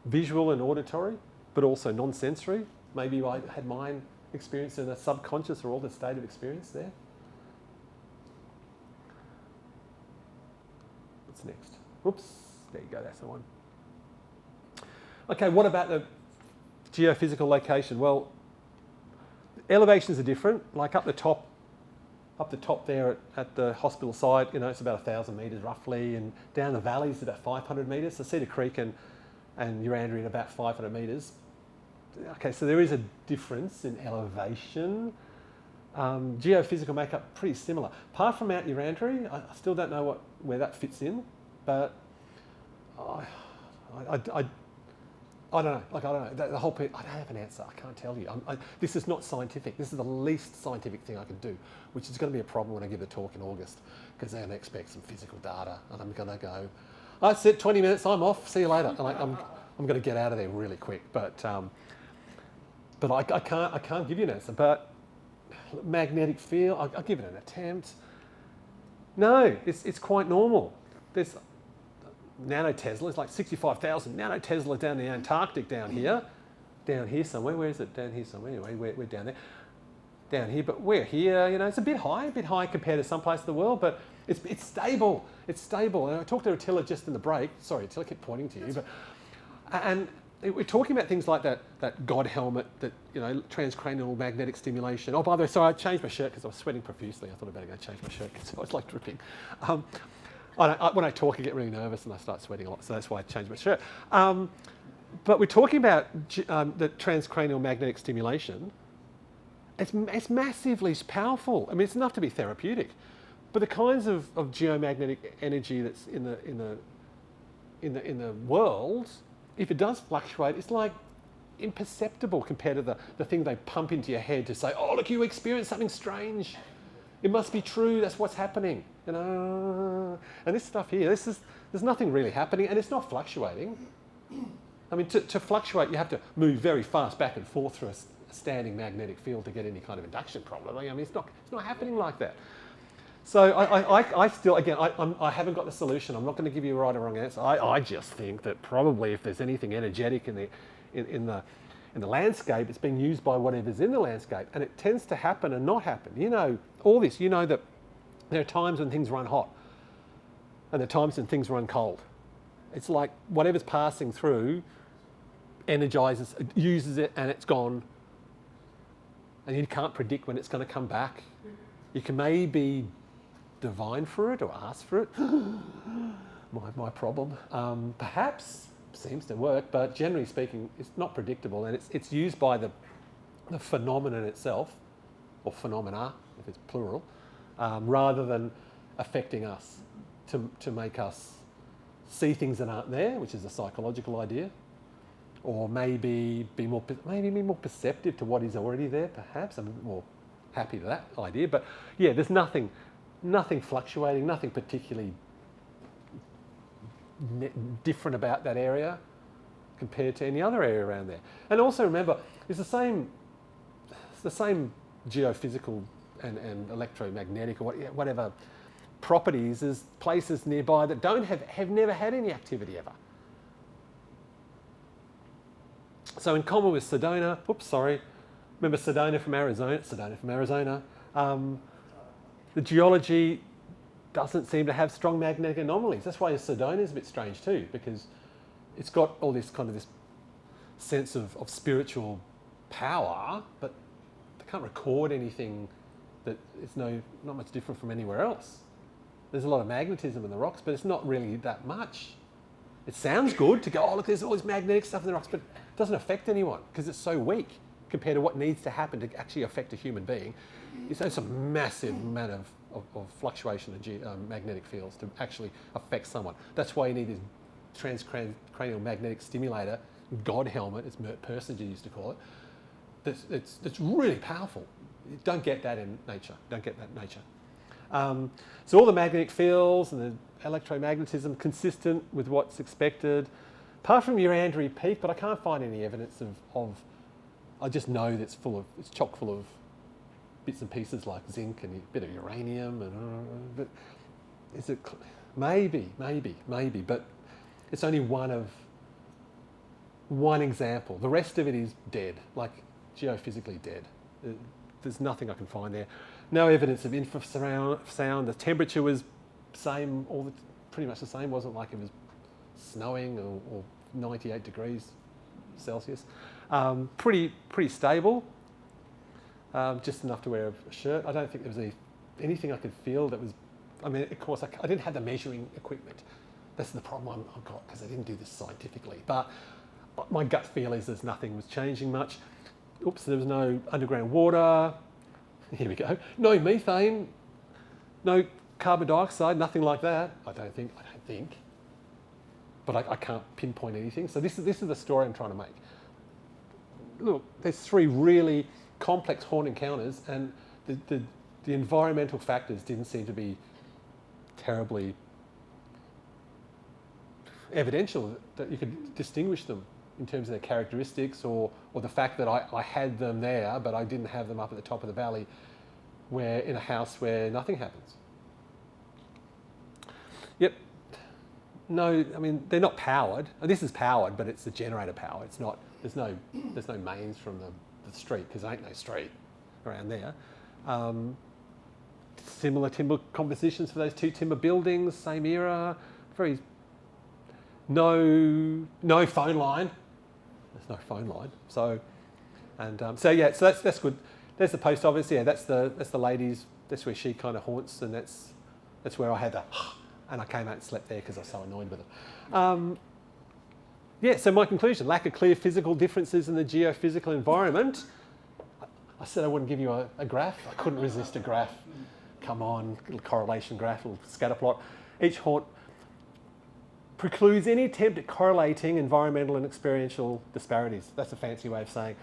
visual and auditory, but also non-sensory. Maybe I had mine experienced in a subconscious or altered state of experience there. What's next? Whoops, there you go, that's the one. Okay, what about the geophysical location? Well, elevations are different. Like up the top there at the hospital site, you know, it's about 1,000 metres roughly, and down the valley is about 500 metres. So Cedar Creek and Urandria about 500 metres. Okay, so there is a difference in elevation. Geophysical makeup pretty similar. Apart from Mount Urandria, I still don't know where that fits in, but I don't know. Like, I don't know. The whole I don't have an answer. I can't tell you. This is not scientific. This is the least scientific thing I could do, which is going to be a problem when I give the talk in August, because they're going to expect some physical data, and I'm going to go, that's it, 20 minutes, I'm off, see you later. And I'm going to get out of there really quick. But I can't give you an answer. But magnetic field, I'll give it an attempt. No, it's quite normal. There's nanotesla, it's like 65,000 nanotesla down the Antarctic down here somewhere. Where is it? Down here somewhere. Anyway, we're down there. Down here, but we're here, you know, it's a bit high compared to some parts of the world, but it's stable. It's stable. And I talked to Attila just in the break. Sorry, Attila, I keep pointing to you, and we're talking about things like that God helmet, that, you know, transcranial magnetic stimulation. Oh, by the way, sorry, I changed my shirt because I was sweating profusely. I thought I'd better go change my shirt because I was like dripping. When I talk, I get really nervous and I start sweating a lot, so that's why I changed my shirt. But we're talking about the transcranial magnetic stimulation. It's massively powerful. I mean, it's enough to be therapeutic. But the kinds of geomagnetic energy that's in the world, if it does fluctuate, it's like imperceptible compared to the thing they pump into your head to say, oh, look, you experienced something strange. It must be true, that's what's happening. You know? And this stuff here, there's nothing really happening, and it's not fluctuating. I mean, to fluctuate, you have to move very fast back and forth through a standing magnetic field to get any kind of induction probably. I mean, it's not happening like that. So I still, again, I haven't got the solution. I'm not going to give you a right or wrong answer. I just think that probably if there's anything energetic in the landscape, it's being used by whatever's in the landscape, and it tends to happen and not happen. You know all this. You know that there are times when things run hot, and there are times when things run cold. It's like whatever's passing through energizes, uses it, and it's gone. And you can't predict when it's going to come back. You can maybe divine for it or ask for it. my problem. Perhaps seems to work, but generally speaking, it's not predictable, and it's used by the phenomenon itself, or phenomena, if it's plural, rather than affecting us to make us see things that aren't there, which is a psychological idea, or maybe be more perceptive to what is already there. Perhaps I'm a bit more happy to that idea, but yeah, there's nothing fluctuating, nothing particularly different about that area compared to any other area around there. And also remember, it's the same geophysical and electromagnetic or whatever properties as places nearby that have never had any activity ever. So in common with Sedona, remember Sedona from Arizona? The geology doesn't seem to have strong magnetic anomalies. That's why Sedona is a bit strange too, because it's got all this kind of this sense of spiritual power, but they can't record anything that is not much different from anywhere else. There's a lot of magnetism in the rocks, but it's not really that much. It sounds good to go, oh look, there's all this magnetic stuff in the rocks, but it doesn't affect anyone because it's so weak compared to what needs to happen to actually affect a human being. It's a massive amount of fluctuation of magnetic fields to actually affect someone. That's why you need this transcranial magnetic stimulator, God helmet, as Mert Persinger used to call it. It's really powerful. You don't get that in nature. So all the magnetic fields and the electromagnetism consistent with what's expected, apart from Urandary Peak, but I can't find any evidence of I just know that it's chock full of bits and pieces like zinc and a bit of uranium, but is it maybe, but it's only one example. The rest of it is dead, like geophysically dead. There's nothing I can find there. No evidence of infrasound. The temperature was pretty much the same. Wasn't like it was snowing or 98 degrees Celsius. Pretty stable. Just enough to wear a shirt. I don't think there was anything I could feel that was. I mean, of course, I didn't have the measuring equipment. That's the problem I've got because I didn't do this scientifically. But my gut feel is nothing was changing much. Oops, there was no underground water. Here we go. No methane, no carbon dioxide, nothing like that. I don't think. But I can't pinpoint anything. So this is the story I'm trying to make. Look, there's 3 really complex haunt encounters, and the environmental factors didn't seem to be terribly evidential that you could distinguish them in terms of their characteristics or the fact that I had them there, but I didn't have them up at the top of the valley where in a house where nothing happens. Yep. No, I mean, they're not powered. This is powered, but it's the generator power. It's not, there's no mains from the street, because there ain't no street around there. Similar timber compositions for those 2 timber buildings, same era, no phone line. There's no phone line. So that's good. There's the post office. Yeah, that's the ladies. That's where she kind of haunts, and that's where I had and I came out and slept there because I was so annoyed with it. So my conclusion: lack of clear physical differences in the geophysical environment. I said I wouldn't give you a graph. I couldn't resist a graph. Come on, little correlation graph, little scatter plot. Each haunt precludes any attempt at correlating environmental and experiential disparities. That's a fancy way of saying,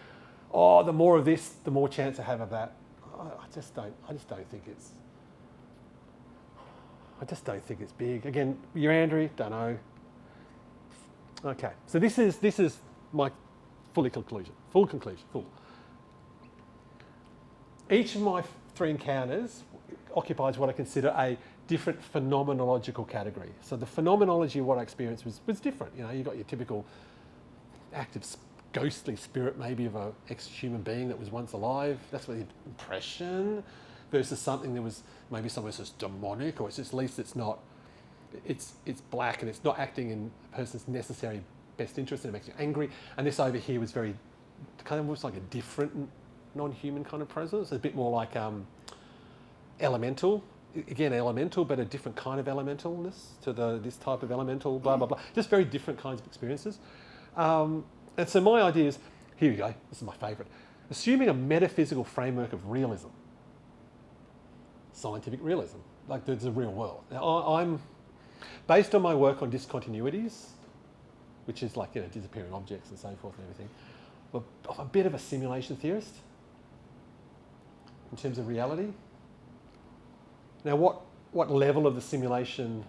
oh, the more of this, the more chance I have of that. I just don't think it's big. Again, you, Andrew, don't know. Okay, so this is my full conclusion. Each of my 3 encounters occupies what I consider a different phenomenological category. So the phenomenology of what I experienced was different. You know, you got your typical active ghostly spirit maybe of a ex-human being that was once alive. That's what the impression, versus something that was maybe someone says demonic, or it's just, at least it's not, it's black and it's not acting in a person's necessary best interest and it makes you angry. And this over here was very, kind of looks like a different non-human kind of presence, a bit more like elemental. Again, elemental, but a different kind of elementalness to this type of elemental, blah, blah, blah. Just very different kinds of experiences. And so my idea is, here we go, this is my favourite. Assuming a metaphysical framework of realism, scientific realism, like there's a real world. Now, I'm, based on my work on discontinuities, which is like, you know, disappearing objects and so forth and everything, I'm a bit of a simulation theorist in terms of reality. Now, what level of the simulation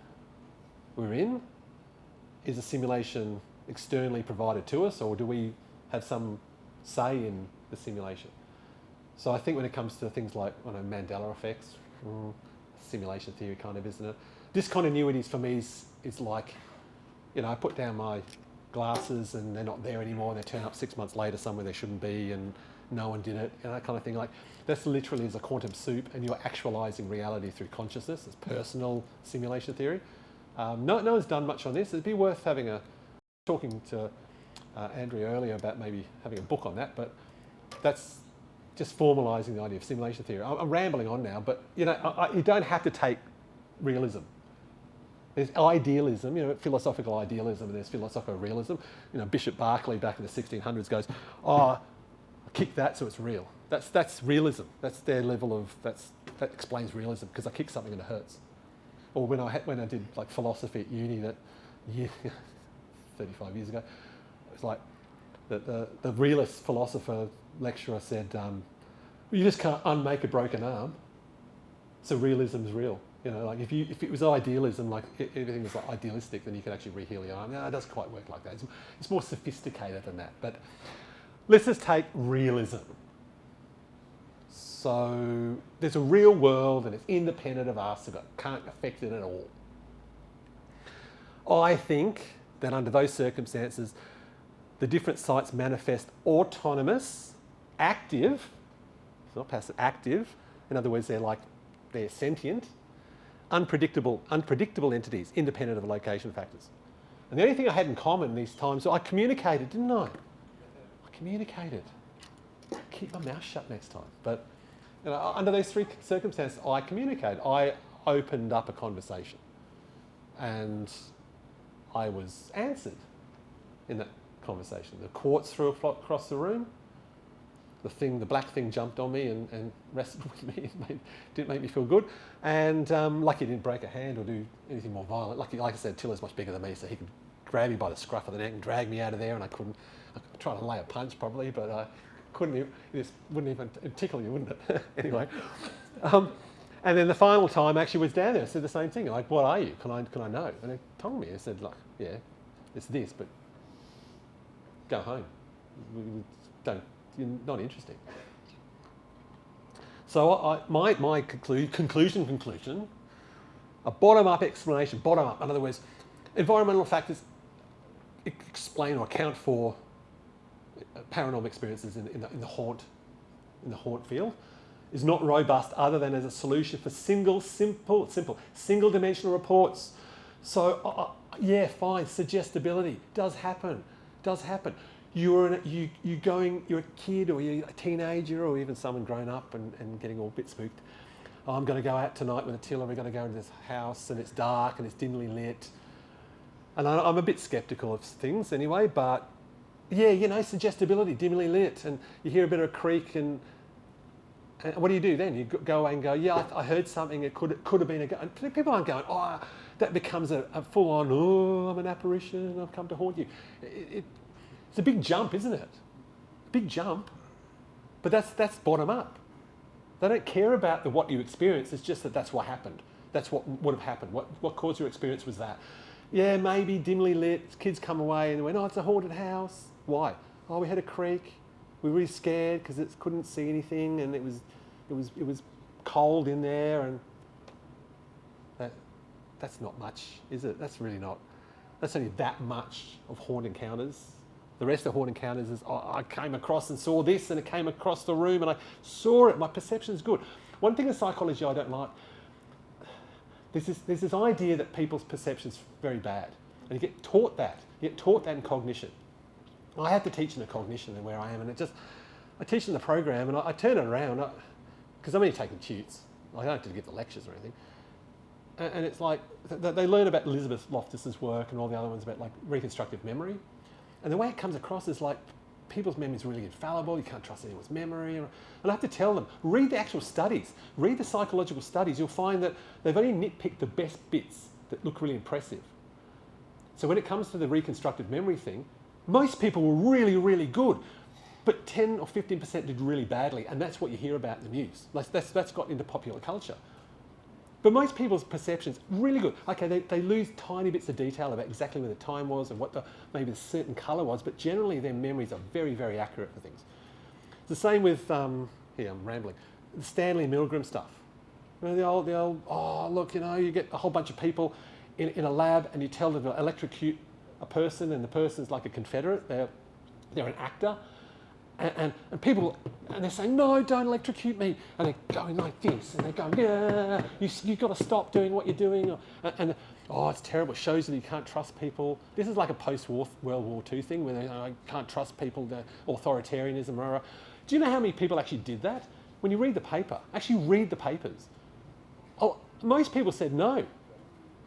we're in? Is a simulation externally provided to us, or do we have some say in the simulation? So I think when it comes to things like, I don't know, Mandela effects, simulation theory kind of, isn't it? Discontinuities for me is like, you know, I put down my glasses and they're not there anymore, and they turn up 6 months later somewhere they shouldn't be, and no one did it, and that kind of thing. Like, that's literally as a quantum soup, and you're actualising reality through consciousness. It's personal simulation theory. No one's done much on this. It'd be worth having talking to Andrea earlier about maybe having a book on that, but that's just formalising the idea of simulation theory. I'm rambling on now, but you know, you don't have to take realism. There's idealism, you know, philosophical idealism, and there's philosophical realism. You know, Bishop Berkeley back in the 1600s goes, oh, kick that so it's real. That's realism. That's their level of, that explains realism, because I kick something and it hurts. Or when I did like philosophy at uni, 35 years ago, it was like the realist philosopher lecturer said, you just can't unmake a broken arm, so realism's real. You know, like if it was idealism, like everything was like idealistic, then you could actually re-heal your arm. No, it doesn't quite work like that. It's more sophisticated than that. But let's just take realism. So there's a real world and it's independent of us, so it can't affect it at all. I think that under those circumstances, the different sites manifest autonomous, active, it's not passive, active. In other words, they're sentient, unpredictable entities, independent of the location factors. And the only thing I had in common these times, I communicated, didn't I? I communicated. Keep my mouth shut next time. But you know, under those 3 circumstances, I communicated. I opened up a conversation, and I was answered in that conversation. The quartz threw across the room. The black thing jumped on me and wrestled with me. It didn't make me feel good. And lucky it didn't break a hand or do anything more violent. Like I said, Tiller's much bigger than me, so he could grab me by the scruff of the neck and drag me out of there, and I couldn't. I could try to lay a punch probably, but I couldn't. It wouldn't even tickle you, wouldn't it? Anyway. And then the final time I actually was down there. I said the same thing. Like, what are you? Can I know? And they told me. I said, like, yeah, it's this, but go home. You're not interesting. So my conclusion, a bottom-up explanation, bottom-up. In other words, environmental factors explain or account for paranormal experiences in the haunt field, is not robust other than as a solution for single-dimensional reports. So yeah, fine, suggestibility does happen. You're a kid or you're a teenager or even someone grown up and getting all a bit spooked. Oh, I'm going to go out tonight with Attila, we're going to go into this house and it's dark and it's dimly lit. And I'm a bit sceptical of things anyway, but yeah, you know, suggestibility, dimly lit, and you hear a bit of a creak and what do you do then? You go away and go, yeah, I heard something, it could have been a ghost. And people aren't going, oh, that becomes a full-on, oh, I'm an apparition, I've come to haunt you. It's a big jump, isn't it? Big jump. But that's bottom up. They don't care about what you experience, it's just that's what happened. That's what would have happened. What caused your experience was that. Yeah, maybe dimly lit, kids come away and they went, oh, it's a haunted house. Why? Oh, we had a creak. We were really scared because it couldn't see anything and it was cold in there, and that's not much, is it? That's really not. That's only that much of haunt encounters. The rest of haunt encounters is, oh, I came across and saw this and it came across the room and I saw it. My perception's good. One thing in psychology I don't like, there's this idea that people's perception's very bad. And you get taught that. You get taught that in cognition. I had to teach in the cognition and where I am, and I teach in the program and I turn it around because I'm only taking tutes. I don't have to give the lectures or anything. And it's like, they learn about Elizabeth Loftus's work and all the other ones about like reconstructive memory. And the way it comes across is like people's memory is really infallible, you can't trust anyone's memory. And I have to tell them, read the actual studies, read the psychological studies, you'll find that they've only nitpicked the best bits that look really impressive. So when it comes to the reconstructive memory thing, most people were really, really good, but 10 or 15% did really badly, and that's what you hear about in the news. That's got into popular culture. But most people's perceptions, really good. Okay, they lose tiny bits of detail about exactly where the time was and what maybe the certain colour was, but generally their memories are very, very accurate for things. It's the same with, here I'm rambling, the Stanley Milgram stuff. You know, the old, oh look, you know, you get a whole bunch of people in a lab and you tell them to electrocute a person and the person's like a Confederate, they're an actor. And people, and they're saying, no, don't electrocute me. And they're going like this, and they're going, yeah, you've got to stop doing what you're doing. And oh, it's terrible. It shows that you can't trust people. This is like a post-World War II thing where they can't trust people, the authoritarianism, rah, rah. Do you know how many people actually did that? When you read the paper, actually read the papers. Oh, most people said no.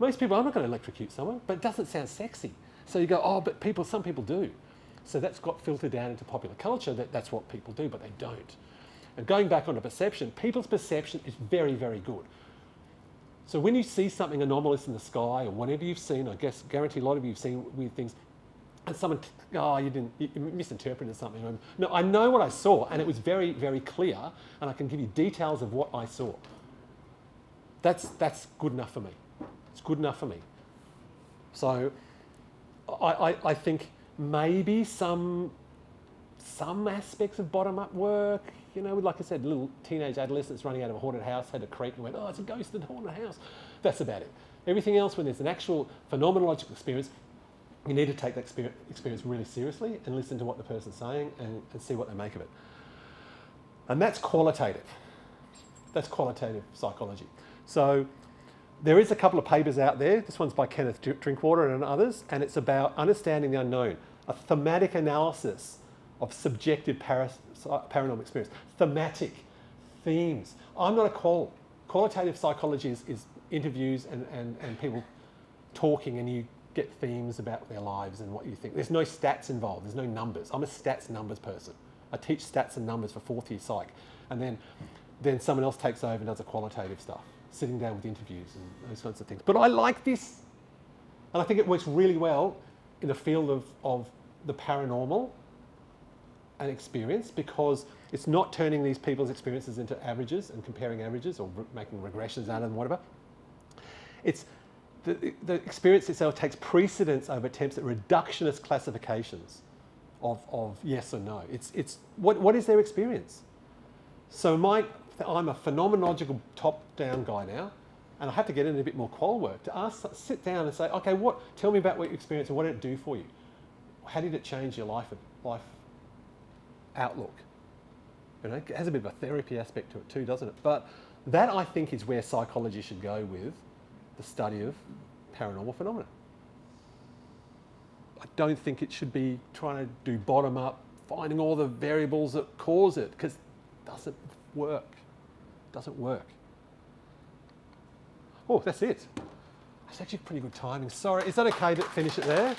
Most people, I'm not going to electrocute someone, but it doesn't sound sexy. So you go, oh, but some people do. So that's got filtered down into popular culture, that's what people do, but they don't. And going back on to perception, people's perception is very, very good. So when you see something anomalous in the sky or whatever you've seen, I guarantee a lot of you have seen weird things, and someone, oh, you misinterpreted something. No, I know what I saw, and it was very, very clear, and I can give you details of what I saw. That's good enough for me. It's good enough for me. So I think maybe some aspects of bottom-up work, you know, like I said, little teenage adolescents running out of a haunted house had a creak and went, oh, it's a ghost in a haunted house. That's about it. Everything else, when there's an actual phenomenological experience, you need to take that experience really seriously and listen to what the person's saying and see what they make of it. And that's qualitative. That's qualitative psychology. So there is a couple of papers out there. This one's by Kenneth Drinkwater and others, and it's about understanding the unknown, a thematic analysis of subjective paranormal experience. Thematic, themes. I'm not a qualitative psychology is interviews and people talking, and you get themes about their lives and what you think. There's no stats involved. There's no numbers. I'm a stats numbers person. I teach stats and numbers for fourth year psych, and then someone else takes over and does the qualitative stuff, sitting down with interviews and those kinds of things. But I like this, and I think it works really well in the field of the paranormal and experience, because it's not turning these people's experiences into averages and comparing averages or making regressions out of them, whatever. It's the experience itself takes precedence over attempts at reductionist classifications of yes or no. It's what is their experience? So I'm a phenomenological top-down guy now, and I have to get into a bit more qual work to sit down and say, okay, tell me about what you experienced and what did it do for you? How did it change your life outlook? You know, it has a bit of a therapy aspect to it too, doesn't it? But that, I think, is where psychology should go with the study of paranormal phenomena. I don't think it should be trying to do bottom-up, finding all the variables that cause it, because it doesn't work. Doesn't work. Oh, that's it. That's actually pretty good timing. Sorry, is that okay to finish it there?